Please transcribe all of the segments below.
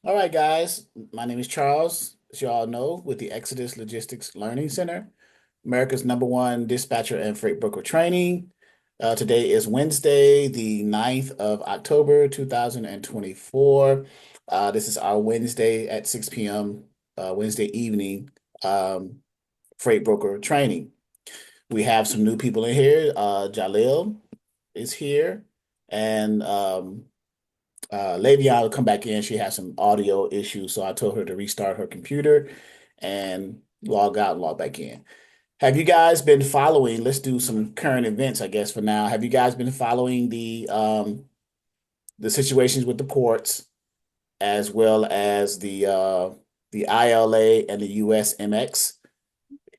All right, guys. My name is Charles, as you all know, with the Exodus Logistics Learning Center, America's #1 dispatcher and freight broker training. Today is Wednesday, the 9th of October, 2024. This is our Wednesday at 6 p.m., Wednesday evening freight broker training. We have some new people in here. Jalil is here, and Le'Veon will come back in. She has some audio issues, so I told her to restart her computer and log out and log back in. Have you guys been following? Let's do some current events, I guess, for now. Have you guys been following the situations with the ports as well as the ILA and the USMX?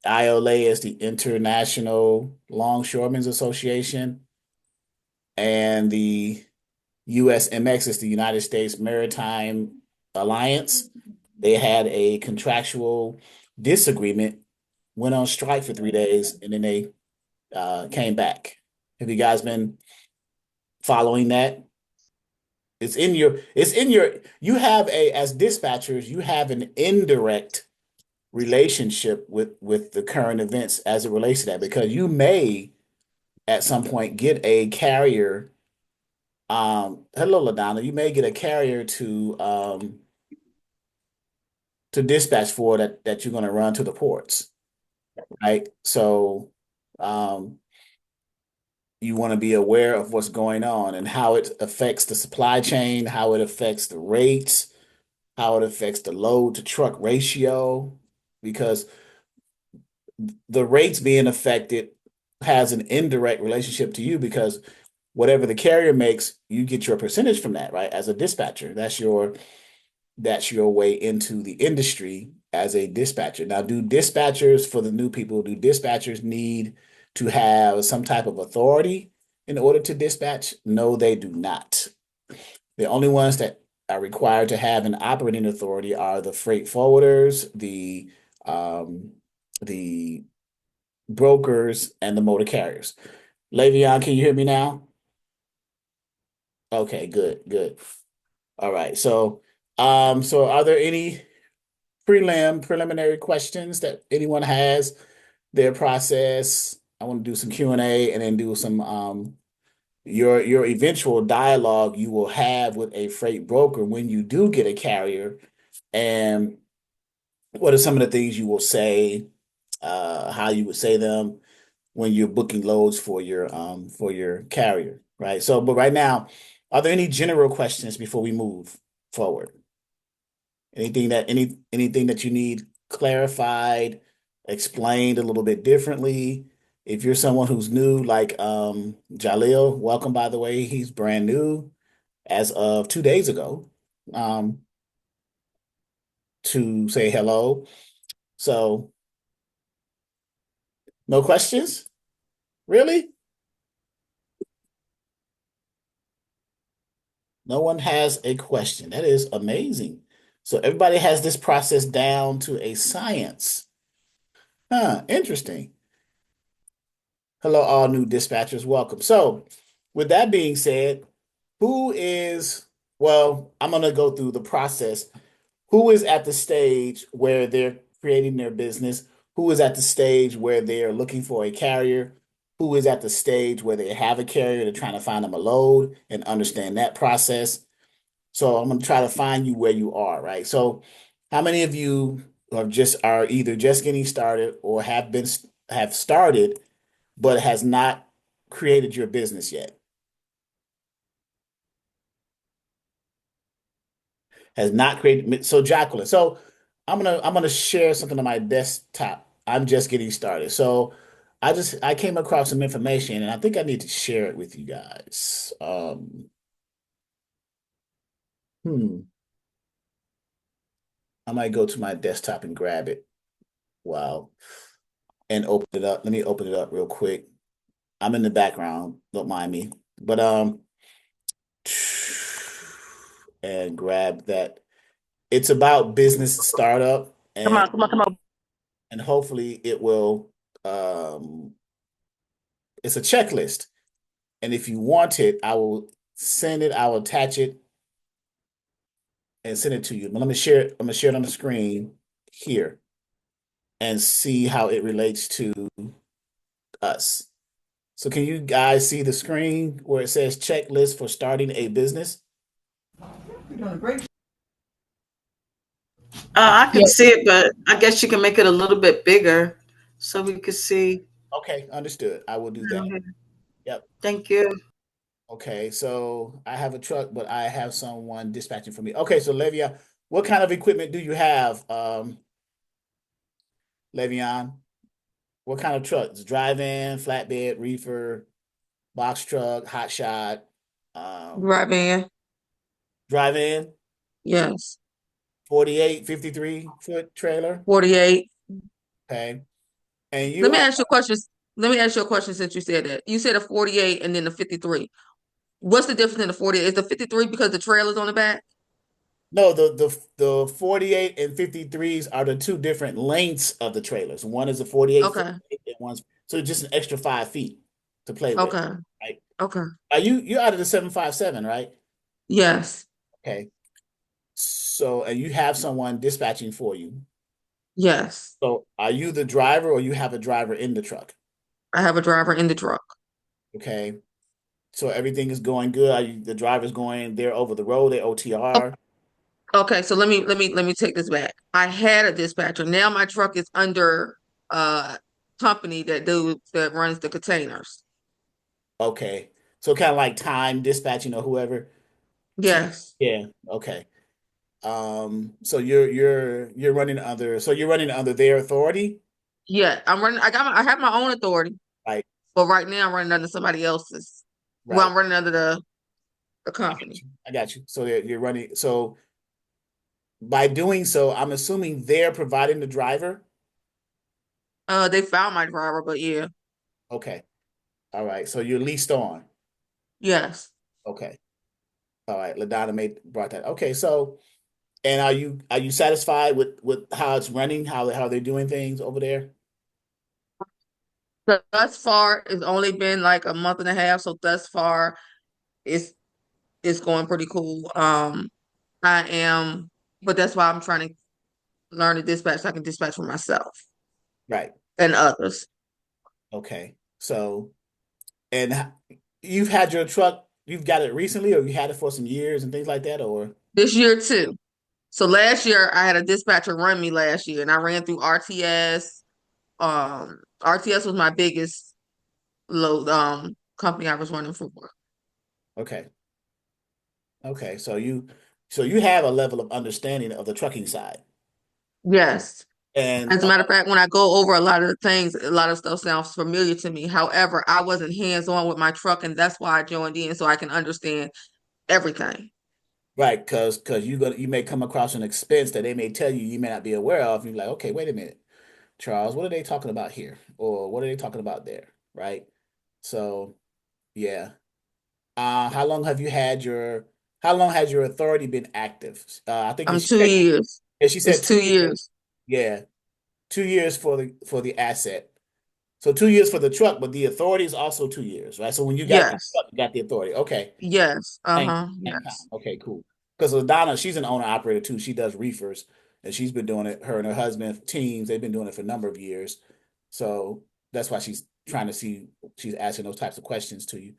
ILA is the International Longshoremen's Association, and the USMX is the United States Maritime Alliance. They had a contractual disagreement, went on strike for 3 days, and then they came back. Have you guys been following that? You have as dispatchers, you have an indirect relationship with the current events as it relates to that, because you may at some point get a carrier. Hello, LaDonna. You may get a carrier to dispatch for that you're going to run to the ports, right? So um, you want to be aware of what's going on and how it affects the supply chain, how it affects the rates, how it affects the load to truck ratio, because the rates being affected has an indirect relationship to you, because whatever the carrier makes, you get your percentage from that, right? As a dispatcher, that's your way into the industry as a dispatcher. Now, do dispatchers, for the new people, do dispatchers need to have some type of authority in order to dispatch? No, they do not. The only ones that are required to have an operating authority are the freight forwarders, um, the brokers, and the motor carriers. Le'Veon, can you hear me now? Okay, good, good. All right. So are there any preliminary questions that anyone has, their process? I want to do some Q&A and then do some your eventual dialogue you will have with a freight broker when you do get a carrier, and what are some of the things you will say, how you would say them when you're booking loads for your carrier, right? So, but right now, are there any general questions before we move forward? Anything that you need clarified, explained a little bit differently? If you're someone who's new, like Jalil, welcome, by the way. He's brand new as of 2 days ago, um, to say hello. So no questions? Really? No one has a question. That is amazing. So everybody has this process down to a science. Huh, interesting. Hello, all new dispatchers. Welcome. So, with that being said, who is, well, I'm going to go through the process. Who is at the stage where they're creating their business? Who is at the stage where they're looking for a carrier? Who is at the stage where they have a carrier, they're trying to find them a load and understand that process? So, I'm going to try to find you where you are, right? So, how many of you are either just getting started or have started but has not created your business yet? Has not created. So Jacqueline, so I'm gonna share something on my desktop. I'm just getting started. So I came across some information and I think I need to share it with you guys. Hmm. I might go to my desktop and grab it. Wow. And open it up. Let me open it up real quick. I'm in the background. Don't mind me. But and grab that. It's about business startup, Come and on, come on, come on. hopefully it will um it's a checklist. And if you want it, I will send it, I will attach it, and send it to you. But let me share it. I'm gonna share it on the screen here and see how it relates to us. So can you guys see the screen where it says checklist for starting a business? You're doing a great job. I can Yeah. see it, but I guess you can make it a little bit bigger so we can see. Okay, understood. I will do that. Yep. Thank you. Okay, so I have a truck, but I have someone dispatching for me. Okay, so Levia, what kind of equipment do you have, Levion? What kind of trucks? Drive-in, flatbed, reefer, box truck, hot shot, Right, man. drive-in, Yes. 48, 53-foot trailer. 48. Okay. And Let you me are ask you a question. Let me ask you a question since you said that. You said a 48 and then the 53. What's the difference in the 48? Is the 53 because the trailer's on the back? no, the 48 and 53s are the two different lengths of the trailers. One is a 48 foot Okay. and one's so just an extra 5 feet to play with. Okay. Right? Okay. Are you're out of the 757, right? Yes. Okay. So and you have someone dispatching for you. Yes. So are you the driver or you have a driver in the truck? I have a driver in the truck. Okay. So everything is going good. The driver's going there over the road at OTR. Okay, so let me take this back. I had a dispatcher. Now my truck is under a company that runs the containers. Okay. So kind of like time dispatching or whoever. Yes. Yeah. Okay. So you're running under so you're running under their authority, Yeah, I have my own authority, right? but right now I'm running under somebody else's. Well, Right. I'm running under the I got company. you. I got you. So you're running. So by doing so, I'm assuming they're providing the driver. They found my driver, but yeah. Okay. All right. So you're leased on. Yes. Okay. All right. LaDonna made brought that. Okay. So and are you satisfied with how it's running, how they're doing things over there? Thus far, it's only been like a month and a half, so thus far it's it's going pretty cool. I am, but that's why I'm trying to learn to dispatch so I can dispatch for myself Right. and others. Okay. So and you've had your truck, you've got it recently, or you had it for some years and things like that, or This year too. So last year I had a dispatcher run me last year and I ran through RTS. RTS was my biggest load company I was running for. okay. Okay, so you have a level of understanding of the trucking side. Yes. And As a matter of fact, when I go over a lot of the things, a lot of stuff sounds familiar to me. However, I wasn't hands-on with my truck, and that's why I joined in so I can understand everything. right, because you may come across an expense that they may tell you you may not be aware of. And you're like, okay, wait a minute, Charles, what are they talking about here? Or what are they talking about there? Right? So yeah. How long have you had your how long has your authority been active? I think I'm she two said years. yeah, she It's said 2 years. 2 years. Yeah, 2 years for the asset. So 2 years for the truck, but the authority is also 2 years, right? So when you got the Yes. truck, you got the authority. Okay. Yes. Same, Uh-huh. same time. Yes. Okay, cool. Because Donna, she's an owner operator too. She does reefers, and she's been doing it. Her and her husband teams. They've been doing it for a number of years. So that's why she's trying to see. She's asking those types of questions to you.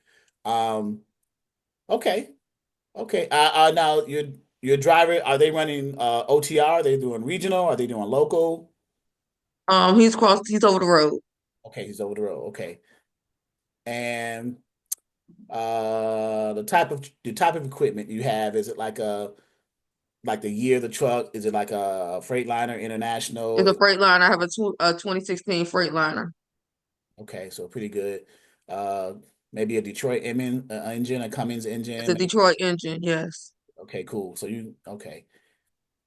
Um. Okay. Okay. Now your driver, are they running OTR? Are they doing regional? Are they doing local? He's over the road. Okay, he's over the road. Okay. And the type of equipment you have, is it like the year of the truck? Is it like a Freightliner International? It's a Freightliner. I have a 2016 Freightliner. Okay, so pretty good. Uh, maybe a Detroit engine, a Cummins It's a engine. Detroit engine. Yes. Okay, cool. So you okay.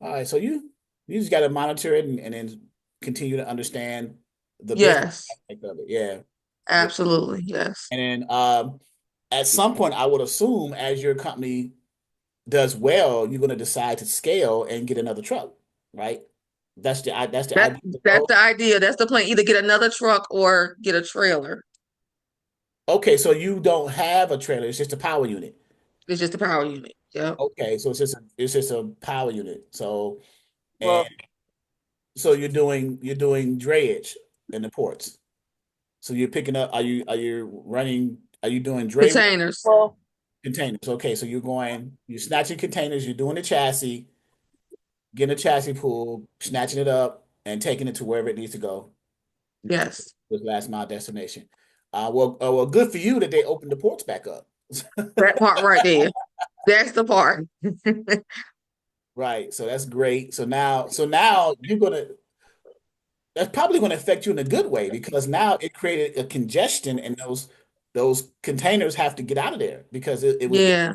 All right, so you just got to monitor it and then continue to understand the business Yes. aspect of it. Yeah. Yeah. Absolutely. Yes. And then at some point I would assume as your company does well, you're going to decide to scale and get another truck, right? That's the That idea. that's the idea. That's the plan. Either get another truck or get a trailer. Okay, so you don't have a trailer, it's just a power unit. It's just a power unit. Yep. Okay, so it's just a power unit. So and Well, so you're doing drayage in the ports. So you're picking up, are you doing dray work? Containers. well, Containers? Okay, so you're snatching containers, you're doing the chassis, getting a chassis pool, snatching it up, and taking it to wherever it needs to go Yes. with last mile destination. Well, good for you that they opened the ports back up. That part right there. That's the part. Right. So that's great. So now that's probably gonna affect you in a good way because now it created a congestion and those containers have to get out of there because it was Yeah.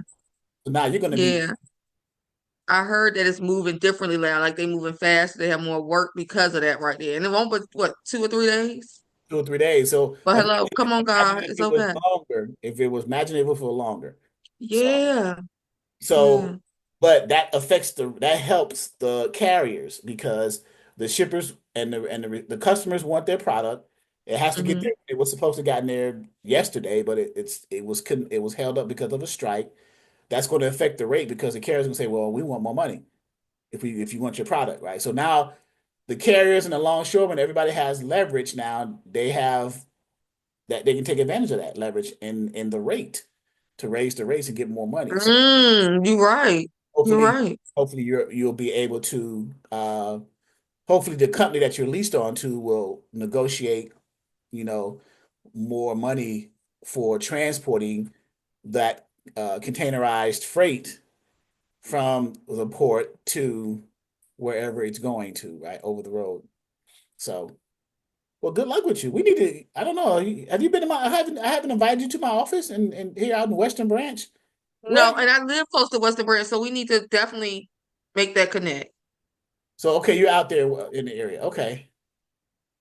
so now you're gonna be Yeah. I heard that it's moving differently now. Like they moving faster. They have more work because of that right there. And it won't but what, 2 or 3 days? 2 or 3 days. So But hello, come on, imagine God. if It's it was okay. longer, if it was imagine if it was for longer. So Yeah. Yeah. So, but that helps the carriers because the shippers and the customers want their product. It has to get Hmm. there. It was supposed to gotten there yesterday, but it was held up because of a strike. That's going to affect the rate because the carriers going to say, "Well, we want more money if you want your product, right?" So now the carriers and the longshoremen, everybody has leverage now. They have that they can take advantage of that leverage in the rate to raise the rates and get more money. So You're right. You're hopefully, right. hopefully you'll be able to hopefully the company that you're leased on to will negotiate, you know, more money for transporting that containerized freight from the port to wherever it's going to, right, over the road. So, well, good luck with you. We need to, I don't know, have you been to I haven't invited you to my office and here out in Western Branch. Where? No, and I live close to Western Branch, so we need to definitely make that connect. So, okay, you're out there in the area. Okay.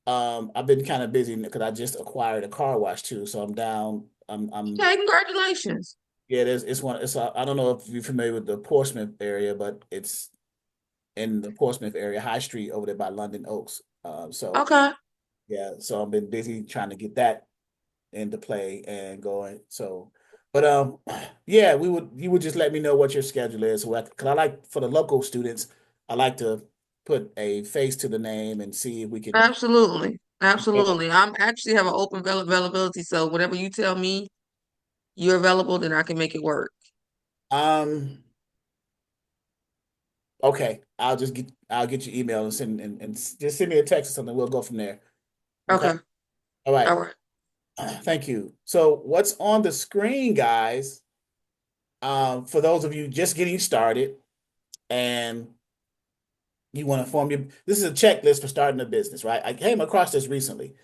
I've been kind of busy because I just acquired a car wash too, so I'm down. Okay, congratulations. Yeah, it's one. I don't know if you're familiar with the Portsmouth area, but it's in the Portsmouth area, High Street over there by London Oaks. So Okay. yeah, so I've been busy trying to get that into play and going. So, but yeah, you would just let me know what your schedule is. So, because I like for the local students, I like to put a face to the name and see if we can. Absolutely. Absolutely. I'm actually have an open availability, so whatever you tell me you're available, then I can make it work. Um, okay, I'll get your email and just send me a text or something. We'll go from there. Okay. Okay. All right. All right. Thank you. So what's on the screen, guys? For those of you just getting started and you want to this is a checklist for starting a business, right? I came across this recently.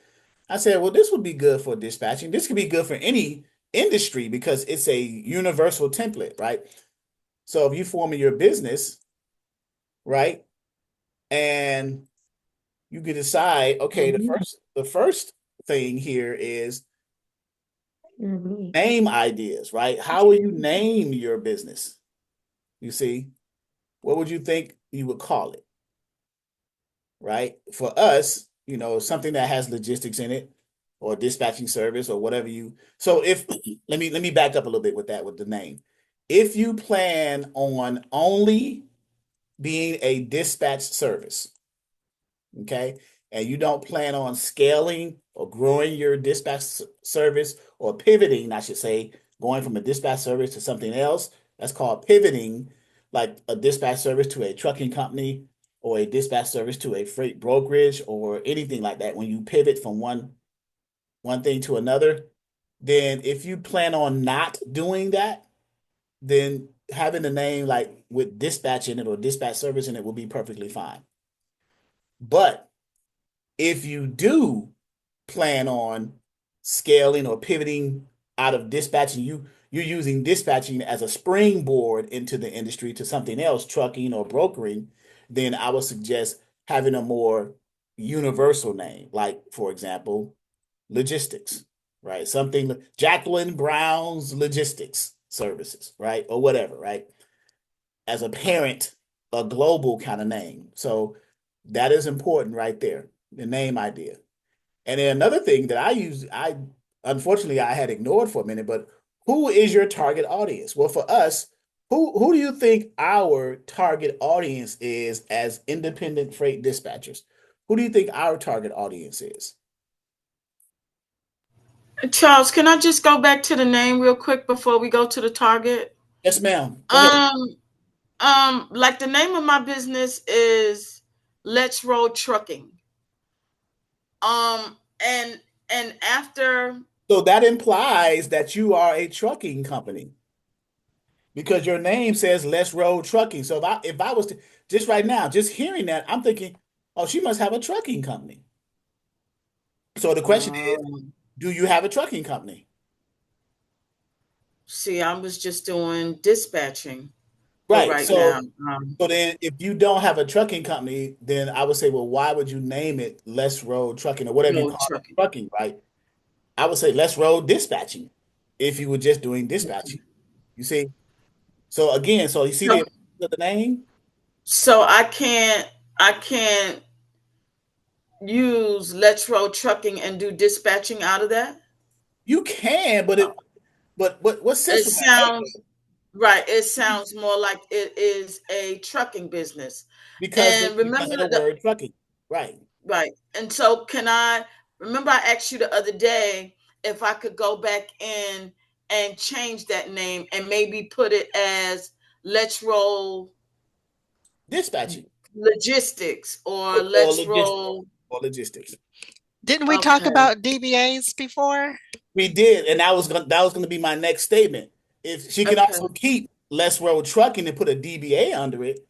I said, well, this would be good for dispatching. This could be good for any industry because it's a universal template, right? So if you forming your business, right, and you can decide, okay, the Mhm. first thing here is Mhm. name ideas, right? How will you name your business? You see, what would you think you would call it, right? For us, something that has logistics in it or dispatching service or whatever you. So if let me back up a little bit with the name. If you plan on only being a dispatch service, okay? And you don't plan on scaling or growing your dispatch service or pivoting, I should say, going from a dispatch service to something else. That's called pivoting, like a dispatch service to a trucking company or a dispatch service to a freight brokerage or anything like that. When you pivot from one thing to another, then if you plan on not doing that, then having the name like with dispatch in it or dispatch service in it will be perfectly fine. But if you do plan on scaling or pivoting out of dispatching, you're using dispatching as a springboard into the industry to something else, trucking or brokering, then I would suggest having a more universal name, like for example, logistics, right? Something Jacqueline Brown's Logistics Services, right? Or whatever, right? As a parent, a global kind of name. So that is important right there, the name idea. And then another thing that I unfortunately I had ignored for a minute, but who is your target audience? Well, for us, Who do you think our target audience is as independent freight dispatchers? Who do you think our target audience is? Charles, can I just go back to the name real quick before we go to the target? Yes, ma'am. Go ahead. Um, like the name of my business is Let's Roll Trucking. Um, and after So that implies that you are a trucking company because your name says Let's Road Trucking. So if I was to just right now, just hearing that, I'm thinking, oh, she must have a trucking company. So the question is, um, do you have a trucking company? see, I was just doing dispatching for Right. right now. So then if you don't have a trucking company, then I would say, well, why would you name it Less Road Trucking or whatever you Road call it, trucking. trucking, right? I would say Less Road Dispatching if you were just doing Okay. dispatching. You see? So again, so you see the So, importance of the name? so I can't use Let's Roll Trucking and do dispatching out of that. You can, Oh, but what sense it would that make? sounds right. It sounds more like it is a trucking business. And Because remember of the the word trucking. Right. right. And so can I remember I asked you the other day if I could go back in and change that name and maybe put it as Let's Roll Dispatching Logistics or or Let's logistics Roll. or logistics. Didn't we talk Okay. about DBAs before? We did, and that was gonna be my next statement. If she can Okay. also keep Less Road Trucking and put a DBA under it,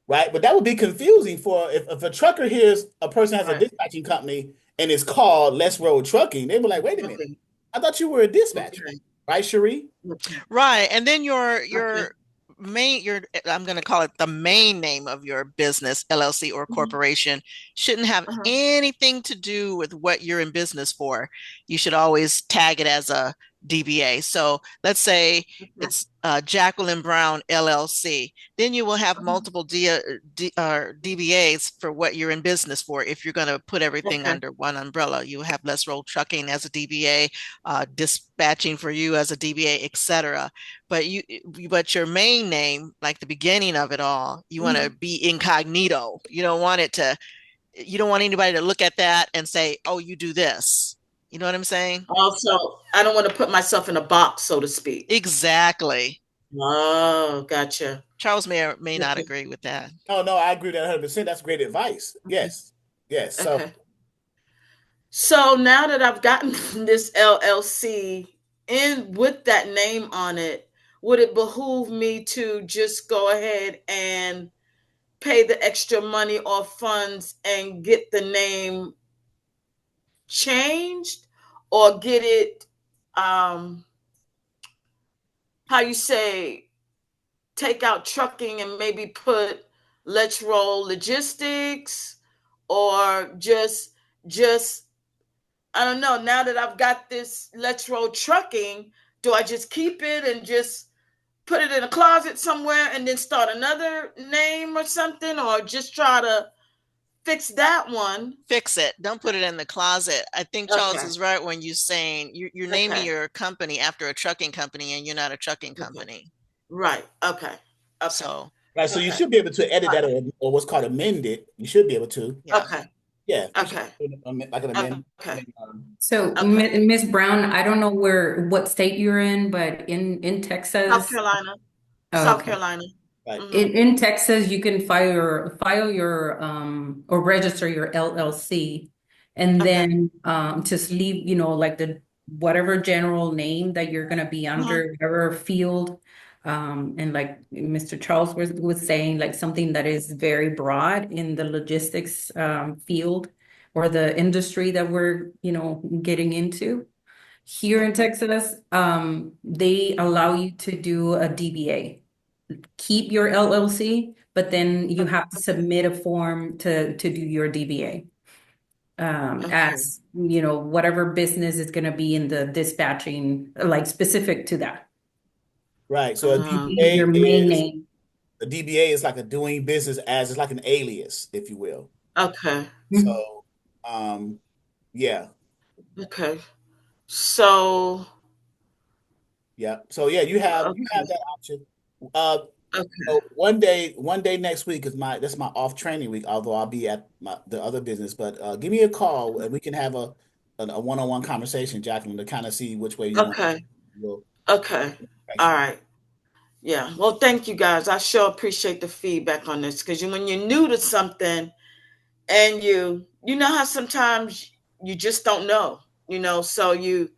right? But that would be confusing for if a trucker hears a person has a Right. dispatching company and it's called Less Road Trucking, they be like, wait a minute, Okay. I thought you were a dispatcher, Okay. right, Cherie? Okay. Right. And then your Okay. your main your I'm going to call it the main name of your business, LLC or Mhm. corporation, shouldn't have Uh-huh. anything to do with what you're in business for. You should always tag it as a DBA. So let's say Okay. it's Jacqueline Brown LLC. Then you will have Uh-huh. multiple DBAs for what you're in business for. If you're going to put everything Okay. under one umbrella, you have Let's Roll Trucking as a DBA, dispatching for you as a DBA, etc. But but your main name, like the beginning of it all, you want to Mhm. be incognito. You don't want anybody to look at that and say, "Oh, you do this." You know what I'm saying? Also, I don't want to put myself in a box, so to speak. Exactly. Oh, gotcha. Charles may or may not Okay. agree with that. Oh no, I agree with that 100%. That's great advice. Okay. Yes, yes. So Okay. So now that I've gotten this LLC in with that name on it, would it behoove me to just go ahead and pay the extra money or funds and get the name changed or get it um how you say take out trucking and maybe put Let's Roll Logistics or just I don't know. Now that I've got this Let's Roll Trucking, do I just keep it and just put it in a closet somewhere and then start another name or something, or just try to fix that one? Fix it. Don't put it in the closet. I think Charles Okay. is right when you're saying you're naming Okay. your company after a trucking company and you're not a trucking Okay. company. Right. Okay. Okay. So, right, so you Okay. should be able to edit All that or what's called amend it. You should be able to. right. yeah. Okay. Yeah, you should Okay. like an amend. Okay. So, Okay. Miss Brown, I don't know what state you're in, but in South Texas, Carolina. oh, South okay. Carolina. Right. Mm-hmm. In Texas, you can file your or register your LLC, and Okay. then just leave, like the whatever general name that you're gonna be Uh-huh. under, whatever field. And like Mr. Charles was saying, like something that is very broad in the logistics field or the industry that we're, getting into. Here in Okay. Texas, they allow you to do a DBA, keep your LLC, but then you have to submit a form to do your DBA. Okay. As whatever business is going to be in the dispatching, like specific to that. Right. So Leave your main name. a DBA is like a doing business as it's like an alias, if you will. Okay. Mhm. So yeah. Okay. So Yeah. So yeah, you have okay. that option. Okay. So one day next week is that's my off training week, although I'll be at the other business. But give me a call and we can have a one-on-one conversation, Jacqueline, to kind of see which way you want. Okay. We'll Okay. All right. Yeah. Well, thank you guys. I sure appreciate the feedback on this because when you're new to something and you know how sometimes you just don't know, so you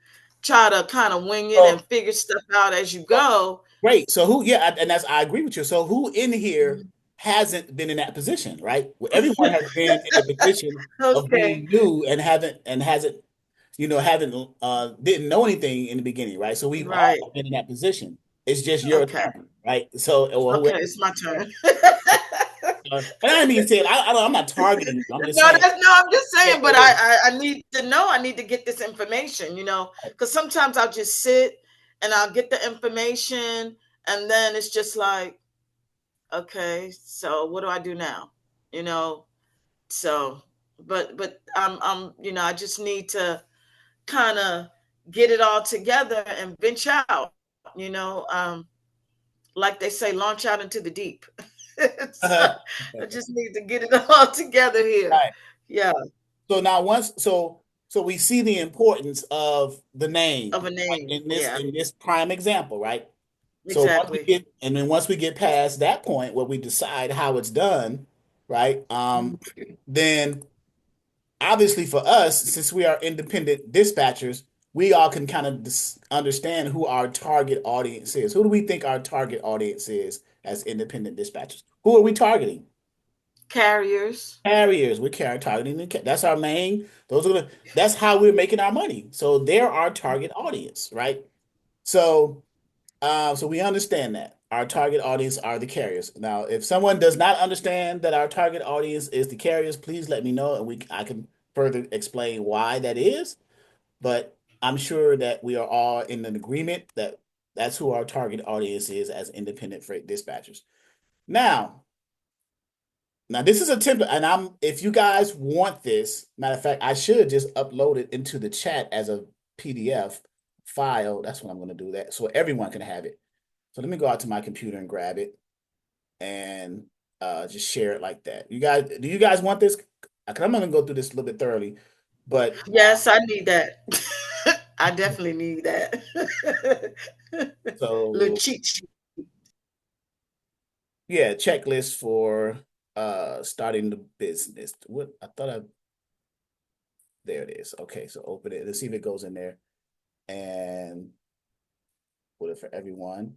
try to kind of wing it and So, figure stuff out as you so go. great. So who? Yeah, and I agree with you. So who in here hasn't been in that position, right? Well, everyone has been in the position of Okay. being new and hasn't haven't didn't know anything in the beginning, right? So we've Right. all been in that position. It's just your Okay. turn, right? So or Okay. whoever. It's my turn. And I mean, say I'm not targeting you. I'm just No, saying. I'm just Yeah, saying, yeah, but yeah. I need to know. I need to get this information, because sometimes I'll just sit and I'll get the information, and then it's just like, okay, so what do I do now? You know, so but I just need to kind of get it all together and venture out, you know, like they say, launch out into the deep. So I just need to get it all together here. Right. Yeah, So now so we see the importance of the name of a right, name. in Yeah, this prime example, right? So exactly. once we get past that point where we decide how it's done, right? Then obviously for us, since we are independent dispatchers, we all can kind of understand who our target audience is. Who do we think our target audience is as independent dispatchers? Who are we targeting? Carriers. Carriers. Targeting that's our main. That's how we're making our money. So they're our target audience, right? So so we understand that our target audience are the carriers. Now, if someone does not understand that our target audience is the carriers, please let me know and I can further explain why that is. But I'm sure that we are all in an agreement that that's who our target audience is as independent freight dispatchers. Now, this is a template, and if you guys want this, matter of fact, I should just upload it into the chat as a PDF file. That's what I'm going to do that so everyone can have it. So let me go out to my computer and grab it and just share it like that. Do you guys want this? Because I'm going to go through this a little bit thoroughly, but Yes, I need that. I definitely need that. Little so cheat sheet. yeah, checklist for starting the business. What I thought I there it is. Okay, so open it. Let's see if it goes in there and put it for everyone.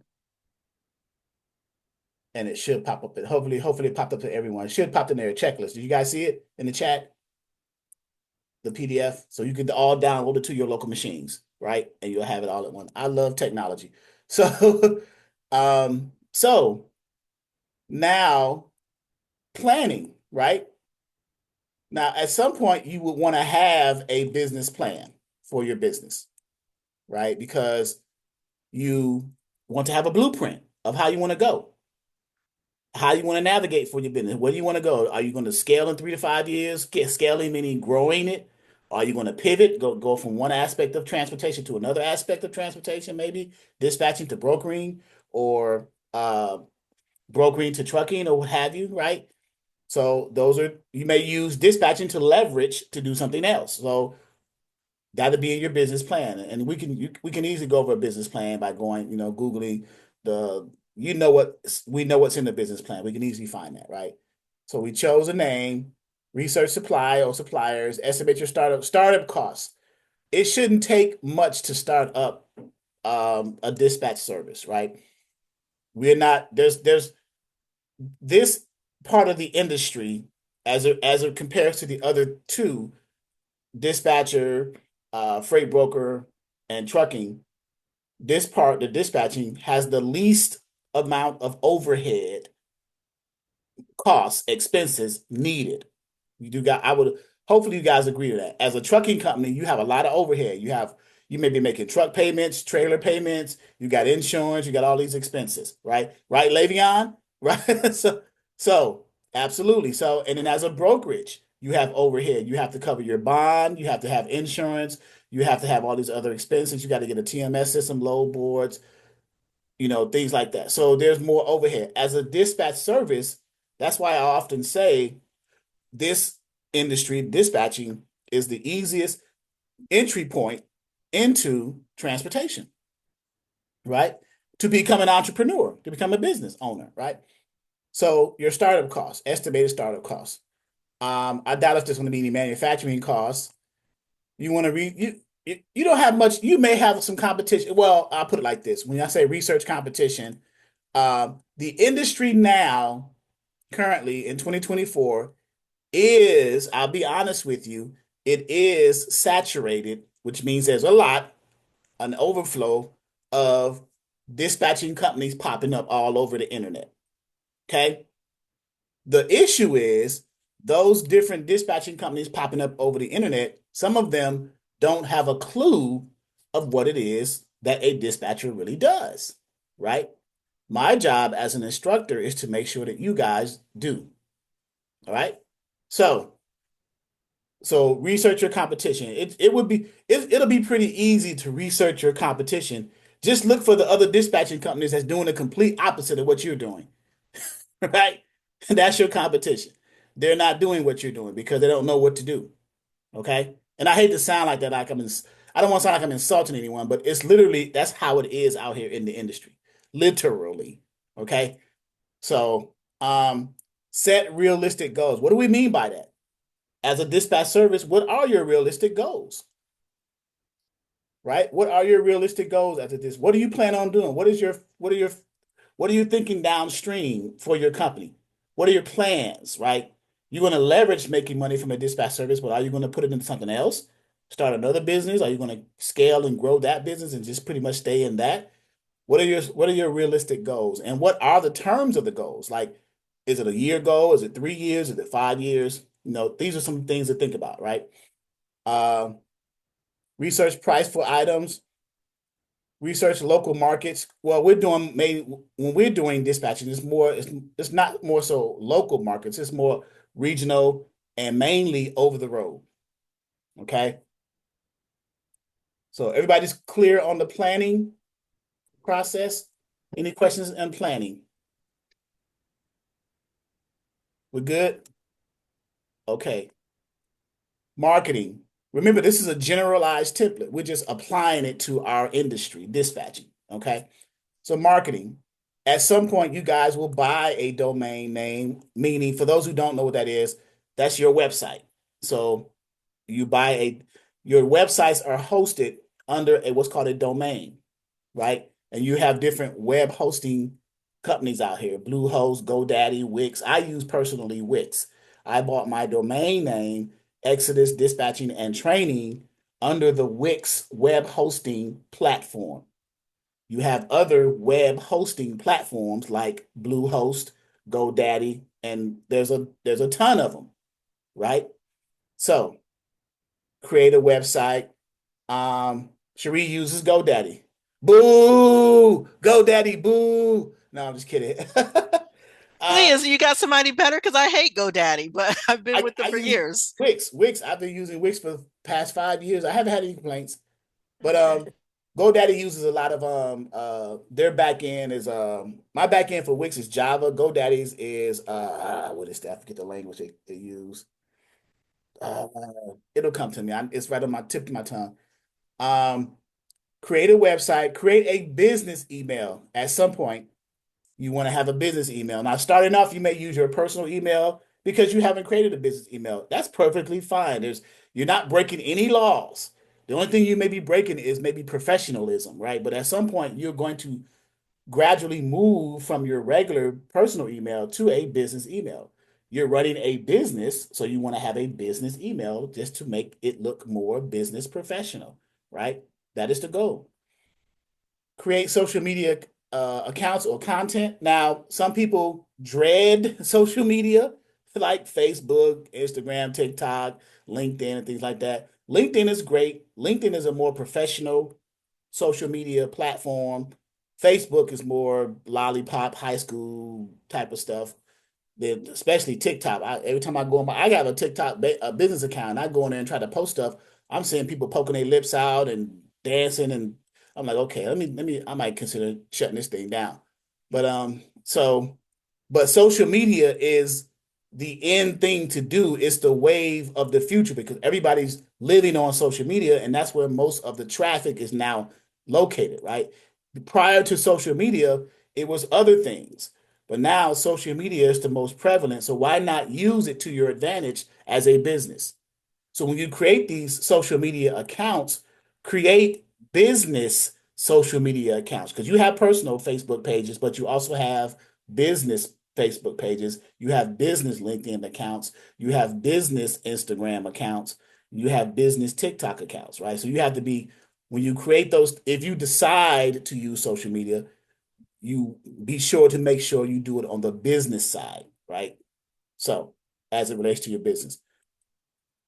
And it should pop up. Hopefully it popped up to everyone. It should pop in there a checklist. Did you guys see it in the chat? The PDF, so you can all download it to your local machines, right? And you'll have it all at once. I love technology. So, so now planning, right? Now, at some point, you would want to have a business plan for your business, right? Because you want to have a blueprint of how you want to go, how you want to navigate for your business. Where do you want to go? Are you going to scale in 3 to 5 years? Scaling meaning growing it. Are you going to pivot, go from one aspect of transportation to another aspect of transportation, maybe dispatching to brokering or brokering to trucking or what have you, right? So you may use dispatching to leverage to do something else. So that'll be in your business plan, and we can easily go over a business plan by going, Googling the, we know what's in the business plan. We can easily find that, right? So we chose a name, research supply or suppliers, estimate your startup costs. It shouldn't take much to start up a dispatch service, right? We're not there's this part of the industry as it compares to the other two dispatcher, freight broker, and trucking, the dispatching has the least amount of overhead costs, expenses needed. I would hopefully you guys agree to that. As a trucking company, you have a lot of overhead. You may be making truck payments, trailer payments, you got insurance, you got all these expenses, right? Right, Le'Veon? Right? So absolutely. So, and then as a brokerage, you have overhead. You have to cover your bond, you have to have insurance, you have to have all these other expenses. You got to get a TMS system, load boards, things like that. So there's more overhead. As a dispatch service, that's why I often say this industry, dispatching, is the easiest entry point into transportation, right? To become an entrepreneur, to become a business owner, right? So your startup costs, estimated startup costs. I doubt if there's going to be any manufacturing costs. You want to read you don't have much. You may have some competition. Well, I'll put it like this: when I say research competition, the industry now, currently in 2024, is, I'll be honest with you, it is saturated, which means there's an overflow of dispatching companies popping up all over the internet. Okay. The issue is those different dispatching companies popping up over the internet, some of them don't have a clue of what it is that a dispatcher really does, right? My job as an instructor is to make sure that you guys do. All right. So, so research your competition. It'll be pretty easy to research your competition. Just look for the other dispatching companies that's doing the complete opposite of what you're doing. Right? That's your competition. They're not doing what you're doing because they don't know what to do. Okay? And I hate to sound like that, I don't want to sound like I'm insulting anyone, but it's literally that's how it is out here in the industry. Literally. Okay? So, set realistic goals. What do we mean by that? As a dispatch service, what are your realistic goals? Right? What are your realistic goals after this? What do you plan on doing? What are you thinking downstream for your company? What are your plans, right? You're going to leverage making money from a dispatch service, but are you going to put it into something else? Start another business? Are you going to scale and grow that business and just pretty much stay in that? What are your realistic goals? And what are the terms of the goals? Like, is it a year goal? Is it 3 years? Is it 5 years? These are some things to think about, right? Uh, research price for items, research local markets. Well, when we're doing dispatching, it's not more so local markets, it's more regional and mainly over the road. Okay. So everybody's clear on the planning process? Any questions on planning? We're good? Okay. Marketing. Remember, this is a generalized template. We're just applying it to our industry, dispatching. Okay. So marketing. At some point, you guys will buy a domain name, meaning for those who don't know what that is, that's your website. So your websites are hosted under what's called a domain, right? And you have different web hosting companies out here, Bluehost, GoDaddy, Wix. I use personally Wix. I bought my domain name, Exodus Dispatching and Training, under the Wix web hosting platform. You have other web hosting platforms like Bluehost, GoDaddy, and there's a ton of them, right? So create a website. Cherie uses GoDaddy. Boo! GoDaddy, boo! No, I'm just kidding. Please, you got somebody better? Because I hate GoDaddy, but I've been with them I for use years. Wix. Wix. I've been using Wix for the past 5 years. I haven't had any complaints. But GoDaddy uses a lot of their back end is my back end for Wix is Java. GoDaddy's is what is that? I forget the language they use. Uh, it'll come to me. It's right on my tip of my tongue. Um, create a website, create a business email. At some point, you want to have a business email. Now, starting off, you may use your personal email because you haven't created a business email. That's perfectly fine. You're not breaking any laws. The only thing you may be breaking is maybe professionalism, right? But at some point, you're going to gradually move from your regular personal email to a business email. You're running a business, so you want to have a business email just to make it look more business professional, right? That is the goal. Create social media accounts or content. Now, some people dread social media like Facebook, Instagram, TikTok, LinkedIn, and things like that. LinkedIn is great. LinkedIn is a more professional social media platform. Facebook is more lollipop, high school type of stuff. Then especially TikTok. Every time I go on I got a TikTok a business account. And I go in there and try to post stuff. I'm seeing people poking their lips out and dancing and I'm like, okay, I might consider shutting this thing down. But social media is the end thing to do. It's the wave of the future because everybody's living on social media, and that's where most of the traffic is now located, right? Prior to social media, it was other things. But now social media is the most prevalent. So why not use it to your advantage as a business? So when you create these social media accounts, create business social media accounts because you have personal Facebook pages, but you also have business Facebook pages. You have business LinkedIn accounts. You have business Instagram accounts. You have business TikTok accounts, right? So you have to be, when you create those, if you decide to use social media, you be sure to make sure you do it on the business side, right? So as it relates to your business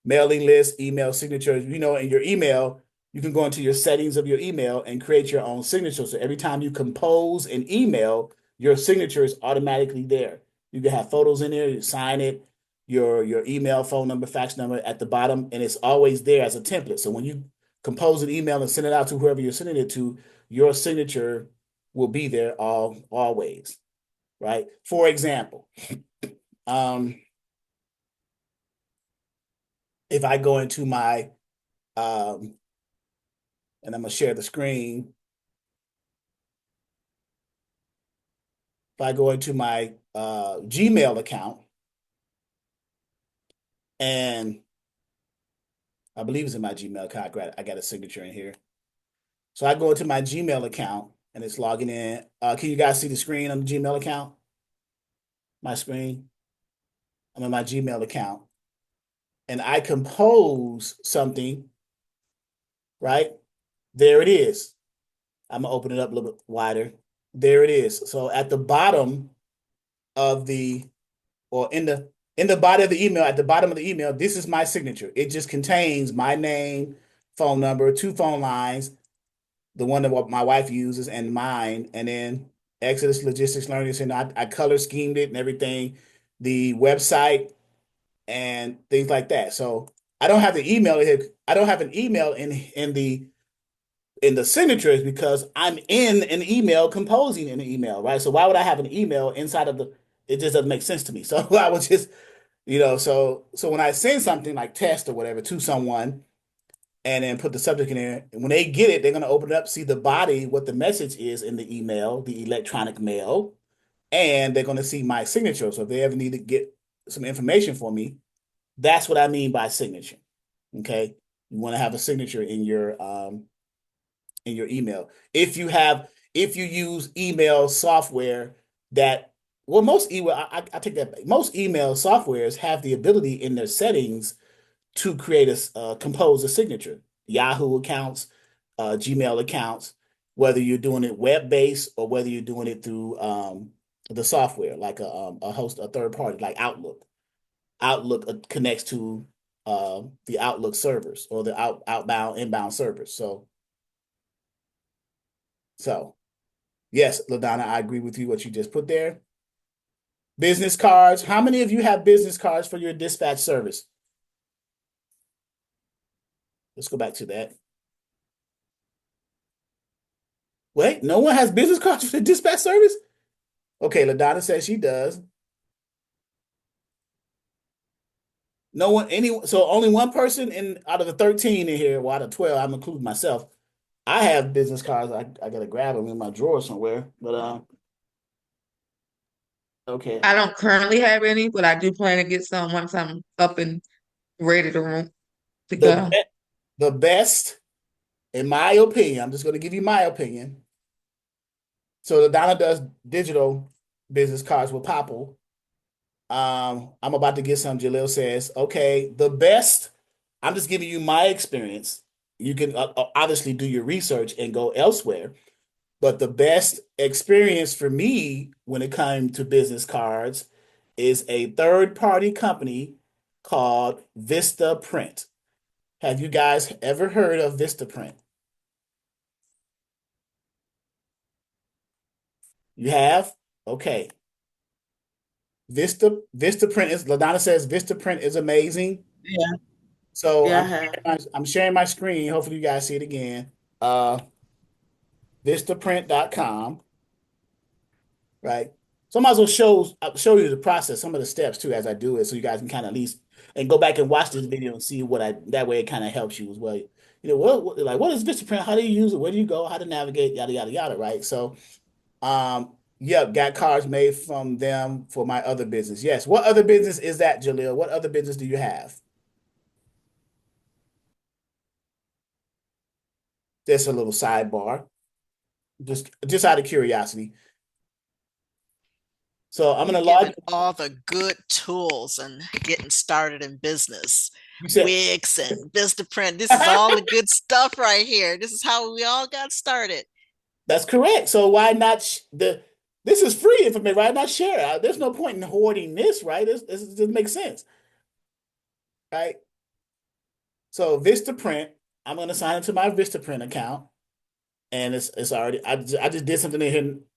mailing list, email signatures. In your email, you can go into your settings of your email and create your own signature. So every time you compose an email, your signature is automatically there. You can have photos in there, you sign it, your email, phone number, fax number at the bottom, and it's always there as a template. So when you compose an email and send it out to whoever you're sending it to, your signature will be there always, right? For example, um, if I go into my and I'm gonna share the screen. If I go into my Gmail account, and I believe it's in my Gmail account, I got a signature in here. So I go into my Gmail account and it's logging in. Can you guys see the screen on the Gmail account? My screen. I'm in my Gmail account, and I compose something. Right there, it is. I'm gonna open it up a little bit wider. There it is. So at the bottom of the or in the body of the email, at the bottom of the email, this is my signature. It just contains my name, phone number, two phone lines, the one that my wife uses, and mine, and then Exodus Logistics Learning Center. I color schemed it and everything, the website and things like that. So I don't have the email here. I don't have an email in the signatures because I'm in an email composing an email, right? So why would I have an email inside of the? It just doesn't make sense to me. So I would just so when I send something like test or whatever to someone and then put the subject in there, and when they get it, they're going to open it up, see the body, what the message is in the email, the electronic mail, and they're going to see my signature. So if they ever need to get some information for me, that's what I mean by signature. Okay. You want to have a signature in your email. If you use email software that well, most email I take that back. Most email softwares have the ability in their settings to create compose a signature. Yahoo accounts, Gmail accounts, whether you're doing it web based or whether you're doing it through the software like a third party like Outlook. Outlook connects to the Outlook servers or the outbound inbound servers. So yes, LaDonna, I agree with you what you just put there. Business cards. How many of you have business cards for your dispatch service? Let's go back to that. Wait, no one has business cards for the dispatch service? Okay, LaDonna says she does. No one, anyone, so only one person in out of the 13 in here, well, out of 12, I'm including myself. I have business cards. I gotta grab them in my drawer somewhere. But okay. I don't currently have any, but I do plan to get some once I'm up and ready to The go. be- the best, in my opinion, I'm just gonna give you my opinion. So LaDonna does digital business cards with Popple. I'm about to get some. Jalil says, okay, the best. I'm just giving you my experience. You can obviously do your research and go elsewhere. But the best experience for me when it comes to business cards is a third party company called Vista Print. Have you guys ever heard of Vista Print? You have? Okay. Vista Print is LaDonna says Vista Print is amazing. Yeah, So yeah, I have. I'm sharing my screen. Hopefully you guys see it again. Uh vistaprint.com, right? So I might as well show you the process, some of the steps too, as I do it, so you guys can kind of at least and go back and watch this video and see what I that way it kind of helps you as well. You know, like what is Vistaprint? How do you use it? Where do you go? How to navigate? Yada yada yada, right? So yep, got cards made from them for my other business. Yes. What other business is that, Jaleel? What other business do you have? Just a little sidebar, just out of curiosity. So I'm You gonna log. giving all the good tools and getting started in business. You said Wix and Vistaprint. This is all the good stuff right here. This is how we all got started. that's correct. So why not this is free information, right? Not share. There's no point in hoarding this, right? This doesn't make sense, right? So Vistaprint, I'm gonna sign into my Vistaprint account, and it's already. I just did something in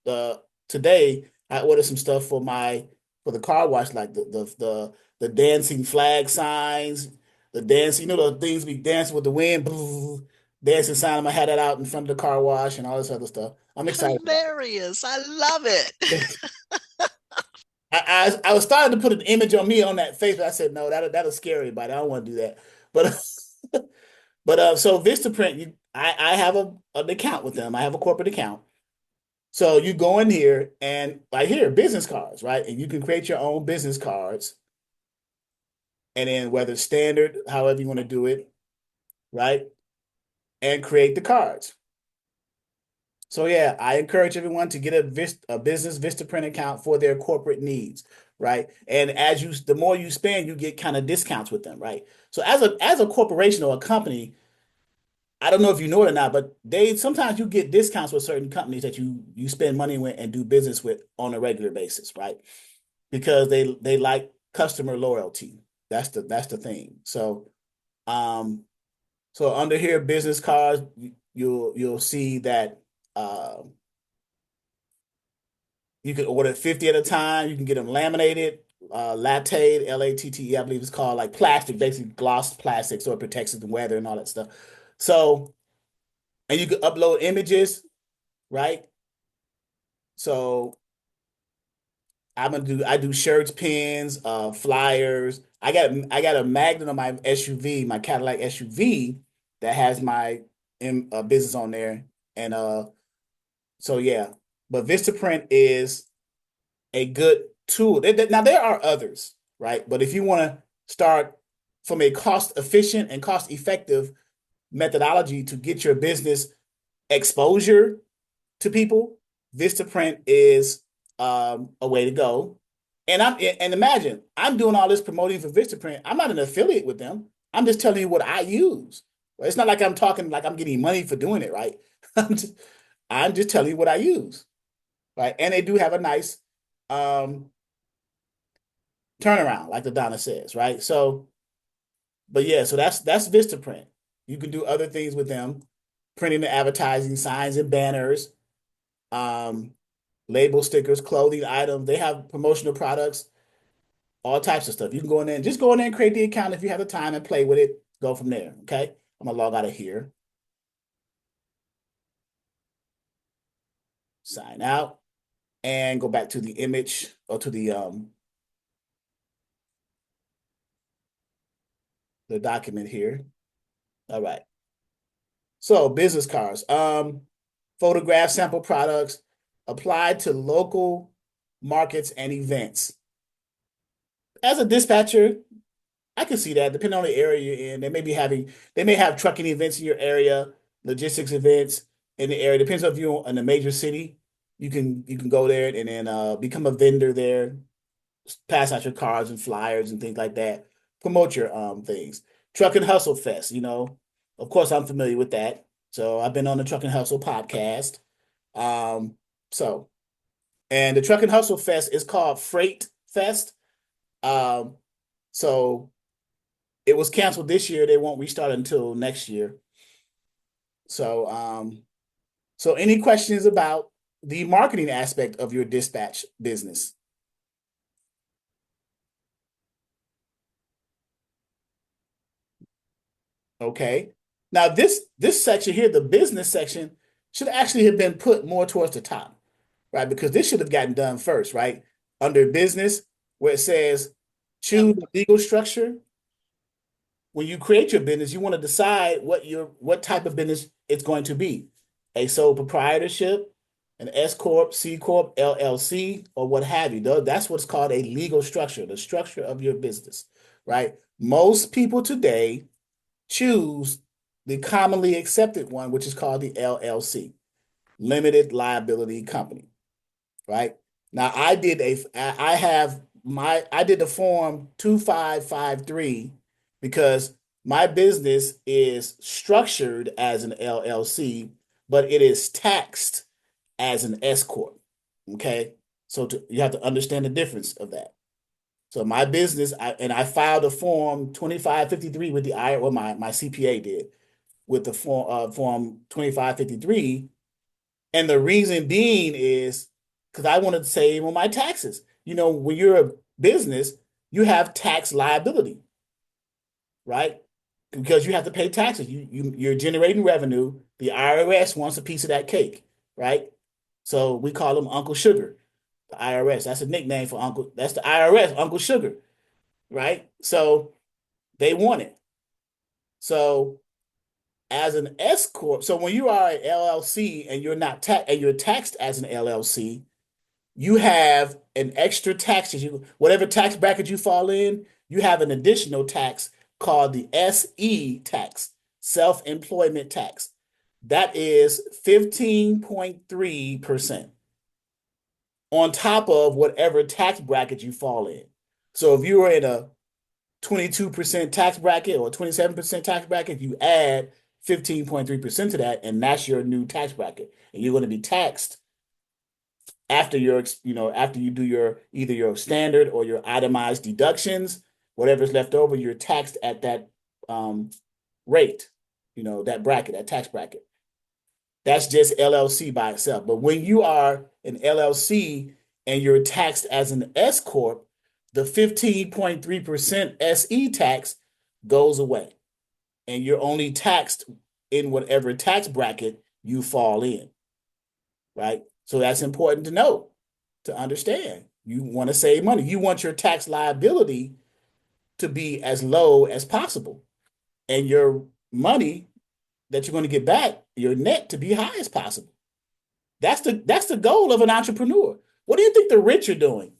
here today. I ordered some stuff for the car wash, like the dancing flag signs, the dancing, the things we dance with the wind, dancing sign. I'm gonna have that out in front of the car wash and all this other stuff. I'm excited about Hilarious. I love it. it. I was starting to put an image on me on that face, but I said no, that'll scare everybody. I don't want to do that. But so Vistaprint, I have an account with them. I have a corporate account. So you go in here and like here, business cards, right? And you can create your own business cards. And then whether standard, however you want to do it, right? And create the cards. So yeah, I encourage everyone to get a business Vistaprint account for their corporate needs, right? And the more you spend, you get kind of discounts with them, right? So as a corporation or a company, I don't know if you know it or not, but they sometimes you get discounts with certain companies that you spend money with and do business with on a regular basis, right? Because they like customer loyalty. That's the thing. Um so under here business cards, you'll see that you can order 50 at a time. You can get them laminated, latte, LATTE, I believe it's called, like plastic, basically glossed plastic, so it protects it from weather and all that stuff. So, and you can upload images, right? So I do shirts, pins, flyers. I got a magnet on my SUV, my Cadillac SUV that has my business on there. And so yeah, but Vistaprint is a good tool. Now there are others, right? But if you want to start from a cost efficient and cost effective methodology to get your business exposure to people, Vistaprint is a way to go. And imagine I'm doing all this promoting for Vistaprint. I'm not an affiliate with them. I'm just telling you what I use. Well, it's not like I'm talking like I'm getting money for doing it, right? I'm just telling you what I use, right? And they do have a nice um, turnaround, like the Donna says, right? So, but yeah, so that's Vistaprint. You can do other things with them, printing the advertising signs and banners, um, label stickers, clothing items. They have promotional products, all types of stuff. You can go in there and just go in there and create the account if you have the time and play with it. Go from there. Okay. I'm gonna log out of here. Sign out and go back to the image or to the document here. All right. So business cards. Photograph sample products applied to local markets and events. As a dispatcher, I can see that depending on the area you're in. They may have trucking events in your area, logistics events in the area. Depends on if you're in a major city. You can go there and then become a vendor there, pass out your cards and flyers and things like that. Promote your things. Truck and Hustle Fest, of course I'm familiar with that. So I've been on the Truck and Hustle podcast. Um, so and the Truck and Hustle Fest is called Freight Fest. Um, so it was canceled this year. They won't restart until next year. So any questions about the marketing aspect of your dispatch business? Okay. Now this section here, the business section, should actually have been put more towards the top, right? Because this should have gotten done first, right? Under business, where it says Yep. choose the legal structure. When you create your business, you want to decide what type of business it's going to be. A sole proprietorship, an S Corp, C Corp, LLC, or what have you. That's what's called a legal structure, the structure of your business, right? Most people today choose the commonly accepted one, which is called the LLC, limited liability company, right? Now I did the form 2553 because my business is structured as an LLC, but it is taxed as an S corp. Okay, so you have to understand the difference of that. So my business, I filed a form 2553 with the IRS, well, my CPA did with the form 2553. And the reason being is because I wanted to save on my taxes. You know, when you're a business, you have tax liability, right? Because you have to pay taxes. You're generating revenue. The IRS wants a piece of that cake, right? So we call them Uncle Sugar. The IRS. That's a nickname for Uncle. That's the IRS, Uncle Sugar, right? So they want it. So as an S corp, so when you are an LLC and you're taxed as an LLC, you have an extra tax. Whatever tax bracket you fall in, you have an additional tax called the SE tax, self-employment tax. That is 15.3% on top of whatever tax bracket you fall in. So if you were in a 22% tax bracket or 27% tax bracket, you add 15.3% to that, and that's your new tax bracket. And you're going to be taxed after after you do your either your standard or your itemized deductions, whatever's left over, you're taxed at that rate, that bracket, that tax bracket. That's just LLC by itself. But when you are an LLC and you're taxed as an S corp, the 15.3% SE tax goes away, and you're only taxed in whatever tax bracket you fall in, right? So that's important to know, to understand. You want to save money. You want your tax liability to be as low as possible, and your money that you're going to get back, your net, to be high as possible. That's the goal of an entrepreneur. What do you think the rich are doing?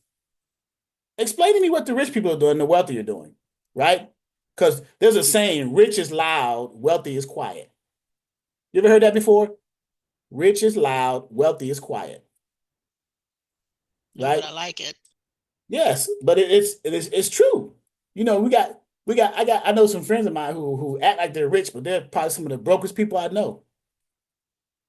Explain to me what the rich people are doing, the wealthy are doing, right? Because there's a saying, rich is loud, wealthy is quiet. You ever heard that before? Rich is loud, wealthy is quiet. But Right? I like it. Yes, but it's true. I know some friends of mine who act like they're rich, but they're probably some of the brokest people I know.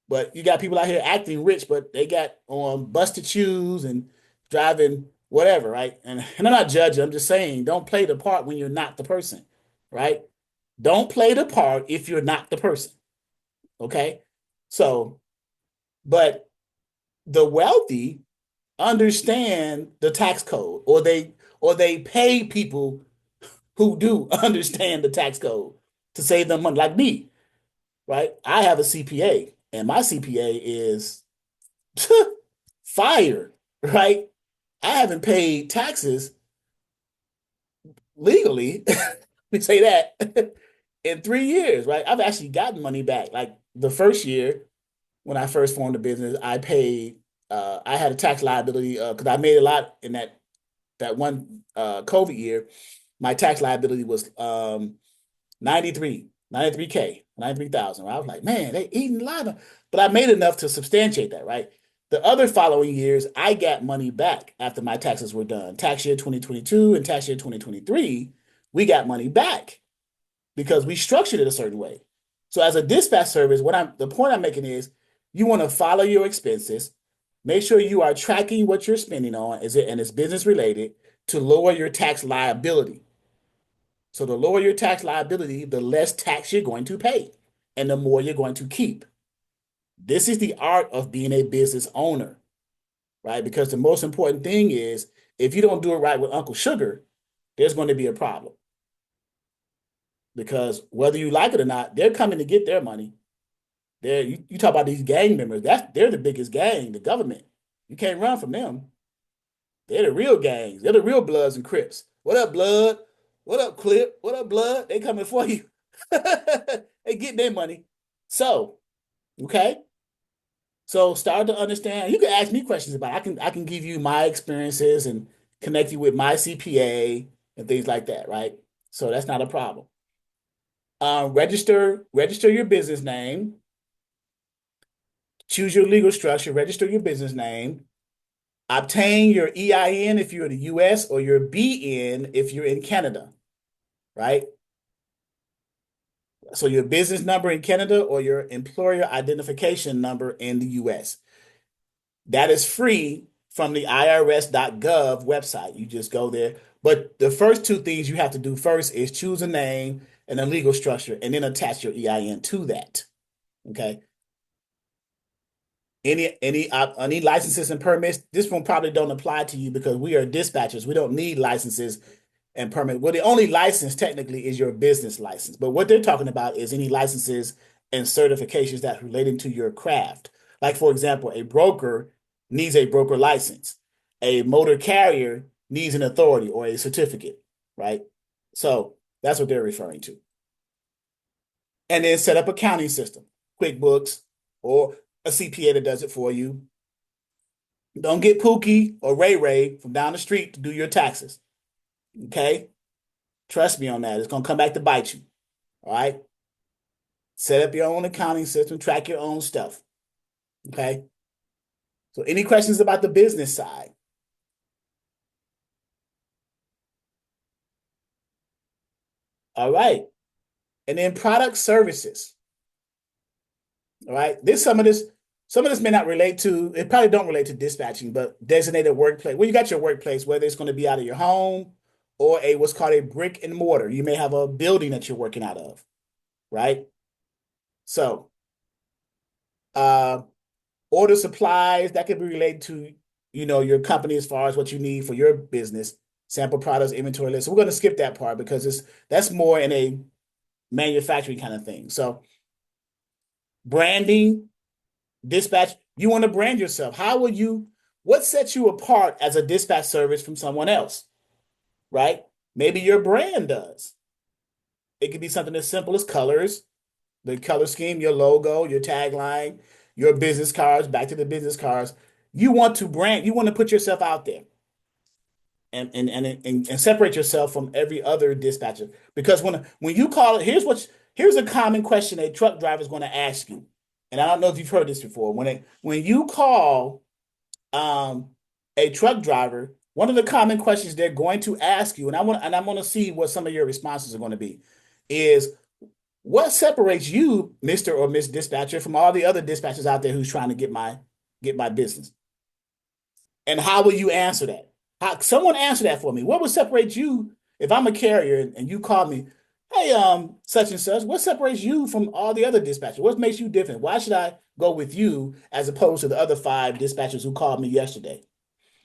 But you got people out here acting rich, but they got on busted shoes and driving whatever, right? And I'm not judging, I'm just saying don't play the part when you're not the person, right? Don't play the part if you're not the person. Okay? So, but the wealthy understand the tax code, or they pay people who do understand the tax code to save them money, like me, right? I have a CPA, and my CPA is fire, right? I haven't paid taxes legally, we say that, in 3 years, right? I've actually gotten money back. Like the first year when I first formed the business, I had a tax liability because I made a lot in that one COVID year. My tax liability was 93K, 93,000. I was like, man, they eating a lot of, but I made enough to substantiate that, right? The other following years, I got money back after my taxes were done. Tax year 2022 and tax year 2023, we got money back because we structured it a certain way. So as a dispatch service, the point I'm making is you want to follow your expenses, make sure you are tracking what you're spending on, and it's business related to lower your tax liability. So the lower your tax liability, the less tax you're going to pay and the more you're going to keep. This is the art of being a business owner, right? Because the most important thing is if you don't do it right with Uncle Sugar, there's going to be a problem. Because whether you like it or not, they're coming to get their money. You talk about these gang members. They're the biggest gang, the government. You can't run from them. They're the real gangs. They're the real Bloods and Crips. What up, Blood? What up, Clip? What up, Blood? They coming for you. They getting their money. So, okay. So start to understand. You can ask me questions about it. I can give you my experiences and connect you with my CPA and things like that, right? So that's not a problem. Register your business name. Choose your legal structure. Register your business name. Obtain your EIN if you're in the US or your BN if you're in Canada, right? So your business number in Canada or your employer identification number in the US. That is free from the irs.gov website. You just go there. But the first two things you have to do first is choose a name and a legal structure and then attach your EIN to that. Okay. Any licenses and permits, this one probably don't apply to you because we are dispatchers. We don't need licenses and permit. Well, the only license technically is your business license. But what they're talking about is any licenses and certifications that's relating to your craft. Like, for example, a broker needs a broker license. A motor carrier needs an authority or a certificate, right? So that's what they're referring to. And then set up a accounting system, QuickBooks, or a CPA that does it for you. Don't get Pookie or Ray Ray from down the street to do your taxes. Okay? Trust me on that. It's going to come back to bite you. All right? Set up your own accounting system, track your own stuff. Okay? So, any questions about the business side? All right. And then product services. All right. Some of this may not relate to, it probably don't relate to dispatching, but designated workplace. Well, you got your workplace, whether it's going to be out of your home or a what's called a brick and mortar. You may have a building that you're working out of, right? So, uh, order supplies that could be related to, your company as far as what you need for your business, sample products, inventory list. So we're going to skip that part because that's more in a manufacturing kind of thing. So, branding, dispatch, you want to brand yourself. What sets you apart as a dispatch service from someone else, right? Maybe your brand does. It could be something as simple as colors, the color scheme, your logo, your tagline, your business cards, back to the business cards. You want to brand, you want to put yourself out there and separate yourself from every other dispatcher. Because when you call it, here's a common question a truck driver is going to ask you. And I don't know if you've heard this before. When you call a truck driver, one of the common questions they're going to ask you, and I'm going to see what some of your responses are going to be, is what separates you, Mr. or Miss Dispatcher, from all the other dispatchers out there who's trying to get my business? And how will you answer that? Someone answer that for me. What would separate you if I'm a carrier and you call me, hey, such and such, what separates you from all the other dispatchers? What makes you different? Why should I go with you as opposed to the other 5 dispatchers who called me yesterday?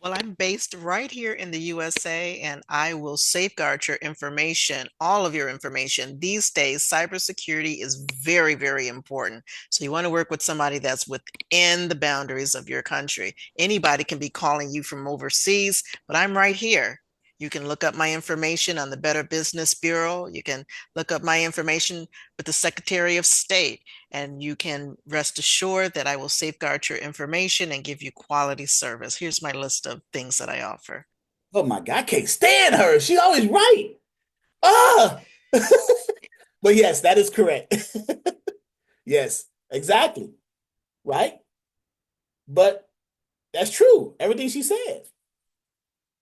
Well, I'm based right here in the USA, and I will safeguard your information, all of your information. These days, cybersecurity is very, very important. So you want to work with somebody that's within the boundaries of your country. Anybody can be calling you from overseas, but I'm right here. You can look up my information on the Better Business Bureau. You can look up my information with the Secretary of State, and you can rest assured that I will safeguard your information and give you quality service. Here's my list of things that I offer. Oh my God, I can't stand her. She's always right. Ah, but yes, that is correct. Yes, exactly. Right. But that's true. Everything she said.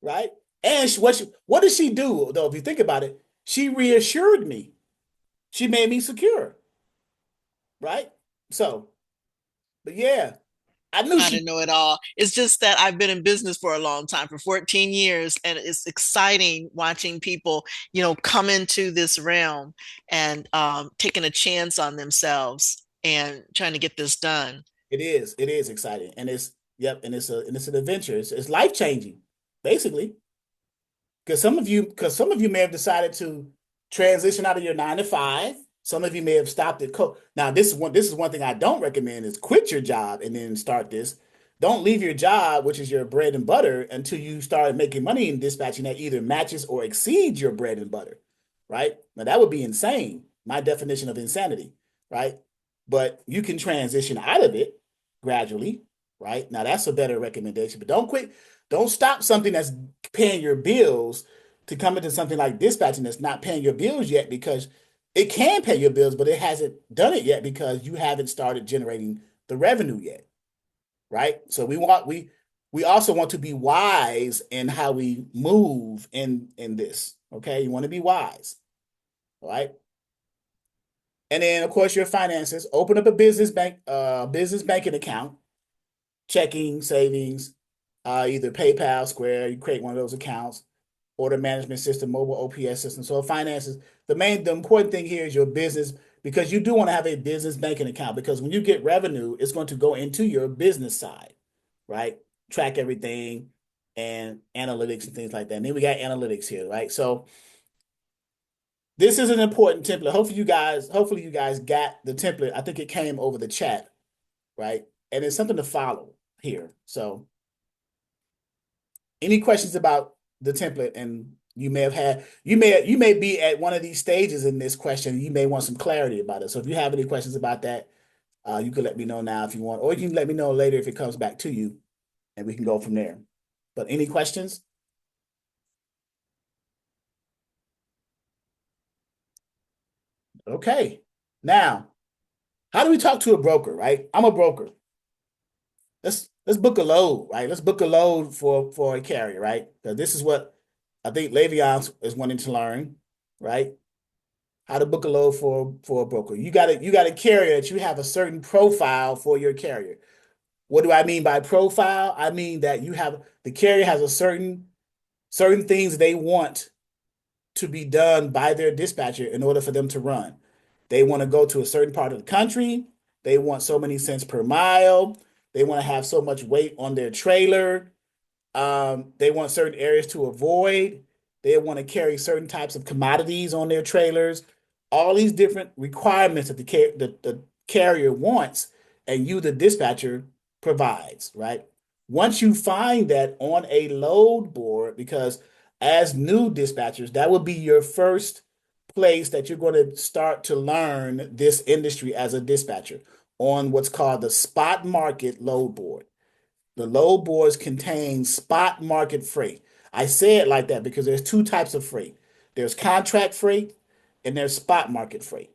Right. And what did she do, though? If you think about it, she reassured me. She made me secure. Right. So, but yeah, I knew I didn't know it all. It's just that I've been in business for a long time, for 14 years, and it's exciting watching people, come into this realm and taking a chance on themselves and trying to get this done. it is exciting. And yep. And it's an adventure. It's life changing, basically. Because some of you may have decided to transition out of your 9 to 5 Some of you may have stopped at now. This is one thing I don't recommend is quit your job and then start this. Don't leave your job, which is your bread and butter, until you start making money in dispatching that either matches or exceeds your bread and butter, right? Now that would be insane. My definition of insanity, right? But you can transition out of it gradually, right? Now that's a better recommendation. But don't quit. Don't stop something that's paying your bills to come into something like dispatching that's not paying your bills yet, because it can pay your bills, but it hasn't done it yet because you haven't started generating the revenue yet, right? So we also want to be wise in how we move in this. Okay, you want to be wise, all right? And then of course your finances. Open up a business banking account, checking, savings, either PayPal, Square. You create one of those accounts, order management system, mobile OPS system. So finances, the important thing here is your business, because you do want to have a business banking account, because when you get revenue, it's going to go into your business side, right? Track everything and analytics and things like that. And then we got analytics here, right? So this is an important template. Hopefully you guys got the template. I think it came over the chat, right? And it's something to follow here. So any questions about the template? And you may be at one of these stages in this question. You may want some clarity about it. So if you have any questions about that, you can let me know now if you want, or you can let me know later if it comes back to you, and we can go from there. But any questions? Okay. Now, how do we talk to a broker, right? I'm a broker. Let's book a load, right? Let's book a load for a carrier, right? Because this is what I think Le'Veon is wanting to learn, right? How to book a load for a broker. You got a carrier that you have a certain profile for your carrier. What do I mean by profile? I mean that the carrier has a certain things they want to be done by their dispatcher in order for them to run. They want to go to a certain part of the country. They want so many cents per mile. They want to have so much weight on their trailer. They want certain areas to avoid. They want to carry certain types of commodities on their trailers. All these different requirements that the carrier wants, and you, the dispatcher, provides, right? Once you find that on a load board, because as new dispatchers, that will be your first place that you're going to start to learn this industry as a dispatcher, on what's called the spot market load board. The load boards contain spot market freight. I say it like that because there's two types of freight. There's contract freight and there's spot market freight.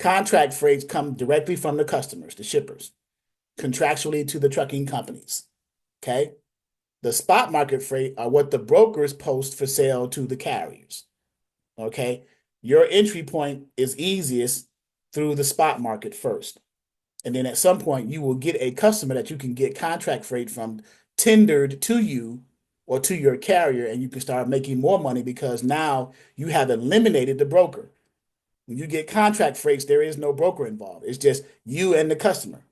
Contract freights come directly from the customers, the shippers, contractually to the trucking companies. Okay. The spot market freight are what the brokers post for sale to the carriers. Okay. Your entry point is easiest through the spot market first. And then at some point, you will get a customer that you can get contract freight from tendered to you or to your carrier, and you can start making more money because now you have eliminated the broker. When you get contract freights, there is no broker involved. It's just you and the customer.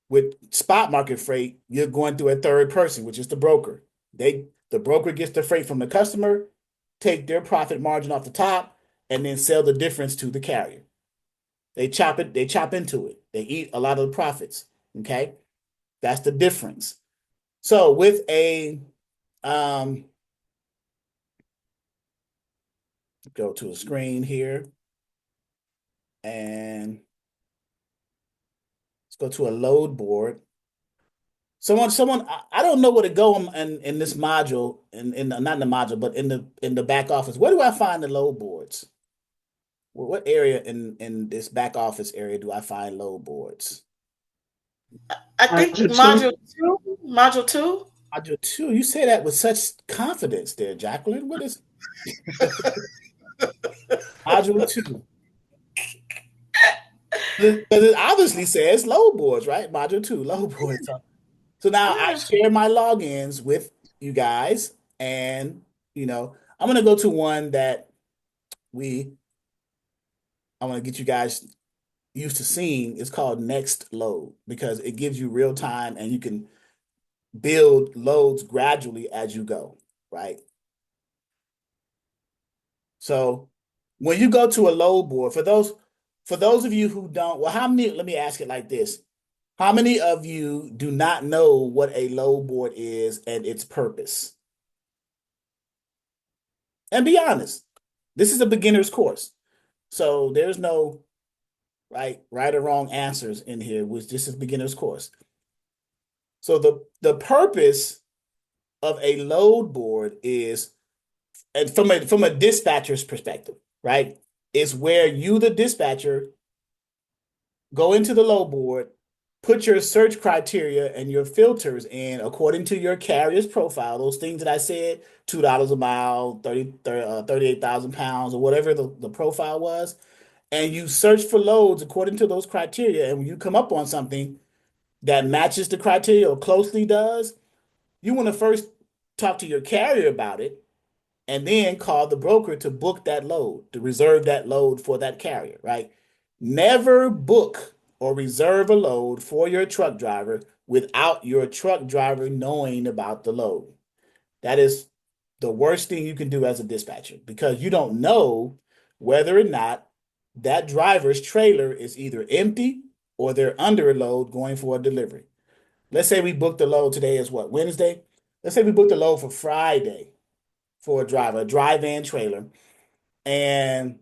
With spot market freight, you're going through a third person, which is the broker. The broker gets the freight from the customer, take their profit margin off the top, and then sell the difference to the carrier. They chop into it. They eat a lot of the profits. Okay. That's the difference. So with go to a screen here and let's go to a load board. I don't know where to go in this module, not in the module, but in the back office. Where do I find the load boards? What area in this back office area do I find load boards? I think module two. Module two. Module two. You say that with such confidence there, Jacqueline. What is module two? Because it obviously says load boards, right? Module two, load boards. So now I Yeah. share my logins with you guys, and I'm gonna go to one that I want to get you guys used to seeing. It's called Next Load because it gives you real time and you can build loads gradually as you go, right? So when you go to a load board, for those For those of you who don't, well, how many, let me ask it like this. How many of you do not know what a load board is and its purpose? And be honest. This is a beginner's course. So there's no right or wrong answers in here, which this is beginner's course. So the purpose of a load board is, and from a dispatcher's perspective, right? Is where you, the dispatcher, go into the load board, put your search criteria and your filters in according to your carrier's profile, those things that I said, $2 a mile, 38,000 pounds, or whatever the profile was, and you search for loads according to those criteria. And when you come up on something that matches the criteria or closely does, you want to first talk to your carrier about it and then call the broker to book that load, to reserve that load for that carrier, right? Never book or reserve a load for your truck driver without your truck driver knowing about the load. That is the worst thing you can do as a dispatcher because you don't know whether or not that driver's trailer is either empty or they're under a load going for a delivery. Let's say we booked the load today is what, Wednesday? Let's say we booked the load for Friday for a driver, a drive-in trailer. And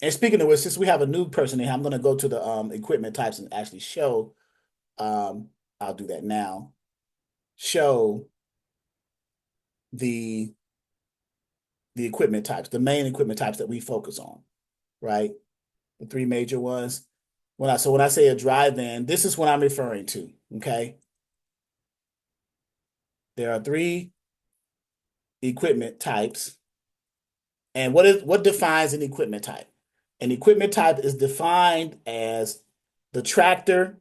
speaking of which, since we have a new person here, I'm going to go to the equipment types and actually show. I'll do that now. Show the equipment types, the main equipment types that we focus on, right? The three major ones. When I say a drive-in, this is what I'm referring to. Okay, there are three equipment types, and what defines an equipment type? An equipment type is defined as the tractor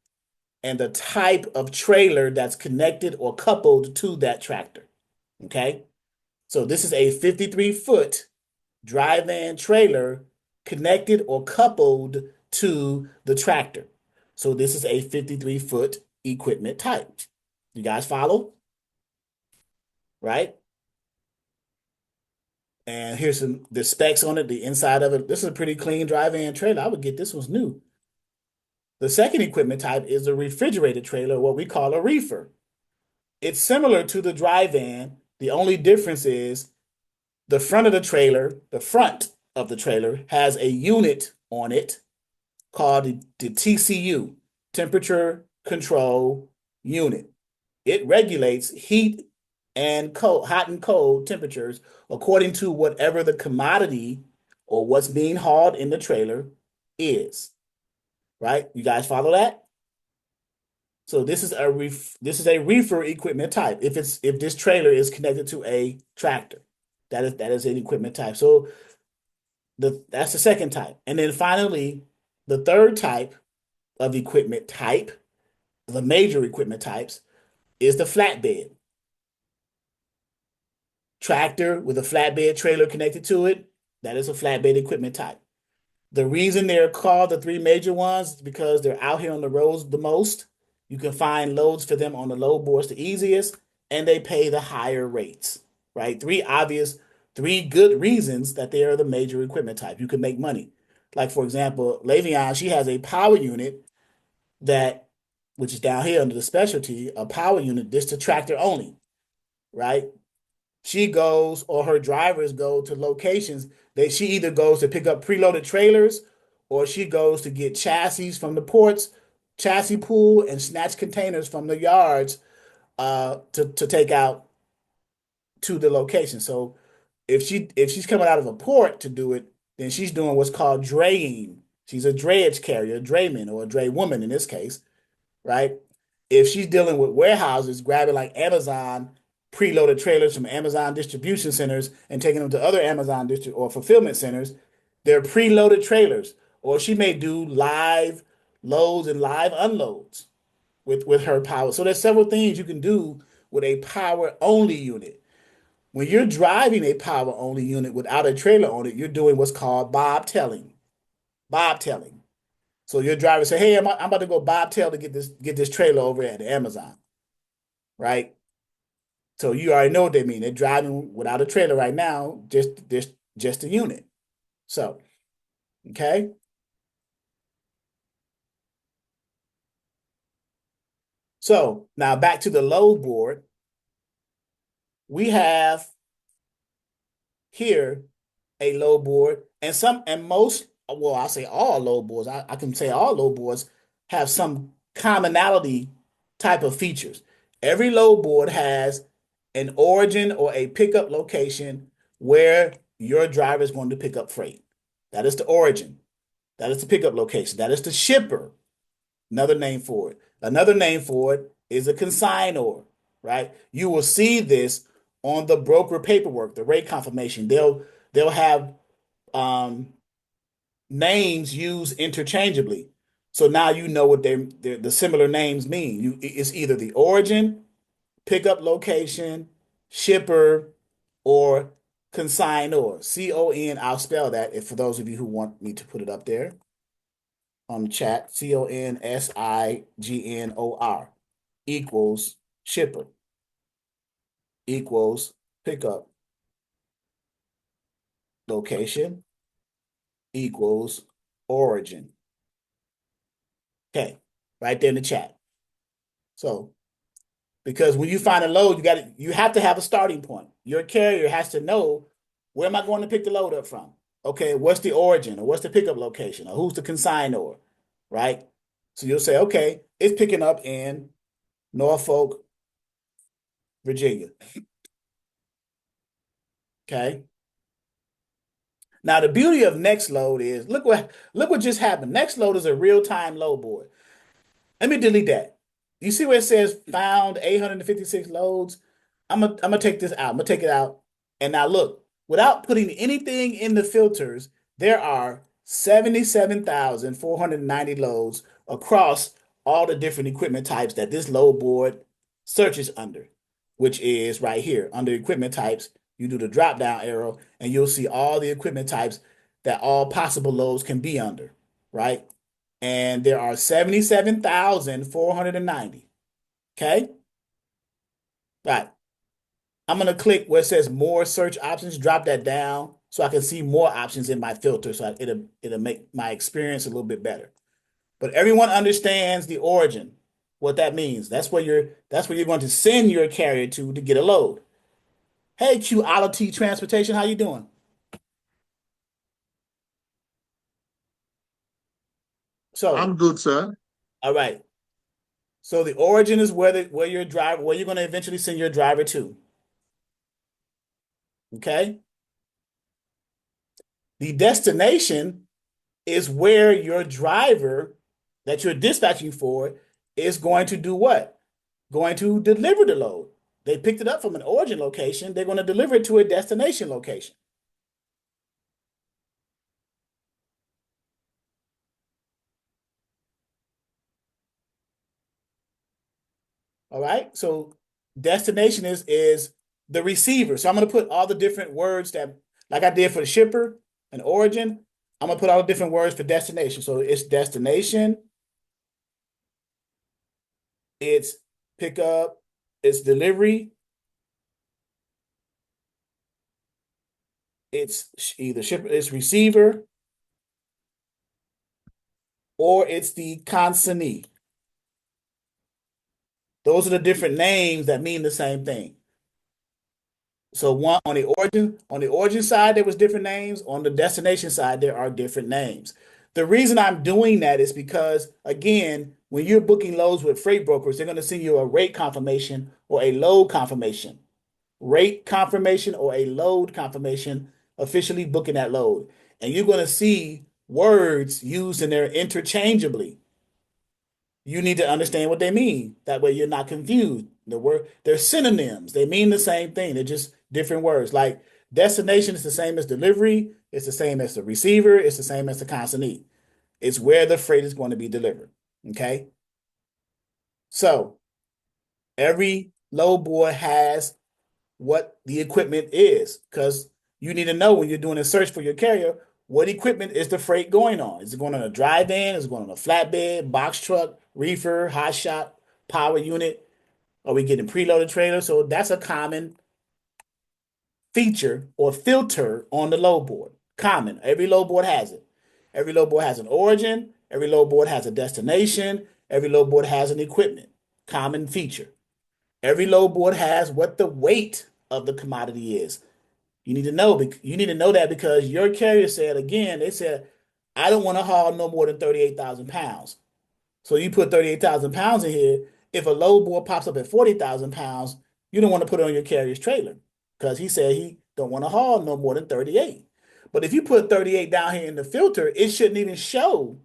and the type of trailer that's connected or coupled to that tractor. Okay? So this is a 53-foot drive-in trailer connected or coupled to the tractor. So this is a 53-foot equipment type. You guys follow? Right? And here's the specs on it, the inside of it. This is a pretty clean drive-in trailer. I would get this one's new. The second equipment type is a refrigerated trailer, what we call a reefer. It's similar to the drive-in. The only difference is the front of the trailer has a unit on it called the TCU, temperature control unit. It regulates heat and cold, hot and cold temperatures according to whatever the commodity or what's being hauled in the trailer is. Right? You guys follow that? So this is a reefer equipment type. If this trailer is connected to a tractor, that is an equipment type. So that's the second type. And then finally, the third type of equipment type, the major equipment types, is the flatbed. Tractor with a flatbed trailer connected to it, that is a flatbed equipment type. The reason they're called the three major ones is because they're out here on the roads the most. You can find loads for them on the load boards the easiest, and they pay the higher rates, right? Three good reasons that they are the major equipment type. You can make money. Like, for example, Le'Veon, she has a power unit that, which is down here under the specialty, a power unit, this to tractor only, right? She goes, or her drivers go to locations that she either goes to pick up preloaded trailers or she goes to get chassis from the ports, chassis pool, and snatch containers from the yards to take out to the location. So if she's coming out of a port to do it, then she's doing what's called draying. She's a drayage carrier, a drayman or a dray woman in this case, right? If she's dealing with warehouses, grabbing like Amazon preloaded trailers from Amazon distribution centers and taking them to other Amazon district or fulfillment centers, they're preloaded trailers. Or she may do live loads and live unloads with her power. So there's several things you can do with a power only unit. When you're driving a power only unit without a trailer on it, you're doing what's called bobtailing. Bobtailing. So your driver say, "Hey, I'm about to go bobtail to get this trailer over at Amazon," right? So you already know what they mean. They're driving without a trailer right now, just a unit. So, okay. So now back to the load board. We have here a load board and most, well, I'll say all load boards. I can say all load boards have some commonality type of features. Every load board has an origin or a pickup location where your driver is going to pick up freight. That is the origin. That is the pickup location. That is the shipper. Another name for it. Another name for it is a consignor, right? You will see this on the broker paperwork, the rate confirmation. They'll have um, names used interchangeably. So now you know what the similar names mean. It's either the origin, pickup location, shipper, or consignor. CON, I'll spell that if for those of you who want me to put it up there on the chat. CONSIGNOR equals shipper equals pickup location equals origin. Okay, right there in the chat. So, because when you find a load, you have to have a starting point. Your carrier has to know, where am I going to pick the load up from? Okay, what's the origin, or what's the pickup location, or who's the consignor, right? So you'll say, okay, it's picking up in Norfolk, Virginia. Okay. Now the beauty of Nextload is look what just happened. Nextload is a real-time load board. Let me delete that. You see where it says found 856 loads? I'm gonna take this out. I'm gonna take it out. And now look, without putting anything in the filters, there are 77,490 loads across all the different equipment types that this load board searches under, which is right here under equipment types. You do the drop down arrow and you'll see all the equipment types that all possible loads can be under, right? And there are 77,490. Okay? Right. I'm going to click where it says more search options, drop that down so I can see more options in my filter so it'll make my experience a little bit better. But everyone understands the origin, what that means. That's where you're going to send your carrier to get a load. Hey, Quality Transportation, how you doing? So, I'm good, sir. all right. So the origin is where you're going to eventually send your driver to. Okay? The destination is where your driver that you're dispatching for is going to do what? Going to deliver the load. They picked it up from an origin location. They're going to deliver it to a destination location. All right. So destination is the receiver. So I'm going to put all the different words that, like I did for the shipper and origin, I'm going to put all the different words for destination. So it's destination, it's pickup, it's delivery, it's either shipper, it's receiver, or it's the consignee. Those are the different names that mean the same thing. So one on the origin side, there was different names. On the destination side, there are different names. The reason I'm doing that is because, again, when you're booking loads with freight brokers, they're going to send you a rate confirmation or a load confirmation. Rate confirmation or a load confirmation, officially booking that load. And you're going to see words used in there interchangeably. You need to understand what they mean. That way you're not confused. They're synonyms. They mean the same thing. They're just different words. Like destination is the same as delivery, it's the same as the receiver, it's the same as the consignee. It's where the freight is going to be delivered. Okay. So every load board has what the equipment is, because you need to know when you're doing a search for your carrier, what equipment is the freight going on? Is it going on a dry van? Is it going on a flatbed, box truck, reefer, hot shot, power unit? Are we getting preloaded trailer? So that's a common feature or filter on the load board. Common. Every load board has it. Every load board has an origin. Every load board has a destination. Every load board has an equipment. Common feature. Every load board has what the weight of the commodity is. You need to know. You need to know that because your carrier said, again, they said, I don't want to haul no more than 38,000 pounds. So you put 38,000 pounds in here. If a load board pops up at 40,000 pounds, you don't want to put it on your carrier's trailer because he said he don't want to haul no more than 38. But if you put 38 down here in the filter, it shouldn't even show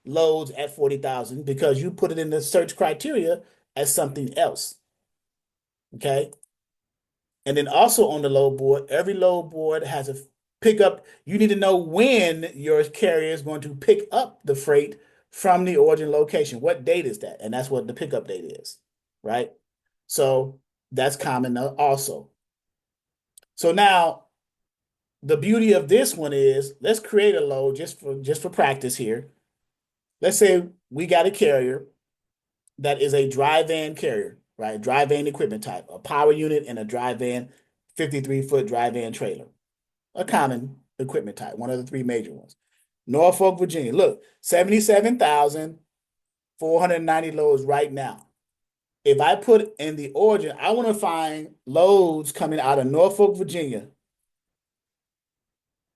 loads at 40,000 because you put it in the search criteria as something else. Okay. And then also on the load board, every load board has a pickup. You need to know when your carrier is going to pick up the freight from the origin location. What date is that? And that's what the pickup date is, right? So that's common also. So now the beauty of this one is let's create a load just for practice here. Let's say we got a carrier that is a dry van carrier, right? Dry van equipment type, a power unit and a dry van, 53-foot dry van trailer. A common equipment type, one of the three major ones. Norfolk, Virginia. Look, 77,490 loads right now. If I put in the origin, I want to find loads coming out of Norfolk, Virginia,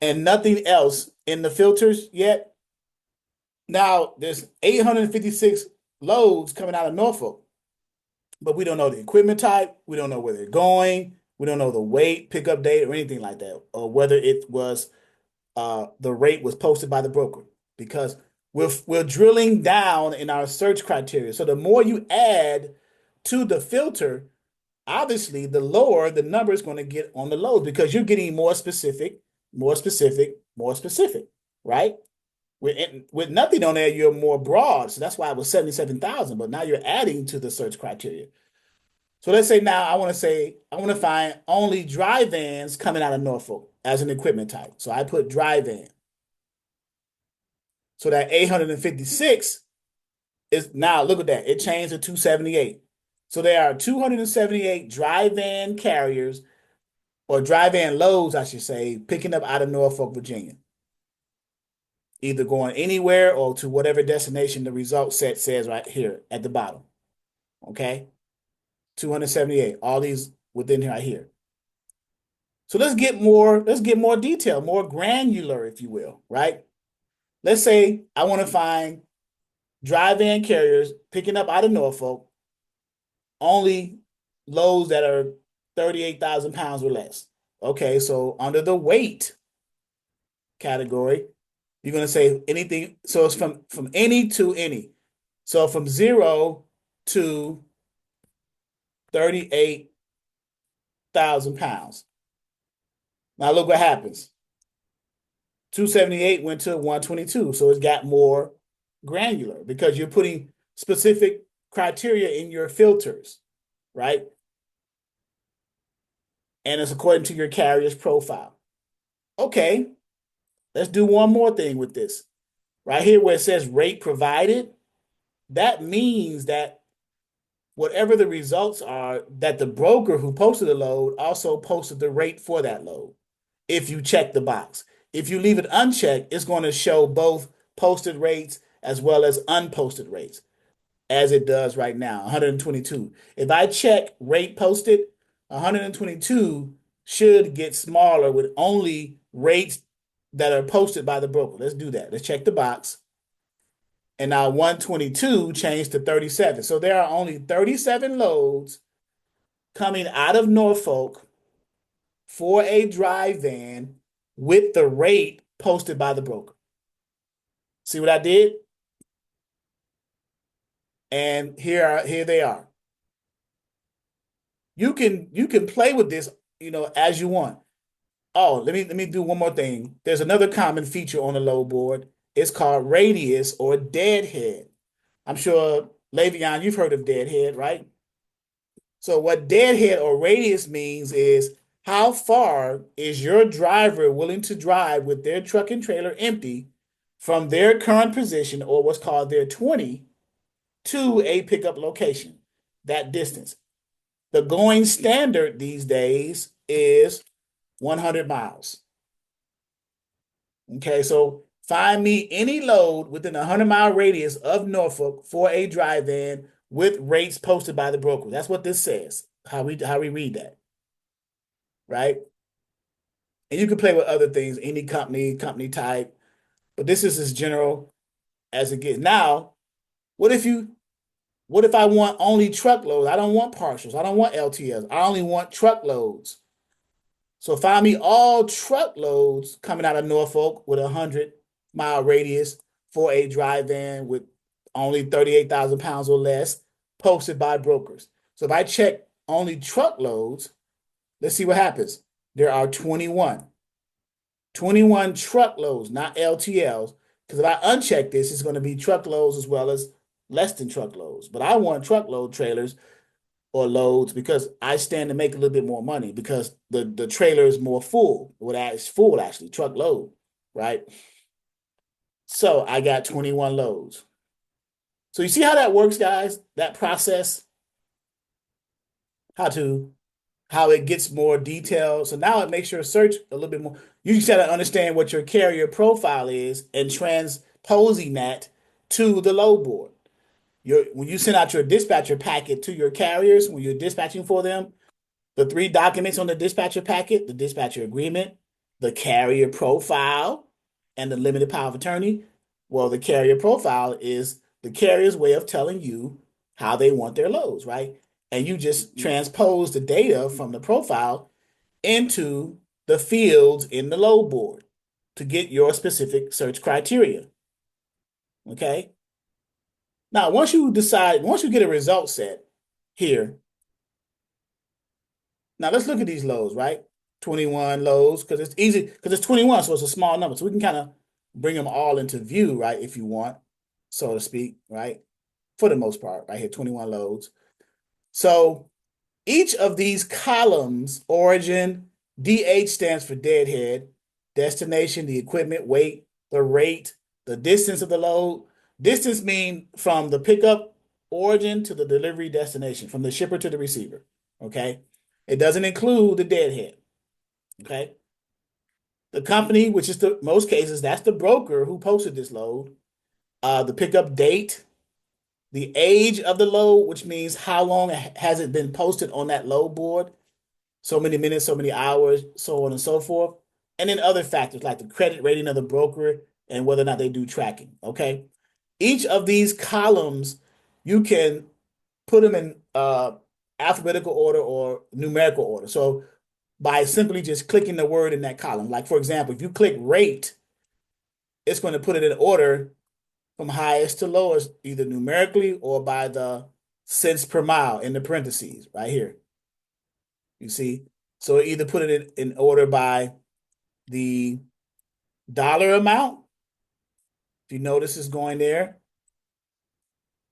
and nothing else in the filters yet. Now, there's 856 loads coming out of Norfolk, but we don't know the equipment type. We don't know where they're going. We don't know the weight, pickup date, or anything like that, or whether it was the rate was posted by the broker because we're drilling down in our search criteria. So the more you add to the filter, obviously the lower the number is going to get on the load because you're getting more specific, more specific, more specific, right? With nothing on there, you're more broad. So that's why it was 77,000, but now you're adding to the search criteria. So let's say now I want to find only dry vans coming out of Norfolk as an equipment type. So I put dry van. So that 856 is now, look at that. It changed to 278. So there are 278 dry van carriers or dry van loads, I should say, picking up out of Norfolk, Virginia. Either going anywhere or to whatever destination the result set says right here at the bottom. Okay? 278, all these within here right here. So let's get more detail, more granular, if you will, right? Let's say I want to find dry van carriers picking up out of Norfolk, only loads that are 38,000 pounds or less. Okay, so under the weight category, you're going to say anything. So it's from any to any. So from 0 to 38,000 pounds. Now look what happens. 278 went to 122. So it's got more granular because you're putting specific criteria in your filters, right? And it's according to your carrier's profile. Okay, let's do one more thing with this. Right here where it says rate provided, that means that whatever the results are, that the broker who posted the load also posted the rate for that load. If you check the box. If you leave it unchecked, it's going to show both posted rates as well as unposted rates, as it does right now, 122. If I check rate posted, 122 should get smaller with only rates that are posted by the broker. Let's do that. Let's check the box. And now 122 changed to 37. So there are only 37 loads coming out of Norfolk for a dry van with the rate posted by the broker. See what I did? And here they are. You can play with this, as you want. Oh, let me do one more thing. There's another common feature on the load board. It's called radius or deadhead. I'm sure, Le'Veon, you've heard of deadhead, right? So what deadhead or radius means is how far is your driver willing to drive with their truck and trailer empty from their current position or what's called their 20 to a pickup location, that distance. The going standard these days is 100 miles. Okay, so find me any load within a 100-mile radius of Norfolk for a dry van with rates posted by the broker. That's what this says. How we read that, right? And you can play with other things, any company type, but this is as general as it gets. Now, what if I want only truckloads? I don't want partials. I don't want LTLs. I only want truckloads. So find me all truckloads coming out of Norfolk with a 100-mile radius for a dry van with only 38,000 pounds or less posted by brokers. So if I check only truckloads, let's see what happens. There are 21 truckloads, not LTLs. Because if I uncheck this, it's going to be truckloads as well as less than truckloads. But I want truckload trailers or loads because I stand to make a little bit more money because the trailer is more full. It's full actually, truckload, right? So I got 21 loads. So you see how that works, guys? That process, how it gets more detailed. So now it makes your search a little bit more. You just got to understand what your carrier profile is and transposing that to the load board. When you send out your dispatcher packet to your carriers, when you're dispatching for them, the 3 documents on the dispatcher packet, the dispatcher agreement, the carrier profile, and the limited power of attorney. Well, the carrier profile is the carrier's way of telling you how they want their loads, right? And you just transpose the data from the profile into the fields in the load board to get your specific search criteria. Okay? Now, once you get a result set here, now let's look at these loads, right? 21 loads, because it's easy, because it's 21, so it's a small number. So we can kind of bring them all into view, right? If you want, so to speak, right? For the most part, right here, 21 loads. So each of these columns, origin, DH stands for deadhead, destination, the equipment, weight, the rate, the distance of the load. Distance mean from the pickup origin to the delivery destination, from the shipper to the receiver, okay? It doesn't include the deadhead, okay? The company, which is the most cases, that's the broker who posted this load. The pickup date, the age of the load, which means how long has it been posted on that load board, so many minutes, so many hours, so on and so forth. And then other factors like the credit rating of the broker and whether or not they do tracking, okay? Each of these columns, you can put them in alphabetical order or numerical order. So by simply just clicking the word in that column. Like, for example, if you click rate, it's going to put it in order from highest to lowest, either numerically or by the cents per mile in the parentheses right here. You see? So either put it in order by the dollar amount, if you notice is going there,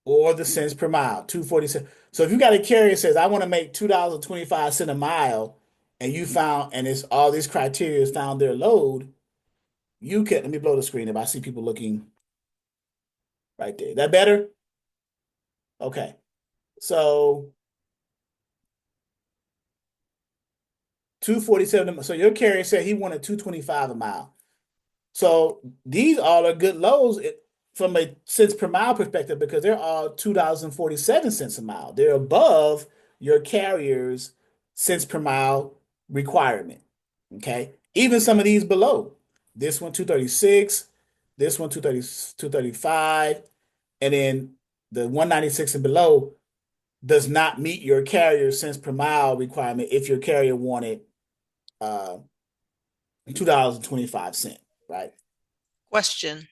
or the cents per mile, 247. So if you got a carrier that says, I want to make $2.25 a mile, and it's all these criteria found their load, let me blow the screen if I see people looking right there. That better? Okay. So 247. So your carrier said he wanted 225 a mile. So these all are good lows from a cents per mile perspective because they're all $2.47 a mile. They're above your carrier's cents per mile requirement. Okay. Even some of these below. This one 236, this one 235, and then the 196 and below does not meet your carrier cents per mile requirement if your carrier wanted $2.25, right? Question.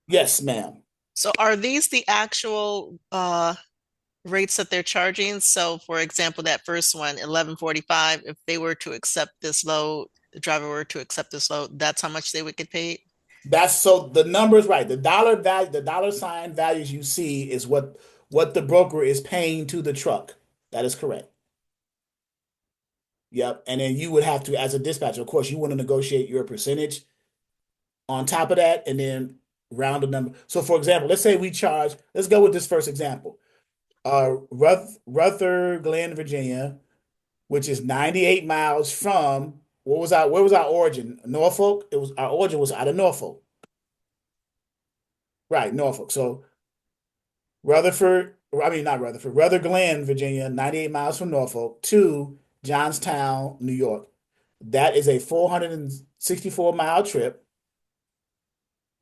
Yes, ma'am. So are these the actual rates that they're charging? So for example, that first one, 11.45, if they were to accept this load, the driver were to accept this load, that's how much they would get paid? So the numbers, right? The dollar value, the dollar sign values you see is what the broker is paying to the truck. That is correct. Yep. And then you would have to, as a dispatcher, of course, you want to negotiate your percentage on top of that and then round the number. So for example, let's go with this first example. Rutherford Glen, Virginia, which is 98 miles from where was our origin? Norfolk. Our origin was out of Norfolk. Right, Norfolk. So Rutherford I mean, not Rutherford, Ruther Glen, Virginia, 98 miles from Norfolk, to Johnstown, New York. That is a 464-mile trip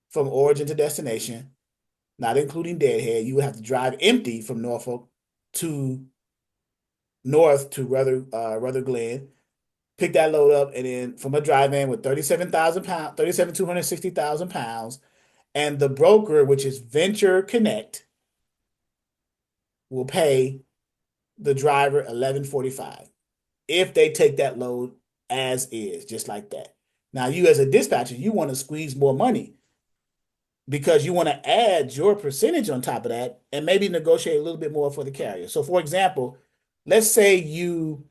from origin to destination, not including deadhead. You would have to drive empty from Norfolk to north to Ruther Glen, pick that load up, and then from a drive-in with 37,000 pounds, 260,000 pounds, and the broker, which is Venture Connect, will pay the driver 11.45 if they take that load as is, just like that. Now, you as a dispatcher, you want to squeeze more money because you want to add your percentage on top of that and maybe negotiate a little bit more for the carrier. So, for example, let's say you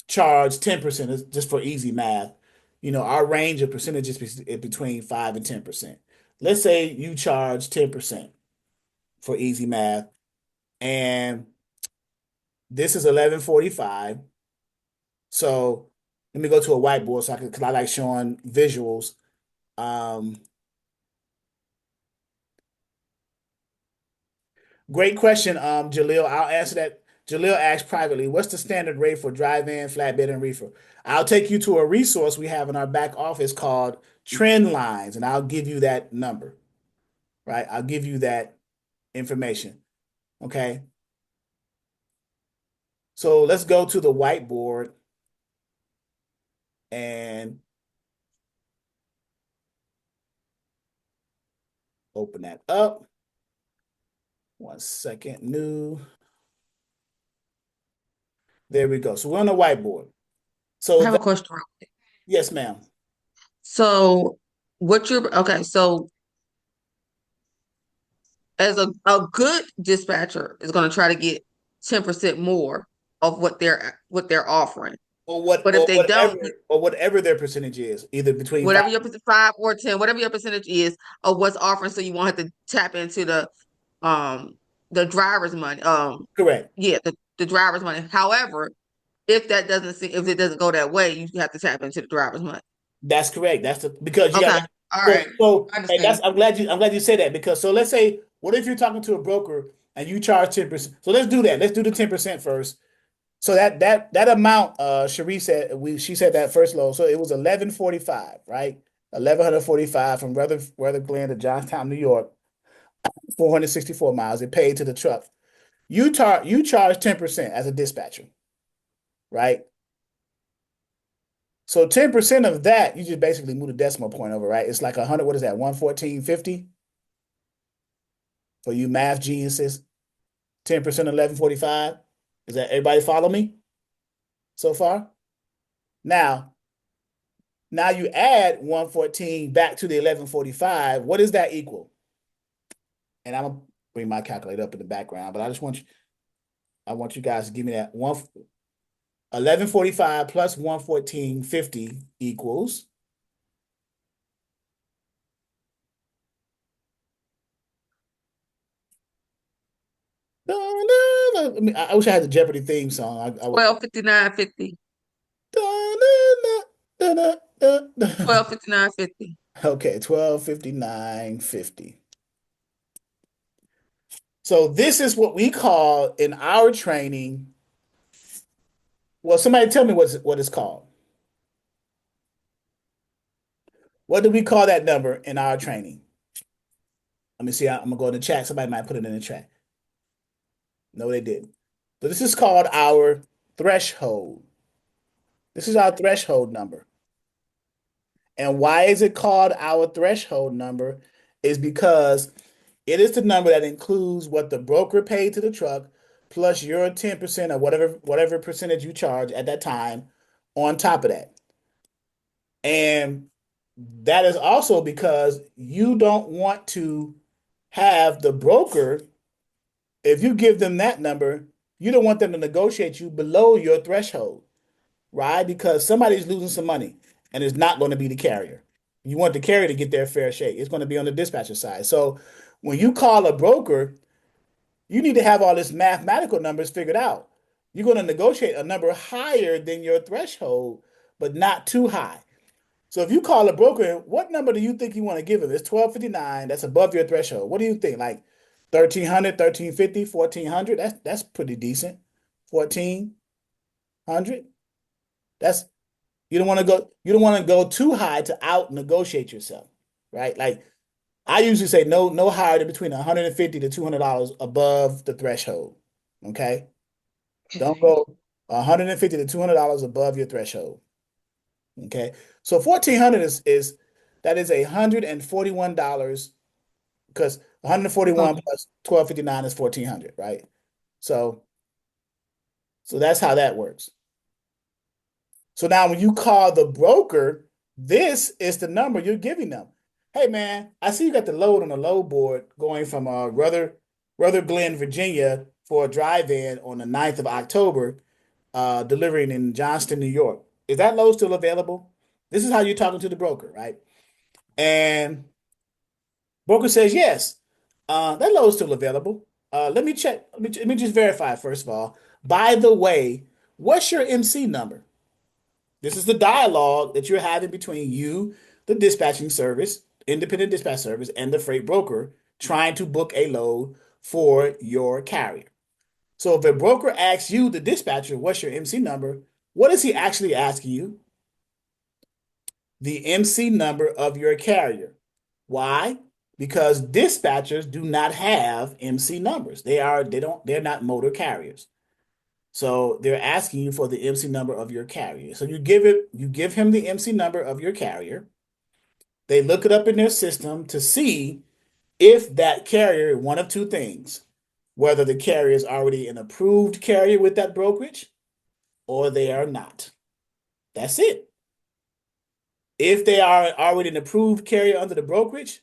charge 10%, just for easy math. Our range of percentages is between 5 and 10%. Let's say you charge 10% for easy math, and this is 11.45. So let me go to a whiteboard because I like showing visuals. Great question, Jaleel. I'll answer that. Jaleel asked privately, what's the standard rate for drive-in, flatbed, and reefer? I'll take you to a resource we have in our back office called Trend Lines, and I'll give you that number, right? I'll give you that information, okay? So let's go to the whiteboard and open that up. 1 second, new. There we go. So we're on the whiteboard. I So have a question. yes, ma'am. So okay, so as a good dispatcher is going to try to get 10% more of what they're offering. Or what But or if they whatever don't, or whatever their percentage is, either between five. whatever your 5 or 10, whatever your percentage is of what's offering, so you won't have to tap into the driver's money. Correct. Yeah, the driver's money. However, if it doesn't go that way, you have to tap into the driver's money. That's correct. Because you got Okay. All so right. so I and understand. I'm glad you said that, because so let's say, what if you're talking to a broker and you charge 10%? So let's do that. Let's do the 10% first. So that amount, Cherie said, she said that first load. So it was 11.45, right? 1145 from Ruther Glen to Johnstown, New York, 464 miles. It paid to the truck. You charge 10% as a dispatcher, right? So 10% of that, you just basically move the decimal point over, right? It's like 100, what is that? 114.50 for you math geniuses. 10% of 11.45. Is that everybody follow me so far? Now, you add 114 back to the 11.45. What does that equal? And I'm gonna bring my calculator up in the background, but I want you guys to give me that 11.45 plus 114.50 equals. I wish I had the Jeopardy theme song. 1259.50. 1259.50. Okay, 12:59:50. So this is what we call in our training. Well, somebody tell me what it's called. What do we call that number in our training? Let me see. I'm gonna go in the chat. Somebody might put it in the chat. No, they didn't. So this is called our threshold. This is our threshold number. And why is it called our threshold number? Is because it is the number that includes what the broker paid to the truck plus your 10% or whatever percentage you charge at that time on top of that. And that is also because you don't want to have the broker, if you give them that number, you don't want them to negotiate you below your threshold, right? Because somebody's losing some money and it's not going to be the carrier. You want the carrier to get their fair shake. It's going to be on the dispatcher side. So when you call a broker, you need to have all this mathematical numbers figured out. You're going to negotiate a number higher than your threshold, but not too high. So if you call a broker, what number do you think you want to give them? It's 12.59. That's above your threshold. What do you think? Like 1,300, 1,350, 1,400. That's pretty decent. 1,400. That's you don't want to go too high to out negotiate yourself, right? Like I usually say no higher than between $150 to $200 above the threshold. Okay? Don't go $150 to $200 above your threshold. Okay? So 1,400 is that is $141 because 141 Okay. plus 1,259 is 1,400, right? So that's how that works. So now when you call the broker, this is the number you're giving them. Hey man, I see you got the load on the load board going from Ruther Glen, Virginia for a drive-in on the 9th of October, delivering in Johnston, New York. Is that load still available? This is how you're talking to the broker, right? And broker says yes. That load's still available. Let me check. Let me just verify first of all. By the way, what's your MC number? This is the dialogue that you're having between you, the dispatching service, independent dispatch service, and the freight broker trying to book a load for your carrier. So if a broker asks you, the dispatcher, what's your MC number, what is he actually asking you? The MC number of your carrier. Why? Because dispatchers do not have MC numbers. They're not motor carriers. So they're asking you for the MC number of your carrier. So you give him the MC number of your carrier. They look it up in their system to see if that carrier, one of two things, whether the carrier is already an approved carrier with that brokerage or they are not. That's it. If they are already an approved carrier under the brokerage,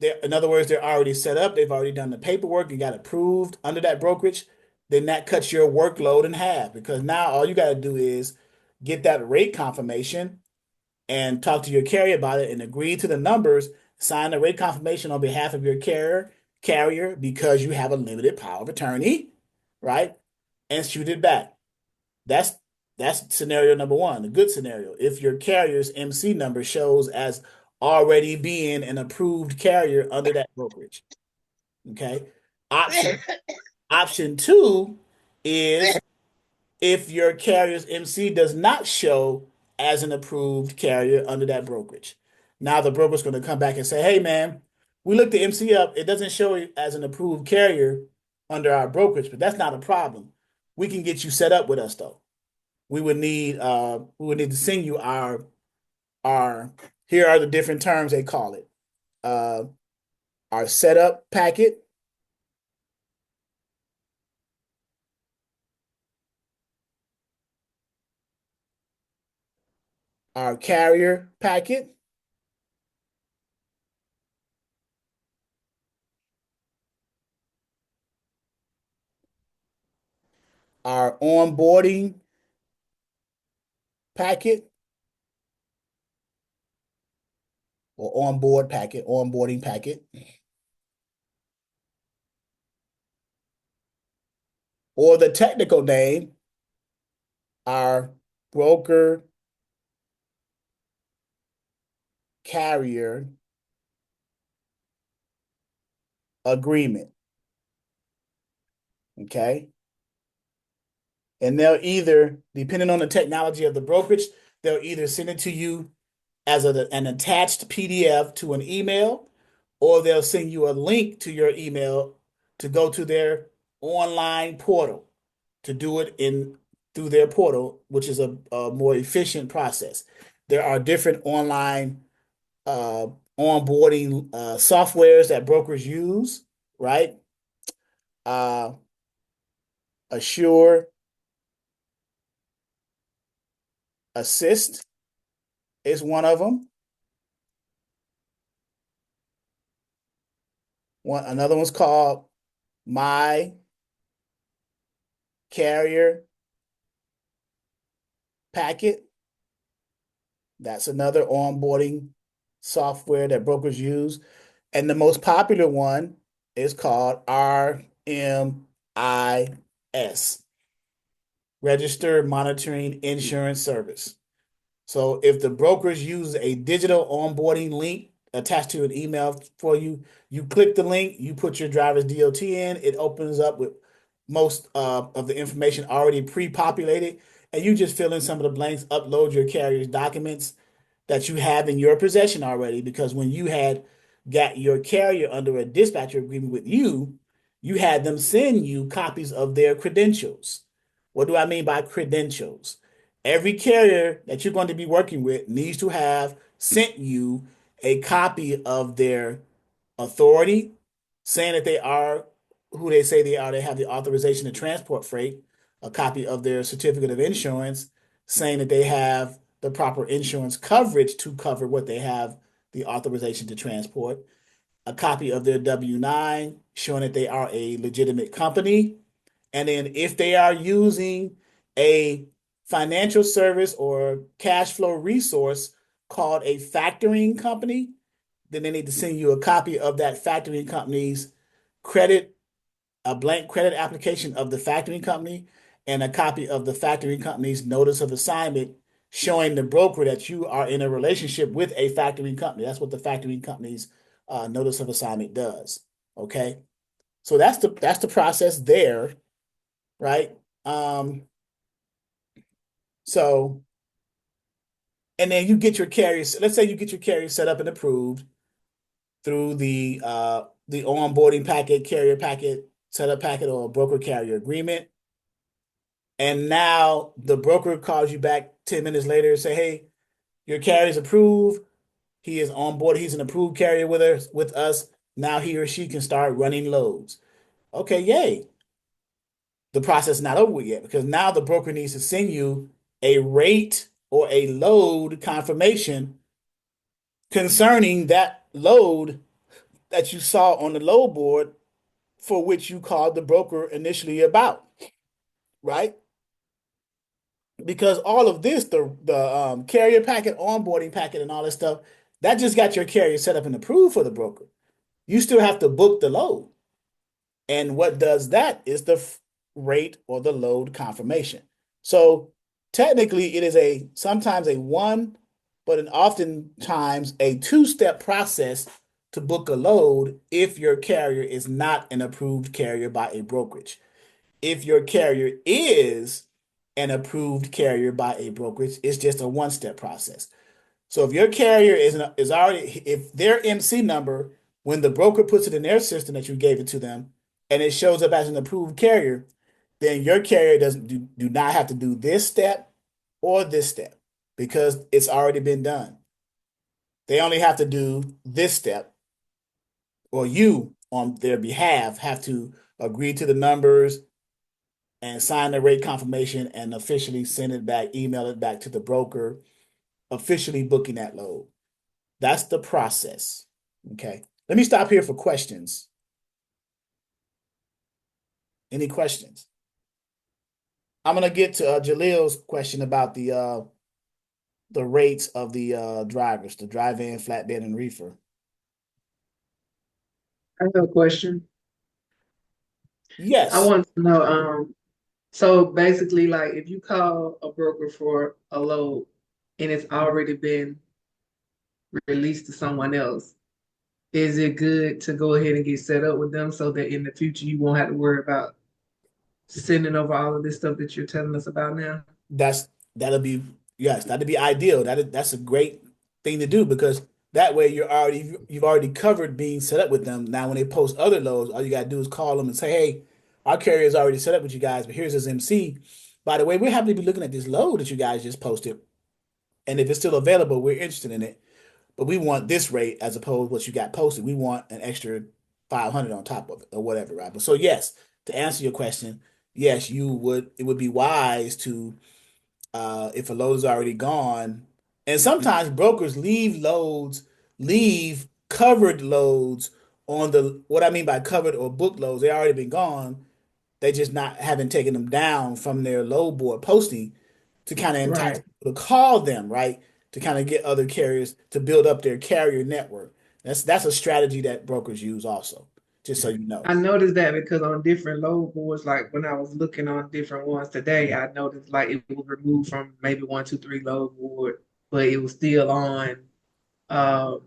in other words, they're already set up, they've already done the paperwork, you got approved under that brokerage, then that cuts your workload in half because now all you got to do is get that rate confirmation and talk to your carrier about it and agree to the numbers, sign the rate confirmation on behalf of your carrier because you have a limited power of attorney, right? And shoot it back. That's that's scenario number one, the good scenario. If your carrier's MC number shows as already being an approved carrier under that brokerage. Okay. Option two is if your carrier's MC does not show as an approved carrier under that brokerage. Now the broker's going to come back and say, hey man, we looked the MC up. It doesn't show it as an approved carrier under our brokerage, but that's not a problem. We can get you set up with us though. We would need to send you our here are the different terms they call it. Uh our setup packet, our carrier packet, our onboarding packet or onboarding packet, or the technical name, our broker carrier agreement. Okay. And they'll either, depending on the technology of the brokerage, they'll either send it to you as an attached PDF to an email, or they'll send you a link to your email to go to their online portal to do it in through their portal, which is a more efficient process. There are different online uh, onboarding softwares that brokers use, right? Uh, Assure, Assist is one of them. Another one's called My Carrier Packet. That's another onboarding software that brokers use. And the most popular one is called RMIS, Registered Monitoring Insurance Service. So if the brokers use a digital onboarding link attached to an email for you. You click the link, you put your driver's DOT in, it opens up with most of the information already pre-populated, and you just fill in some of the blanks, upload your carrier's documents that you have in your possession already. Because when you had got your carrier under a dispatcher agreement with you, you had them send you copies of their credentials. What do I mean by credentials? Every carrier that you're going to be working with needs to have sent you a copy of their authority, saying that they are who they say they are. They have the authorization to transport freight, a copy of their certificate of insurance, saying that they have the proper insurance coverage to cover what they have the authorization to transport, a copy of their W-9 showing that they are a legitimate company. And then if they are using a financial service or cash flow resource called a factoring company, then they need to send you a copy of that factoring company's credit, a blank credit application of the factoring company, and a copy of the factoring company's notice of assignment showing the broker that you are in a relationship with a factoring company. That's what the factoring company's notice of assignment does. Okay, so that's the process there, right? Um, so and then you get your carriers. Let's say you get your carrier set up and approved through the onboarding packet, carrier packet, setup packet, or broker carrier agreement. And now the broker calls you back 10 minutes later and say, hey, your carrier is approved. He is on board. He's an approved carrier with us. Now he or she can start running loads. Okay, yay. The process is not over with yet, because now the broker needs to send you a rate or a load confirmation concerning that load that you saw on the load board for which you called the broker initially about, right? Because all of this, the carrier packet, onboarding packet, and all this stuff, that just got your carrier set up and approved for the broker. You still have to book the load. And what does that is the rate or the load confirmation. So technically, it is sometimes a one, but oftentimes a two-step process to book a load if your carrier is not an approved carrier by a brokerage. If your carrier is an approved carrier by a brokerage, it's just a one-step process. So if your carrier is already, if their MC number, when the broker puts it in their system that you gave it to them, and it shows up as an approved carrier, then your carrier doesn't do not have to do this step or this step, because it's already been done. They only have to do this step, or you on their behalf have to agree to the numbers and sign the rate confirmation and officially send it back, email it back to the broker, officially booking that load. That's the process. Okay. Let me stop here for questions. Any questions? I'm gonna get to Jalil's question about the rates of the drivers, the drive-in, flatbed, and reefer. I have a question. I Yes, want to know, so basically, like if you call a broker for a load and it's already been released to someone else, is it good to go ahead and get set up with them so that in the future you won't have to worry about sending over all of this stuff that you're telling us about now? that's that'll be yes, that'll be ideal. That's a great thing to do, because that way you've already covered being set up with them. Now when they post other loads, all you gotta do is call them and say, hey, our carrier is already set up with you guys, but here's his MC. By the way, we're happy to be looking at this load that you guys just posted. And if it's still available, we're interested in it. But we want this rate as opposed to what you got posted. We want an extra 500 on top of it or whatever, right? But so yes, to answer your question, yes, it would be wise to if a load is already gone. And sometimes brokers leave covered loads on what I mean by covered or booked loads, they already been gone. They just not haven't taken them down from their load board posting to kind of entice Right. people to call them, right? To kind of get other carriers to build up their carrier network. That's a strategy that brokers use also, just so you know. I noticed that because on different load boards, like when I was looking on different ones today, I noticed like it was removed from maybe 1, 2, 3 load board, but it was still on um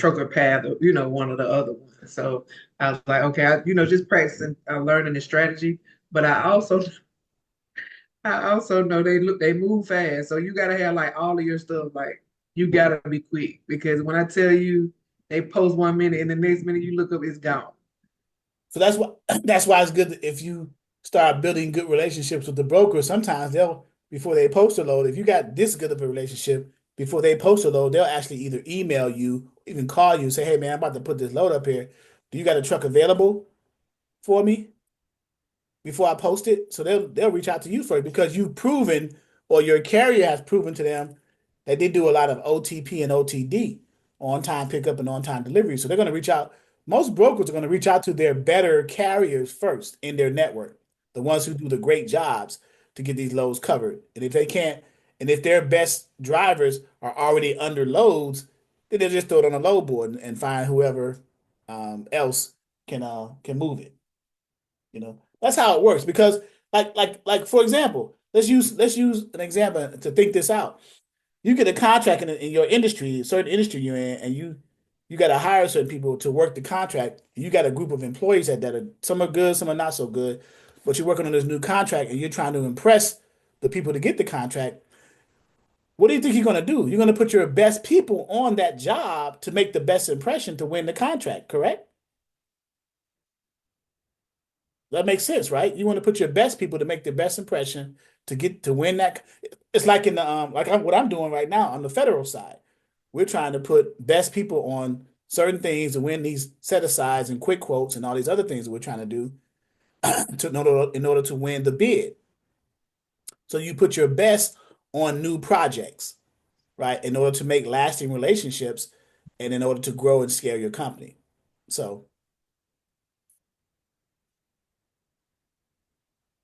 trucker path or, one or the other one. So I was like, okay, just practicing, learning the strategy. But I also know they move fast. So you gotta have like all of your stuff, like you gotta be quick because when I tell you they post 1 minute and the next minute you look up, it's gone. So that's why that's why it's good if you start building good relationships with the broker. Sometimes they'll before they post a load, if you got this good of a relationship, before they post a load, they'll actually either email you, even call you, say, "Hey man, I'm about to put this load up here. Do you got a truck available for me?" before I post it. So they'll reach out to you first because you've proven or your carrier has proven to them that they do a lot of OTP and OTD, on time pickup and on time delivery. So they're going to reach out. Most brokers are going to reach out to their better carriers first in their network, the ones who do the great jobs to get these loads covered. And if they can't, and if their best drivers are already under loads, then they'll just throw it on a load board and find whoever else can move it. That's how it works. Because like for example, let's use an example to think this out. You get a contract in your industry, certain industry you're in, and you got to hire certain people to work the contract. You got a group of employees that are some are good, some are not so good, but you're working on this new contract and you're trying to impress the people to get the contract. What do you think you're going to do? You're going to put your best people on that job to make the best impression to win the contract, correct? That makes sense, right? You want to put your best people to make the best impression to get to win that. It's like in the what I'm doing right now on the federal side. We're trying to put best people on certain things to win these set asides and quick quotes and all these other things that we're trying to do in order to win the bid. So you put your best on new projects, right? In order to make lasting relationships and in order to grow and scale your company. So,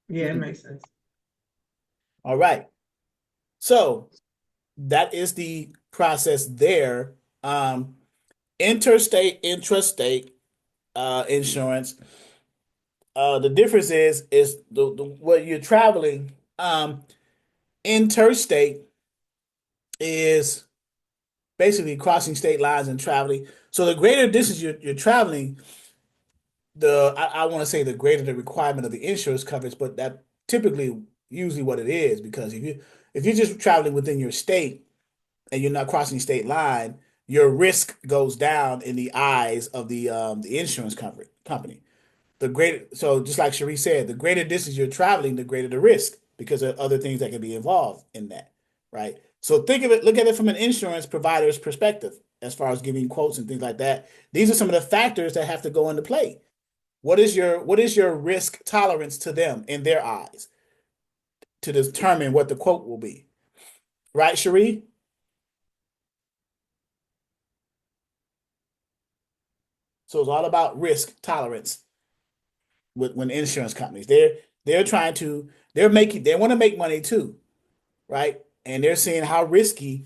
Yeah, it makes sense. all right. So that is the process there. Interstate, intrastate insurance. The difference is the what you're traveling. Interstate is basically crossing state lines and traveling. So the greater distance you're traveling, I want to say the greater the requirement of the insurance coverage, but that typically usually what it is because if you're just traveling within your state and you're not crossing state line, your risk goes down in the eyes of the insurance company. So just like Cherie said, the greater distance you're traveling, the greater the risk because there are other things that can be involved in that, right? So look at it from an insurance provider's perspective as far as giving quotes and things like that. These are some of the factors that have to go into play. What is your risk tolerance to them in their eyes to determine what the quote will be, right, Cherie? So it's all about risk tolerance with when insurance companies they're trying to they want to make money too, right? And they're seeing how risky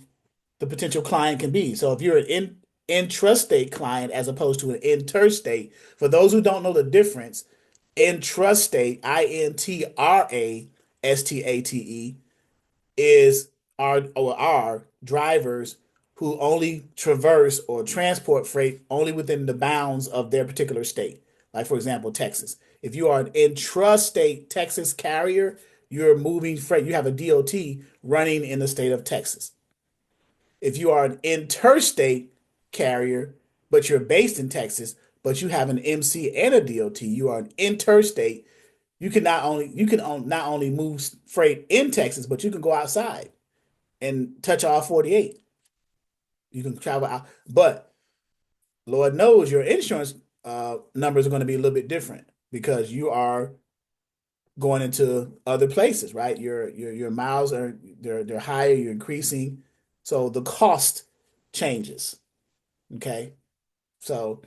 the potential client can be. So if you're an intrastate client as opposed to an interstate, for those who don't know the difference, intrastate, intrastate, is are drivers who only traverse or transport freight only within the bounds of their particular state. Like for example, Texas. If you are an intrastate Texas carrier, you're moving freight. You have a DOT running in the state of Texas. If you are an interstate carrier, but you're based in Texas, but you have an MC and a DOT, you are an interstate. You can not only move freight in Texas, but you can go outside and touch all 48. You can travel out, but Lord knows your insurance numbers are going to be a little bit different because you are going into other places, right? Your miles they're higher, you're increasing, so the cost changes. Okay, so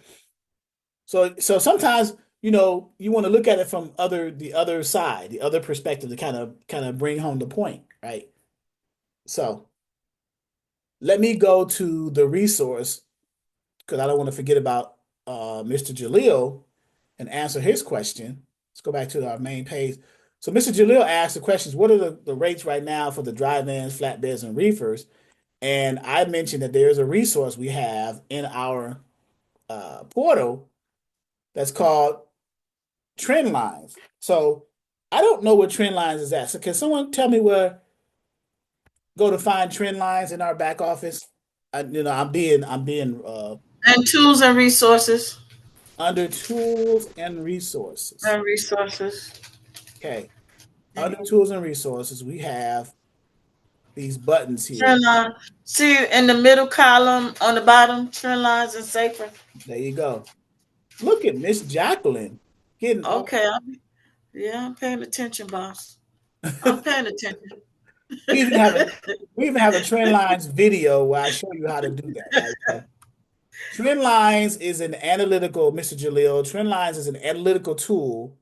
so sometimes you want to look at it from the other side, the other perspective to kind of bring home the point, right? So let me go to the resource because I don't want to forget about Mr. Jalil and answer his question. Let's go back to our main page. So Mr. Jalil asked the questions, what are the rates right now for the dry vans, flatbeds, and reefers? And I mentioned that there's a resource we have in our portal that's called trend lines. So I don't know where trend lines is at. So can someone tell me where go to find trend lines in our back office? I'm being And tools and resources. under tools and resources. And resources. Okay. Under tools and resources, we have these buttons here. Trend line. See in the middle column on the bottom, trend lines and safer. There you go. Look at Miss Jacqueline getting all. Okay. Yeah, I'm paying attention, boss. I'm paying attention. we even have a we even have a trend lines video where I show you how to do that, right? So trend lines is an analytical, Mr. Jalil. Trend lines is an analytical tool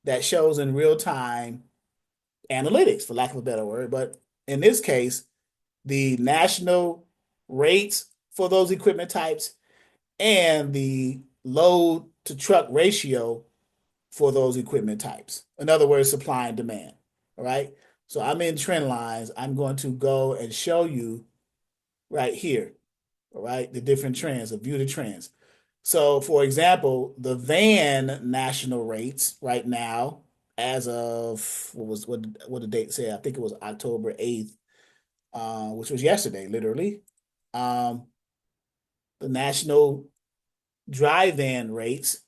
that shows in real time analytics, for lack of a better word. But in this case, the national rates for those equipment types and the load to truck ratio for those equipment types. In other words, supply and demand. All right. So I'm in trend lines. I'm going to go and show you right here. All right. The different trends, view the trends. So for example, the van national rates right now, as of what the date say? I think it was October 8th, which was yesterday, literally. Um, the national dry van rates,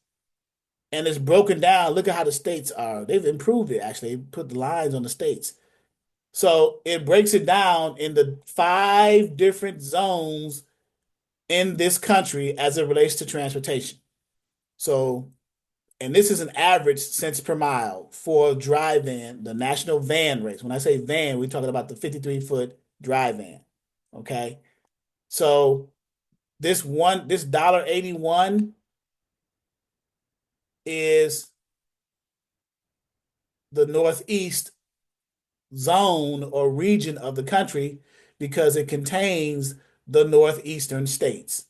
and it's broken down. Look at how the states are. They've improved it, actually. They put the lines on the states. So it breaks it down into 5 different zones in this country as it relates to transportation. So, and this is an average cents per mile for dry van, the national van rates. When I say van, we're talking about the 53-foot dry van. Okay. So this $1.81 is the Northeast zone or region of the country because it contains the northeastern states.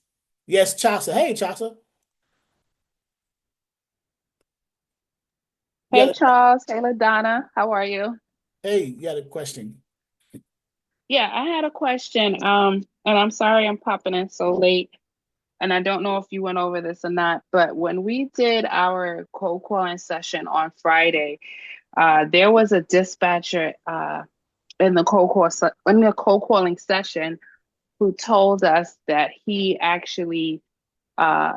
Yes, Chasa. Hey, Chasa. You Hey got a, Charles, hey LaDonna, how are you? hey, you got a question. Yeah, I had a question. And I'm sorry I'm popping in so late, and I don't know if you went over this or not, but when we did our cold calling session on Friday, there was a dispatcher in the in the cold calling session who told us that he actually uh,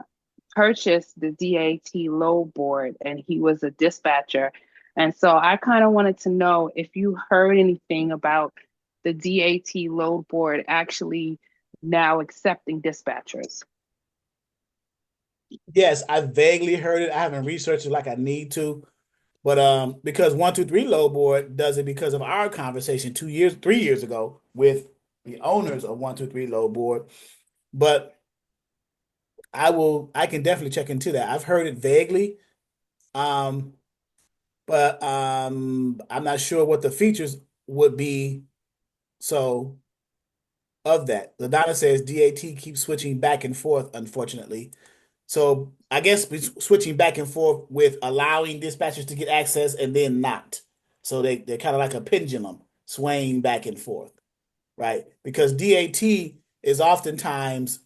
purchased the DAT load board and he was a dispatcher. And so I kind of wanted to know if you heard anything about the DAT load board actually now accepting dispatchers. Yes, I vaguely heard it. I haven't researched it like I need to, but because 123 Low Board does it because of our conversation 2 years, 3 years ago with the owners of 123 Low Board. But I can definitely check into that. I've heard it vaguely. Um, but I'm not sure what the features would be. So of that, the data says DAT keeps switching back and forth, unfortunately. So I guess switching back and forth with allowing dispatchers to get access and then not. So they're kind of like a pendulum swaying back and forth, right? Because DAT is oftentimes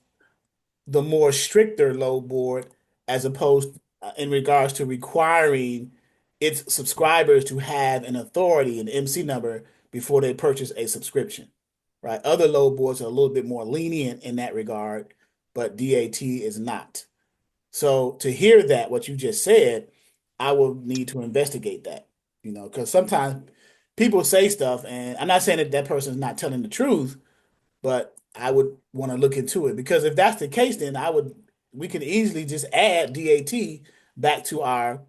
the more stricter load board as opposed in regards to requiring its subscribers to have an authority, an MC number before they purchase a subscription, right? Other load boards are a little bit more lenient in that regard, but DAT is not. So to hear that, what you just said, I will need to investigate that, because sometimes people say stuff, and I'm not saying that that person is not telling the truth, but I would want to look into it because if that's the case, then we could easily just add DAT back to our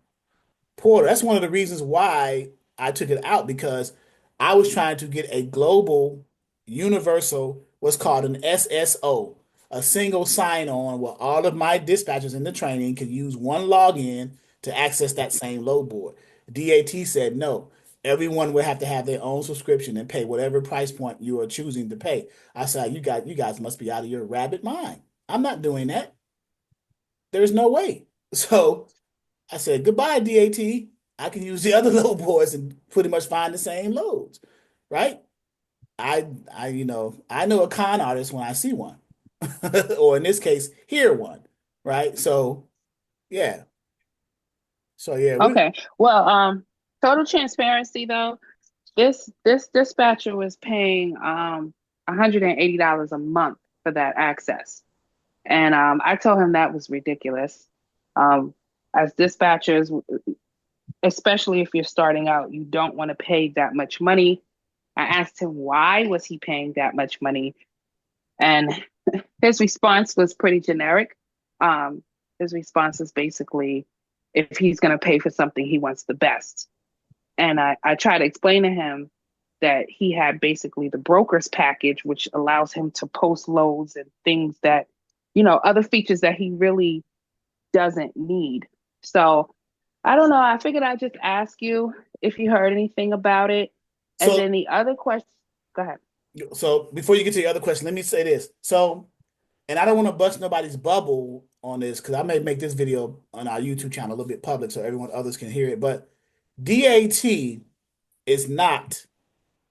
portal. That's one of the reasons why I took it out because I was trying to get a global, universal, what's called an SSO, a single sign-on where all of my dispatchers in the training can use one login to access that same load board. DAT said no. Everyone will have to have their own subscription and pay whatever price point you are choosing to pay. I said, you guys must be out of your rabbit mind. I'm not doing that. There's no way. So I said, goodbye, DAT. I can use the other load boards and pretty much find the same loads, right? I know a con artist when I see one, or in this case, hear one, right? So yeah, we Okay. Well, total transparency though, this dispatcher was paying $180 a month for that access. And I told him that was ridiculous. Um, as dispatchers, especially if you're starting out, you don't want to pay that much money. I asked him why was he paying that much money, and his response was pretty generic. Um, his response is basically, if he's going to pay for something, he wants the best. And I tried to explain to him that he had basically the broker's package, which allows him to post loads and things that, other features that he really doesn't need. So I don't know. I figured I'd just ask you if you heard anything about it. And so then the other question, go ahead. so before you get to the other question, let me say this. So, and I don't want to bust nobody's bubble on this because I may make this video on our YouTube channel a little bit public so everyone others can hear it. But DAT is not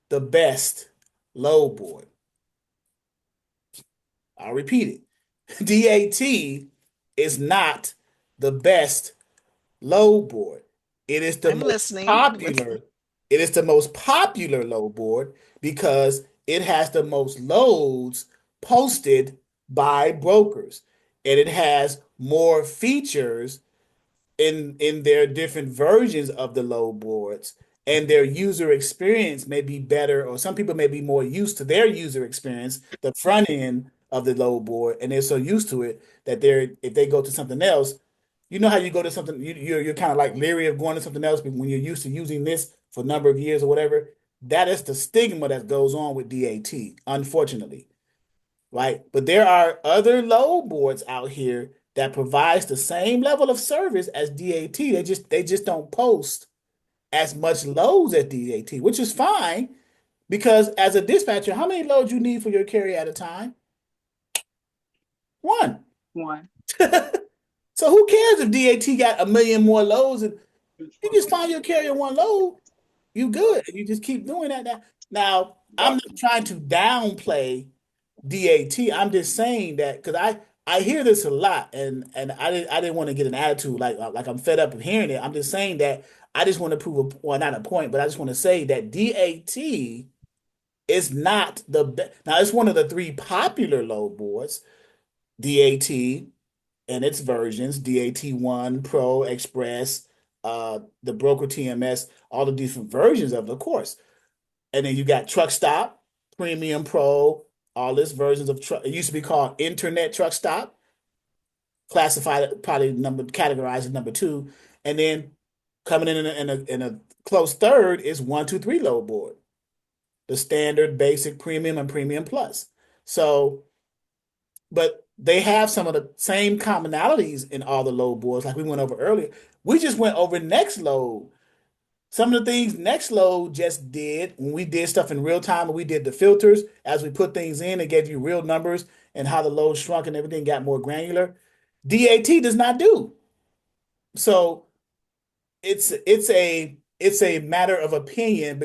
the best load board. I'll repeat it. DAT is not the best load board. It is the I'm most listening. popular. It is the most popular load board because it has the most loads posted by brokers, and it has more features in their different versions of the load boards, and their user experience may be better, or some people may be more used to their user experience, the front end of the load board, and they're so used to it that if they go to something else, you know how you go to something, you're kind of like leery of going to something else when you're used to using this for a number of years or whatever. That is the stigma that goes on with DAT, unfortunately, right? But there are other load boards out here that provides the same level of service as DAT. They just don't post as much loads as DAT, which is fine because as a dispatcher, how many loads you need for your carrier at a time? One. One. So who cares if DAT got a million more loads? And you just find your carrier one load, you good. You just keep doing that. Now, I'm not trying to downplay DAT. I'm just saying that because I hear this a lot, and I didn't want to get an attitude like I'm fed up of hearing it. I'm just saying that I just want to prove well, not a point, but I just want to say that DAT is not the best. Now it's one of the three popular load boards, DAT and its versions, DAT1, Pro, Express, the broker TMS, all the different versions of it, of course. And then you got Truck Stop, Premium Pro, all this versions of truck. It used to be called Internet Truck Stop, classified probably categorized as number two. And then coming in a close third is 1, 2, 3 load board, the standard, basic, premium, and premium plus. So, but they have some of the same commonalities in all the load boards, like we went over earlier. We just went over Nextload. Some of the things Nextload just did when we did stuff in real time and we did the filters as we put things in, it gave you real numbers and how the load shrunk and everything got more granular. DAT does not do. So it's a matter of opinion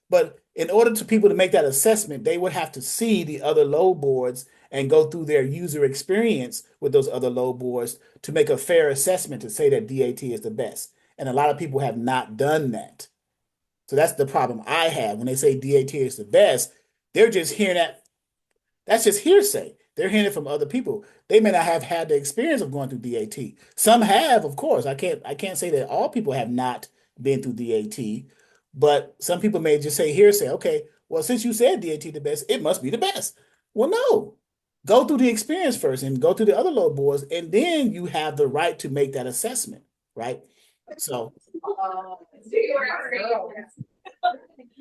but in order to people to make that assessment, they would have to see the other load boards and go through their user experience with those other load boards to make a fair assessment to say that DAT is the best. And a lot of people have not done that. So that's the problem I have when they say DAT is the best. They're just hearing that. That's just hearsay. They're hearing it from other people. They may not have had the experience of going through DAT. Some have, of course. I can't say that all people have not been through DAT, but some people may just say hearsay. Okay, well, since you said DAT the best, it must be the best. Well, no. Go through the experience first and go through the other load boards, and then you have the right to make that assessment, right? So, but I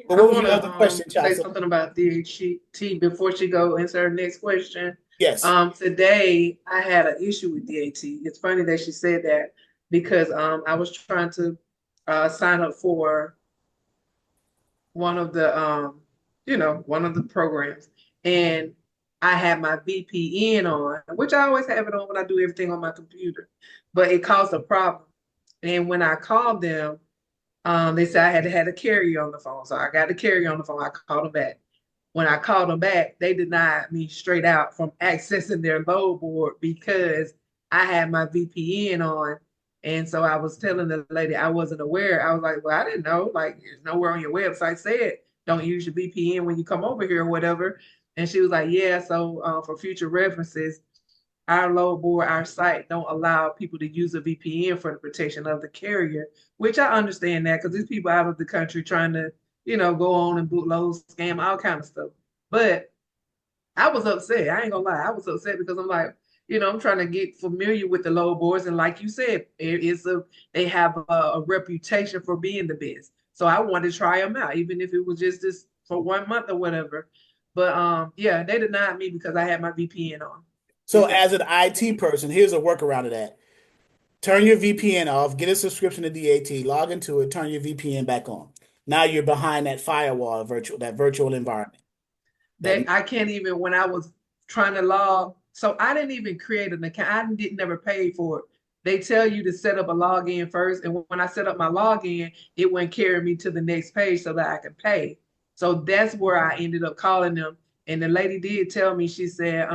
what was want your other to question, say Chelsea? something about DHT before she go into her next question. Yes. Today I had an issue with DAT. It's funny that she said that because I was trying to sign up for one of the one of the programs, and I had my VPN on, which I always have it on when I do everything on my computer, but it caused a problem. And when I called them, they said I had to have a carrier on the phone. So I got the carrier on the phone. I called them back. when I called them back, they denied me straight out from accessing their load board because I had my VPN on. And so I was telling the lady I wasn't aware. I was like, well, I didn't know. Like, there's nowhere on your website said don't use your VPN when you come over here or whatever. And she was like, yeah, so for future references, our load board, our site don't allow people to use a VPN for the protection of the carrier, which I understand that because there's people out of the country trying to, go on and bootload, scam, all kind of stuff. But I was upset. I ain't gonna lie. I was upset because I'm like, I'm trying to get familiar with the load boards. And like you said, they have a reputation for being the best. So I wanted to try them out, even if it was just this for 1 month or whatever. But yeah, they denied me because I had my VPN on. So as an IT person, here's a workaround of that. Turn your VPN off, get a subscription to DAT, log into it, turn your VPN back on. Now you're behind that firewall, that virtual environment. That I can't even, when I was trying to log, so I didn't even create an account. I didn't never pay for it. They tell you to set up a login first. And when I set up my login, it wouldn't carry me to the next page so that I could pay. So that's where I ended up calling them. And the lady did tell me, she said,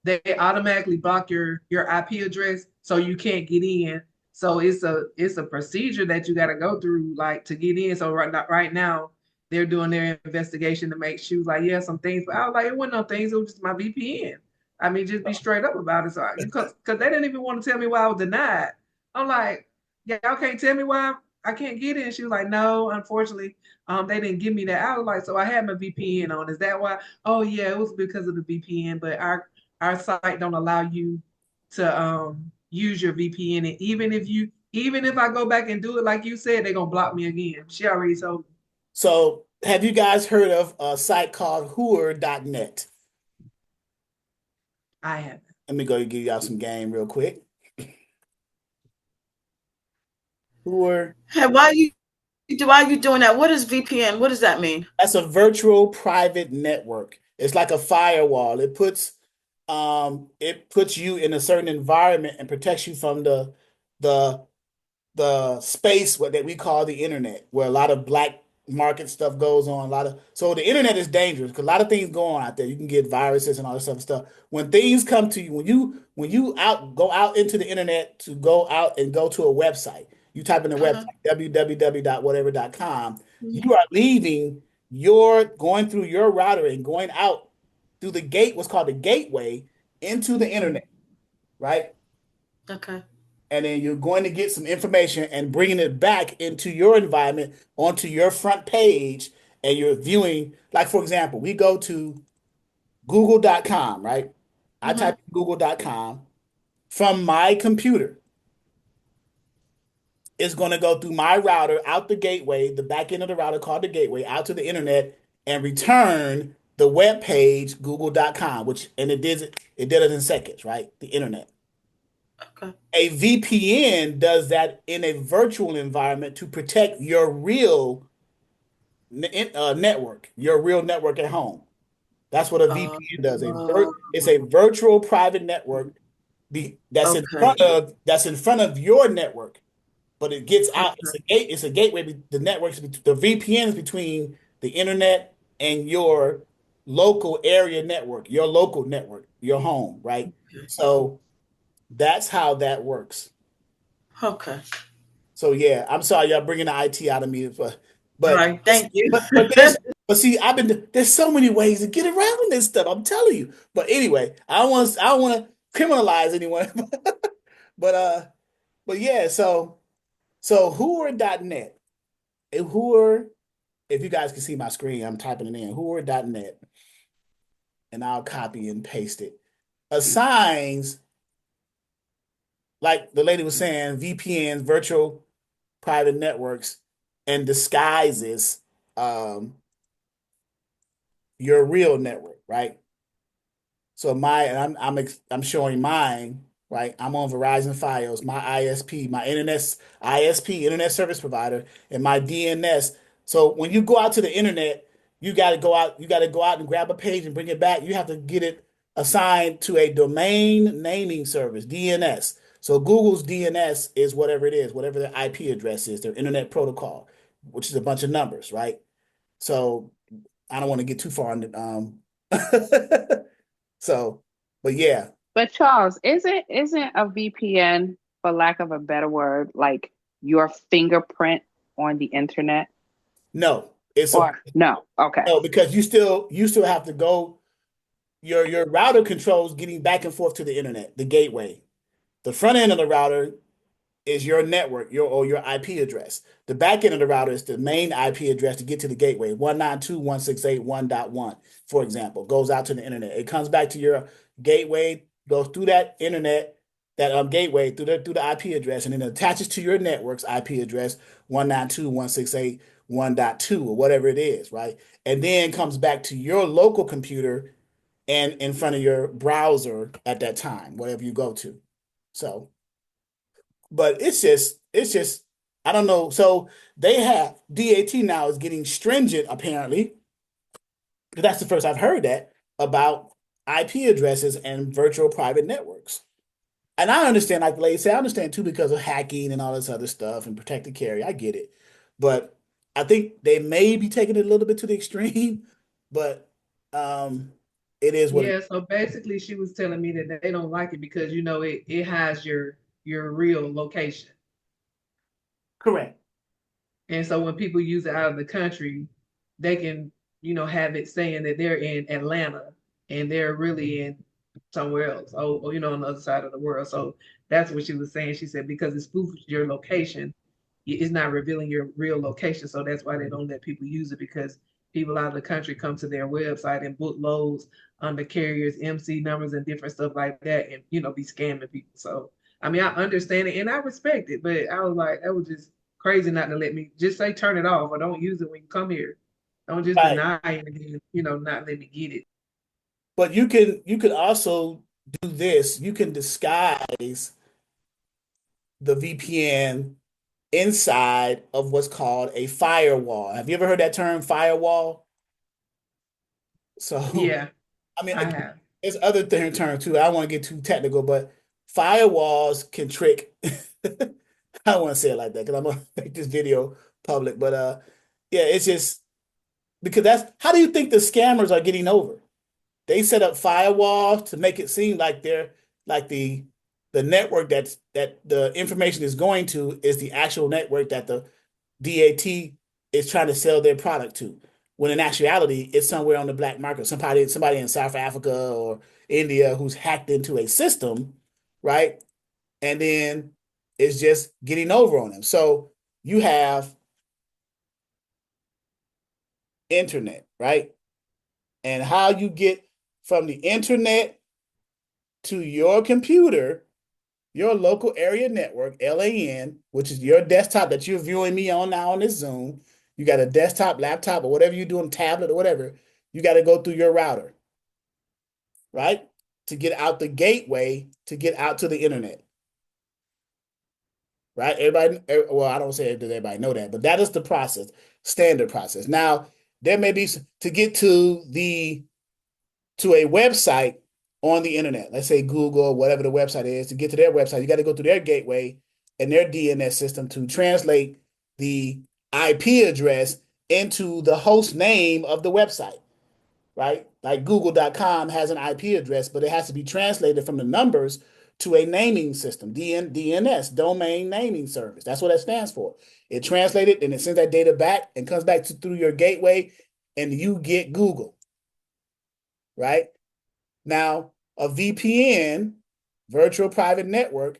they automatically block your IP address so you can't get in. So it's a procedure that you got to go through like to get in. So right now they're doing their investigation to make sure like yeah some things, but I was like it wasn't no things. It was just my VPN. I mean just be straight up about it. So because they didn't even want to tell me why I was denied. I'm like yeah y'all can't tell me why I can't get in. She was like no unfortunately they didn't give me that. I was like so I had my VPN on. Is that why? Oh yeah it was because of the VPN, but our site don't allow you to use your VPN. And even if I go back and do it like you said, they're gonna block me again. She already told me. So have you guys heard of a site called Hooer.net? I haven't. Let me go give y'all some game real quick. Hooer. Hey, why are you doing that? What is VPN? What does that mean? That's a virtual private network. It's like a firewall. It puts you in a certain environment and protects you from the space that we call the internet, where a lot of black market stuff goes on. So the internet is dangerous because a lot of things go on out there. You can get viruses and all this other stuff. When things come to you, when you go out into the internet to go out and go to a website, you type in the website www.whatever.com. You are leaving going through your router and going out through the gate, what's called the gateway, into the internet, right? Okay. And then you're going to get some information and bringing it back into your environment onto your front page, and you're viewing, like for example, we go to google.com, right? I type in google.com from my computer. It's going to go through my router out the gateway, the back end of the router called the gateway, out to the internet and return the web page google.com, it did it in seconds, right? The internet. Okay. A VPN does that in a virtual environment to protect your real network, your real network at home. That's what a VPN does. It's a virtual private network that's Okay. that's in front of your network, but it gets out. Okay. It's a gateway. The VPN is between the internet and your local area network, your local network, your home, right? So that's how that works. Okay. So yeah, I'm sorry y'all bringing the IT out of me, All right. Thank you. but see, there's so many ways to get around this stuff. I'm telling you. But anyway, I don't want to criminalize anyone. but but yeah, so Hoover.net. Hoover, if you guys can see my screen, I'm typing it in. Hoover.net, and I'll copy and paste it. Assigns, like the lady was saying, VPNs, virtual private networks, and disguises your real network, right? So I'm showing mine, right? I'm on Verizon Fios, my ISP, my internet service provider, and my DNS. So when you go out to the internet, you got to go out and grab a page and bring it back. You have to get it assigned to a domain naming service, DNS. So Google's DNS is whatever it is, whatever their IP address is, their internet protocol, which is a bunch of numbers, right? So I don't want to get too far into so, but yeah. But Charles, isn't a VPN, for lack of a better word, like your fingerprint on the internet? No, it's a Or no? Okay. no, because you still have to go your router controls getting back and forth to the internet, the gateway. The front end of the router is your network, your IP address. The back end of the router is the main IP address to get to the gateway, 192.168.1.1, for example, goes out to the internet. It comes back to your gateway, goes through that internet, that gateway through the IP address, and then attaches to your network's IP address, 192.168.1.2 or whatever it is, right? And then comes back to your local computer and in front of your browser at that time, whatever you go to. So but it's just I don't know. So they have DAT now is getting stringent apparently. That's the first I've heard that about IP addresses and virtual private networks. And I understand, like Lady said, I understand too because of hacking and all this other stuff and protected carry. I get it. But I think they may be taking it a little bit to the extreme, but um it is what it Yeah, is. so basically she was telling me that they don't like it because it has your real location. Correct. And so when people use it out of the country, they can, have it saying that they're in Atlanta and they're really in somewhere else, on the other side of the world. So that's what she was saying. She said, because it spoofs your location, it's not revealing your real location. So that's why they don't let people use it, because people out of the country come to their website and book loads under carriers, MC numbers, and different stuff like that, and be scamming people. So I mean, I understand it and I respect it, but I was like, that was just crazy not to let me just say turn it off or don't use it when you come here. Don't just Right. deny it and then, not let me get it. But you could also do this. You can disguise the VPN inside of what's called a firewall. Have you ever heard that term, firewall? So, Yeah, I mean, I have. there's other terms too. I don't want to get too technical, but firewalls can trick. I don't want to say it like that because I'm gonna make this video public. But yeah, it's just because that's how do you think the scammers are getting over? They set up firewalls to make it seem like they're like the network that the information is going to is the actual network that the DAT is trying to sell their product to. When in actuality, it's somewhere on the black market. Somebody in South Africa or India who's hacked into a system, right? And then it's just getting over on them. So you have internet, right? And how you get from the internet to your computer, your local area network, LAN, which is your desktop that you're viewing me on now on this Zoom. You got a desktop, laptop, or whatever you're doing, tablet or whatever. You got to go through your router, right? To get out the gateway to get out to the internet, right? Well, I don't say that everybody know that, but that is the process, standard process. Now, there may be to get to a website on the internet, let's say Google, whatever the website is, to get to their website, you got to go through their gateway and their DNS system to translate the IP address into the host name of the website, right? Like google.com has an IP address, but it has to be translated from the numbers to a naming system, DNS, domain naming service. That's what that stands for. It translated and it sends that data back and comes back through your gateway and you get Google, right? Now, a VPN, virtual private network,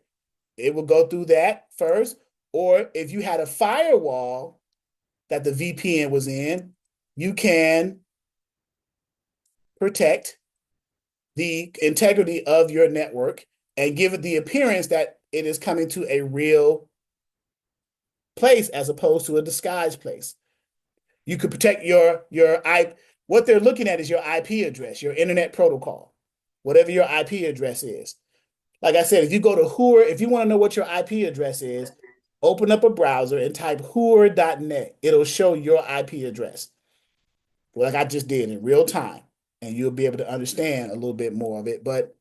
it will go through that first. Or if you had a firewall that the VPN was in, you can protect the integrity of your network and give it the appearance that it is coming to a real place as opposed to a disguised place. You could protect your IP. What they're looking at is your IP address, your internet protocol, whatever your IP address is. Like I said, if you go to Hoor, if you want to know what your IP address is, open up a browser and type Hoor.net. It'll show your IP address, like I just did in real time, and you'll be able to understand a little bit more of it. But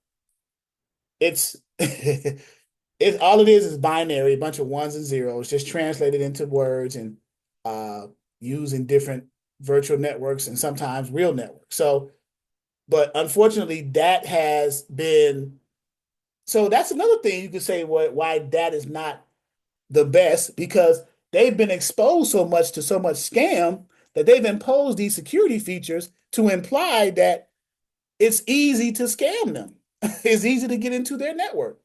it's it's all it is binary, a bunch of ones and zeros, just translated into words and using different virtual networks and sometimes real networks. So, but unfortunately, that has been, so that's another thing you could say why that is not the best, because they've been exposed so much to so much scam that they've imposed these security features to imply that it's easy to scam them. It's easy to get into their network.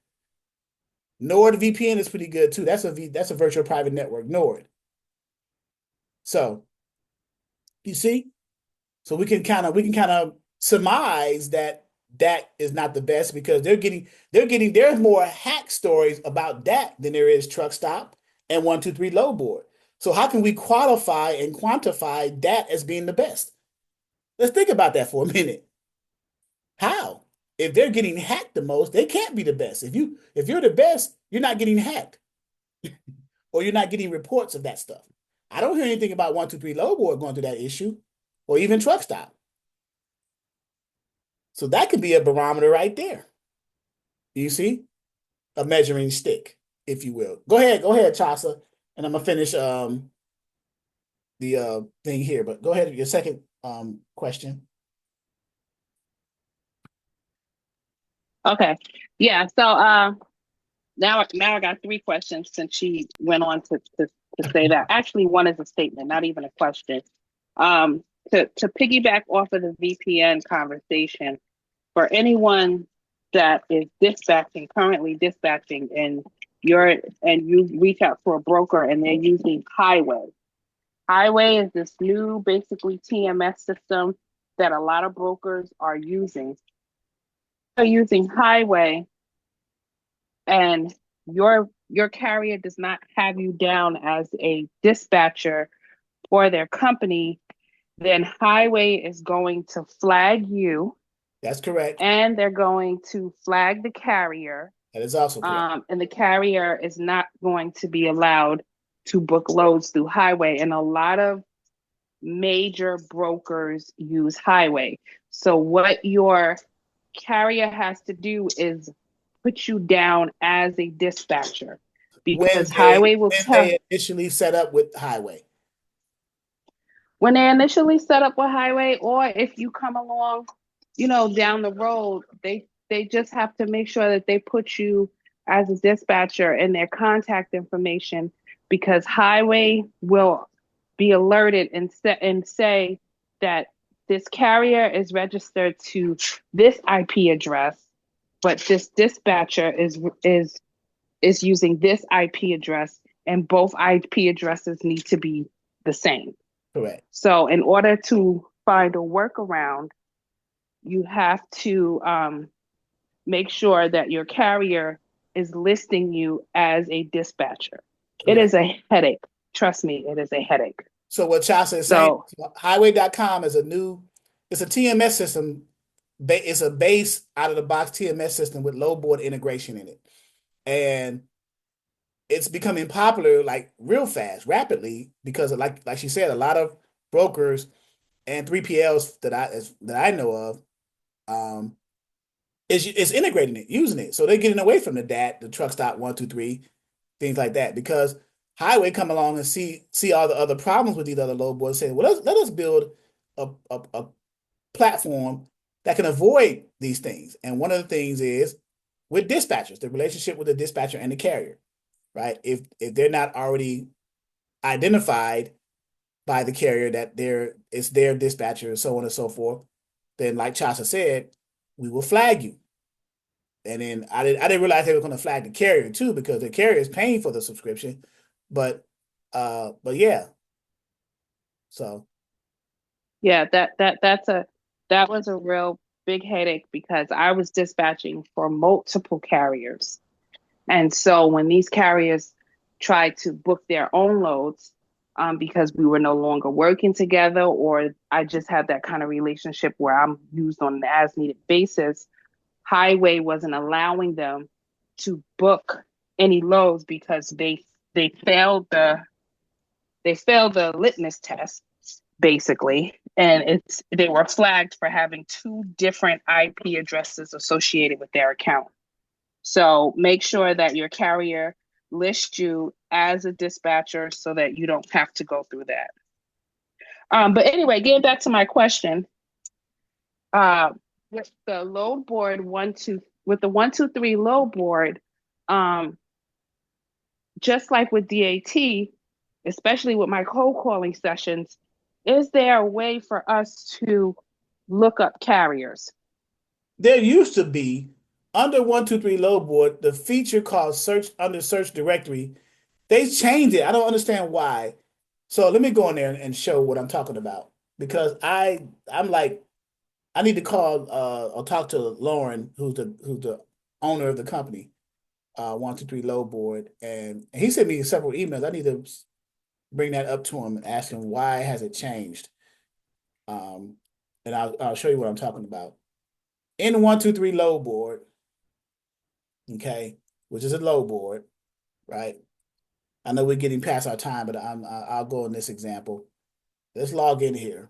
Nord VPN is pretty good too. That's a virtual private network, Nord. So you see, so we can kind of surmise that that is not the best, because there's more hack stories about that than there is truck stop and 123 low board. So how can we qualify and quantify that as being the best? Let's think about that for a minute. How? If they're getting hacked the most, they can't be the best. If you're the best, you're not getting hacked, or you're not getting reports of that stuff. I don't hear anything about 123 low board going through that issue, or even truck stop. So that could be a barometer right there. You see? A measuring stick, if you will. Go ahead, Chasa. And I'm gonna finish the thing here, but go ahead with your second question. Okay. Yeah. So now I got three questions since she went on to say that. Actually, one is a statement, not even a question. To piggyback off of the VPN conversation, for anyone that is currently dispatching, and you reach out to a broker and they're using Highway. Highway is this new basically TMS system that a lot of brokers are using. They're using Highway, and your carrier does not have you down as a dispatcher for their company, then Highway is going to flag you. That's correct. And they're going to flag the carrier. That is also correct. And the carrier is not going to be allowed to book loads through Highway. And a lot of major brokers use Highway. So what your carrier has to do is put you down as a dispatcher, because Highway will tell. When they initially set up with Highway. When they initially set up with Highway, or if you come along, down the road, they just have to make sure that they put you as a dispatcher in their contact information, because Highway will be alerted and say that this carrier is registered to this IP address, but this dispatcher is using this IP address, and both IP addresses need to be the same. Correct. So in order to find a workaround, you have to make sure that your carrier is listing you as a dispatcher. Correct. It is a headache. Trust me, it is a headache. So what Chasa is saying, highway.com is it's a TMS system. It's a base out of the box TMS system with low board integration in it. And it's becoming popular like real fast, rapidly, because of, like she said, a lot of brokers and 3PLs that I know of is integrating it, using it. So they're getting away from the truck stop 123, things like that, because Highway come along and see all the other problems with these other low boards, saying, well, let us build a platform that can avoid these things. And one of the things is with dispatchers, the relationship with the dispatcher and the carrier, right? If they're not already identified by the carrier that it's their dispatcher, so on and so forth, then like Chasa said, we will flag you. And then I didn't realize they were going to flag the carrier too, because the carrier is paying for the subscription. But yeah. So yeah, that was a real big headache, because I was dispatching for multiple carriers. And so when these carriers tried to book their own loads, because we were no longer working together, or I just had that kind of relationship where I'm used on an as-needed basis, Highway wasn't allowing them to book any loads, because they failed the litmus test, basically, and they were flagged for having two different IP addresses associated with their account. So make sure that your carrier lists you as a dispatcher so that you don't have to go through that. But anyway, getting back to my question, with the load board with the 123 load board, just like with DAT, especially with my cold calling sessions, is there a way for us to look up carriers? There used to be under 123 load board the feature called search under search directory. They changed it. I don't understand why. So let me go in there and show what I'm talking about because I'm like I need to call or talk to Lauren, who's the owner of the company, 123 load board, and he sent me several emails. I need to bring that up to him and ask him why has it changed. Um, and I'll show you what I'm talking about. In 123 load board, okay, which is a load board, right? I know we're getting past our time, but I'll go in this example. Let's log in here.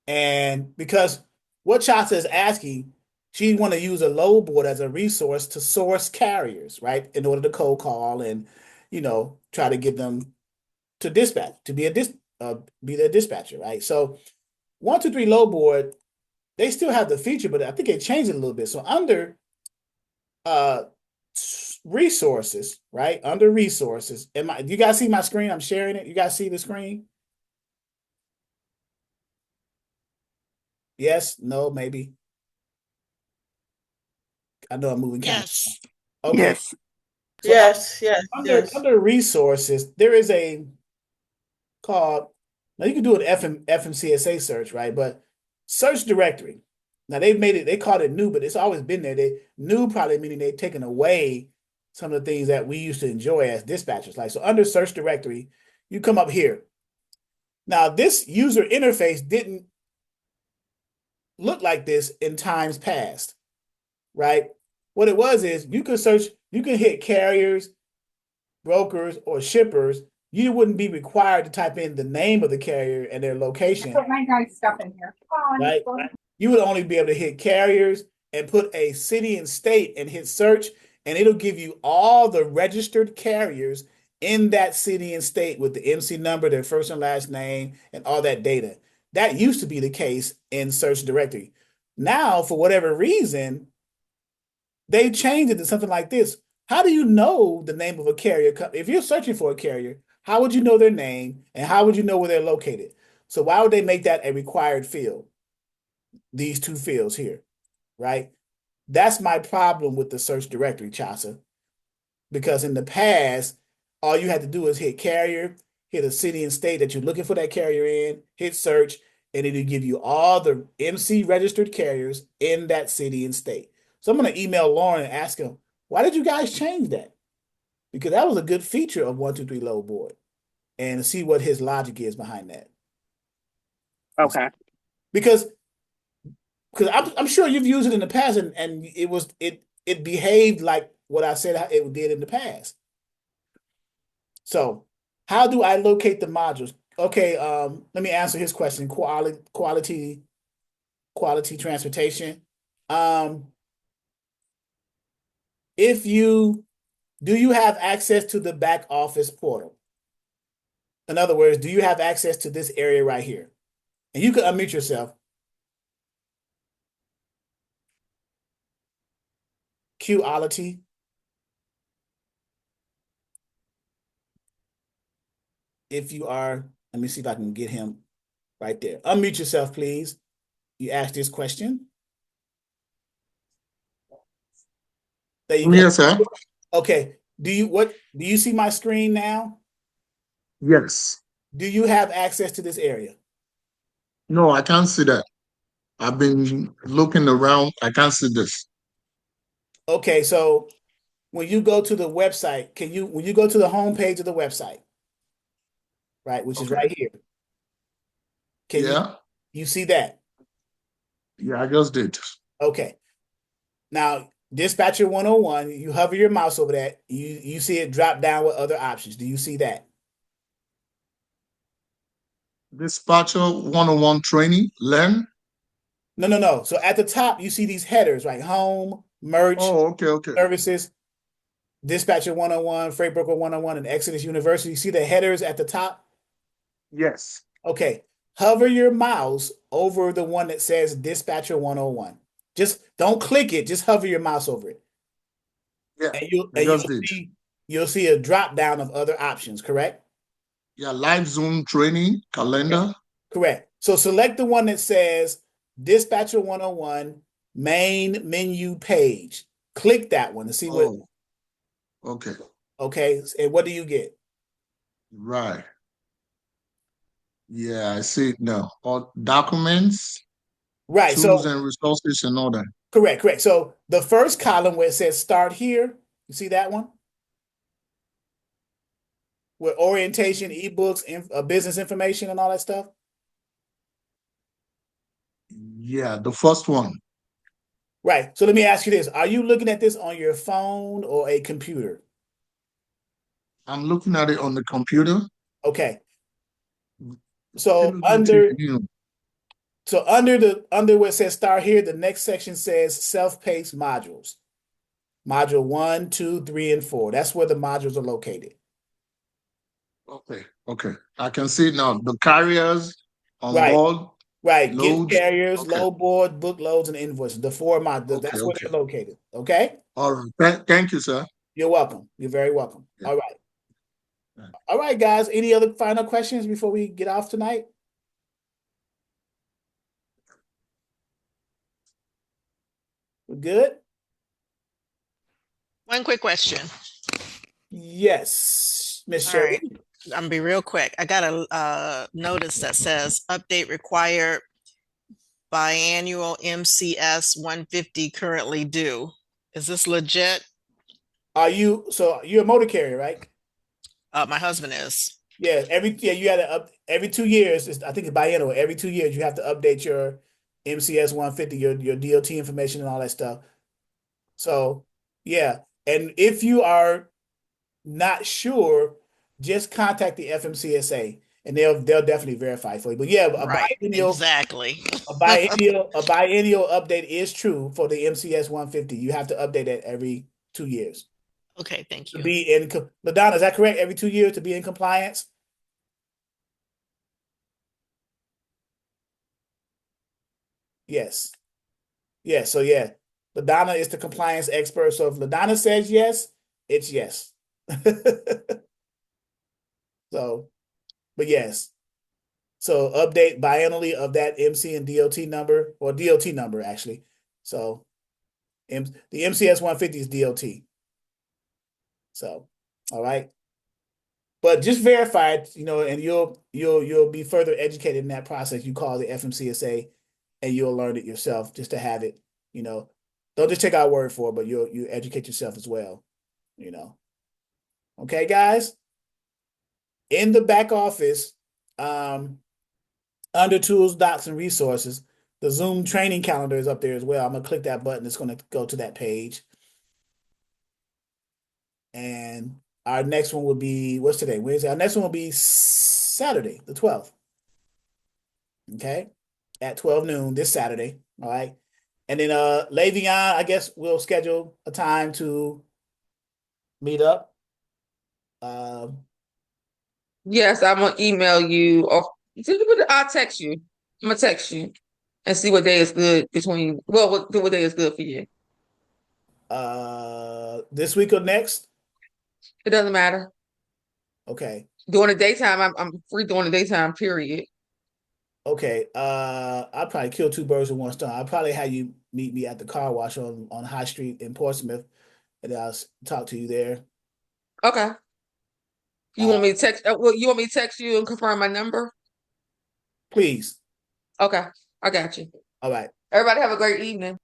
And because what Shasta is asking, she want to use a load board as a resource to source carriers, right? In order to cold call and, try to get them to dispatch, to be their dispatcher, right? So 123 load board, they still have the feature, but I think they changed it a little bit. So under uh resources, right? Under resources, do you guys see my screen? I'm sharing it. You guys see the screen? Yes, no, maybe. I know I'm moving kind of. Yes. Okay. Yes. So under resources, there is a called, now you can do an FMCSA search, right? But search directory. Now they called it new, but it's always been there. They new probably meaning they've taken away some of the things that we used to enjoy as dispatchers. Like so under search directory, you come up here. Now this user interface didn't look like this in times past, right? What it was is you could search, you can hit carriers, brokers, or shippers. You wouldn't be required to type in the name of the carrier and their location. Put my nice stuff in here. Right? You would only be able to hit carriers and put a city and state and hit search, and it'll give you all the registered carriers in that city and state with the MC number, their first and last name, and all that data. That used to be the case in search directory. Now, for whatever reason, they changed it to something like this. How do you know the name of a carrier? If you're searching for a carrier, how would you know their name and how would you know where they're located? So why would they make that a required field? These two fields here, right? That's my problem with the search directory, Chasa. Because in the past, all you had to do is hit carrier, hit a city and state that you're looking for that carrier in, hit search, and it'll give you all the MC registered carriers in that city and state. So I'm going to email Lauren and ask him, why did you guys change that? Because that was a good feature of 123 load board, and see what his logic is behind that. Okay. Because I'm sure you've used it in the past, and it behaved like what I said it did in the past. So how do I locate the modules? Okay, let me answer his question. Quality transportation. Do you have access to the back office portal? In other words, do you have access to this area right here? And you can unmute yourself. Quality. If you are, let me see if I can get him right there. Unmute yourself, please. You asked this question. There you go. Yes, sir. Okay. Do you see my screen now? Yes. Do you have access to this area? No, I can't see that. I've been looking around. I can't see this. Okay, so when you go to the website, when you go to the home page of the website, right, which is right here, you see that? Yeah, I just did. Okay. Now, Dispatcher 101, you hover your mouse over that, you see it drop down with other options. Do you see that? Dispatcher 101 training, learn. No. So at the top, you see these headers, right? Home, merch, okay. services, Dispatcher 101, Freight Broker 101, and Exodus University. You see the headers at the top? Yes. Okay. Hover your mouse over the one that says Dispatcher 101. Just don't click it, just hover your mouse over it. Yeah, And you'll I just did. you'll see a drop down of other options, correct? Yeah, live Zoom training calendar. Correct. So select the one that says Dispatcher 101 main menu page. Click that one to see what, Oh, okay. okay, and what do you get? Right. Yeah, I see it now. All documents, Right. tools So and resources and all that. correct. So the first column where it says start here, you see that one? With orientation, ebooks, business information, and all that stuff. Yeah, the first one. Right. So let me ask you this. Are you looking at this on your phone or a computer? I'm looking at it on the computer. Okay. Still So looking to under you. under where it says start here, the next section says self-paced modules. Module 1, 2, 3, and 4. That's where the modules are located. Okay, okay. I can see it now. The carriers on Right. board, Right. Gift loads. carriers, Okay, load board, book loads, and invoices. The four modules. okay, That's where okay. they're located. Okay. All right. Thank you, sir. You're welcome. You're very welcome. Yeah. All right. All right, guys. Any other final questions before we get off tonight? We're good? One quick question. Yes, Miss All Shirley. right. I'm gonna be real quick. I got a notice that says update required biannual MCS 150 currently due. Is this legit? You're a motor carrier, right? My husband is. Yeah, you had to every 2 years. I think it's biennial. Every 2 years you have to update your MCS 150, your DOT information and all that stuff. So yeah, and if you are not sure, just contact the FMCSA and they'll definitely verify for you. But yeah, Right, exactly. a biennial update is true for the MCS 150. You have to update it every 2 years Okay, thank to you. be in. LaDonna, is that correct? Every 2 years to be in compliance? Yes. Yes. So yeah, LaDonna is the compliance expert. So if LaDonna says yes, it's yes. So, but yes. So update biannually of that MC and DOT number, or DOT number actually. So the MCS 150 is DOT. So, all right. But just verify it, and you'll be further educated in that process. You call the FMCSA and you'll learn it yourself just to have it, you know. Don't just take our word for it, but you educate yourself as well, you know. Okay, guys? In the back office, under tools, docs, and resources, the Zoom training calendar is up there as well. I'm gonna click that button. It's gonna go to that page. And our next one will be, what's today? Wednesday. Our next one will be Saturday, the 12th. Okay. At 12 noon this Saturday. All right. And then Le'Veon, I guess we'll schedule a time to meet up. Yes, I'm gonna email you or I'll text you. I'm gonna text you and see what day is good what day is good for you. This week or next? It doesn't matter. Okay. During the daytime, I'm free during the daytime, period. Okay. I'll probably kill two birds with one stone. I'll probably have you meet me at the car wash on High Street in Portsmouth, and I'll talk to you there. Okay. You want me to text you want me to text you and confirm my number? Please. Okay, I got you. All right. Everybody have a great evening.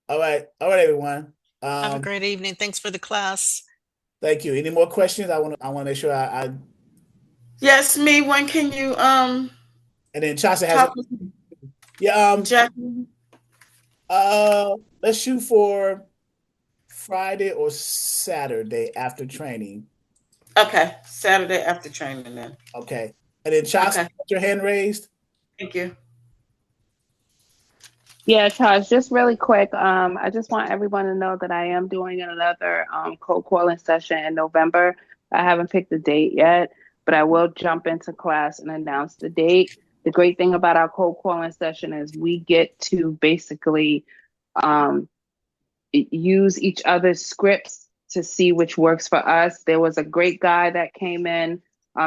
All right, everyone. Have a great evening. Thanks for the class. Thank you. Any more questions? I want to make sure I. Yes, me. When can you And then Chasa has. talk? Yeah. Jackie? Let's shoot for Friday or Saturday after training. Okay, Saturday after training then. Okay. And then Chasa, Okay. got your hand raised. Thank you. Yeah, Charles, just really quick. I just want everyone to know that I am doing another cold calling session in November. I haven't picked the date yet. but I will jump into class and announce the date. The great thing about our cold calling session is we get to basically use each other's scripts to see which works for us. There was a great guy that came in.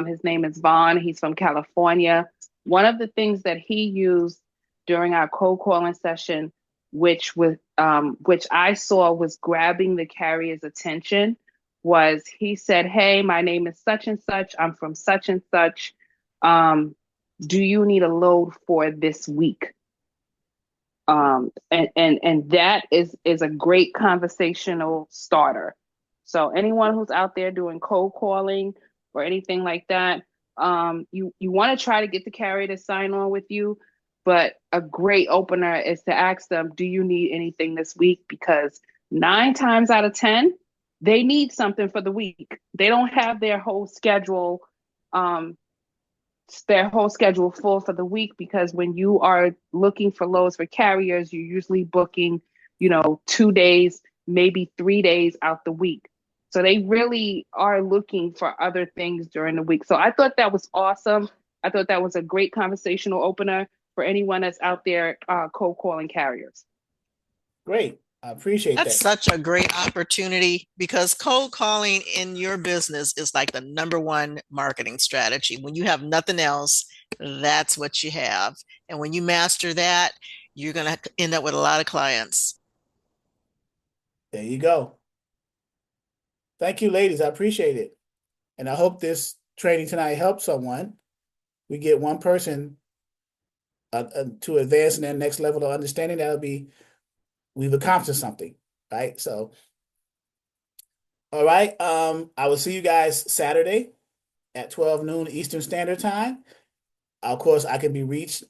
His name is Vaughn. He's from California. One of the things that he used during our cold calling session, which I saw was grabbing the carrier's attention, was he said, "Hey, my name is such and such. I'm from such and such. Do you need a load for this week?" And that is a great conversational starter. So anyone who's out there doing cold calling or anything like that, you want to try to get the carrier to sign on with you, but a great opener is to ask them, do you need anything this week? Because 9 times out of 10, they need something for the week. They don't have their whole schedule full for the week, because when you are looking for loads for carriers, you're usually booking, 2 days, maybe 3 days out the week. So they really are looking for other things during the week. So I thought that was awesome. I thought that was a great conversational opener for anyone that's out there cold calling carriers. Great. I appreciate That's that. such a great opportunity, because cold calling in your business is like the #1 marketing strategy. When you have nothing else, that's what you have. And when you master that, you're going to end up with a lot of clients. There you go. Thank you, ladies. I appreciate it. And I hope this training tonight helps someone. We get one person to advance in their next level of understanding. We've accomplished something, right? So, all right. I will see you guys Saturday at 12 noon Eastern Standard Time. Of course, I can be reached,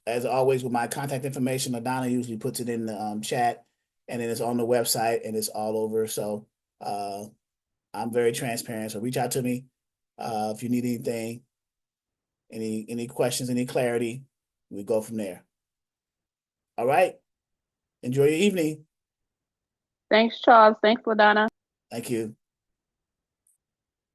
as always, with my contact information. Adana usually puts it in the chat, and then it's on the website, and it's all over. So I'm very transparent. So reach out to me if you need anything, any questions, any clarity. We go from there. All right. Enjoy your evening. Thanks, Charles. Thanks, LaDonna. Thank you.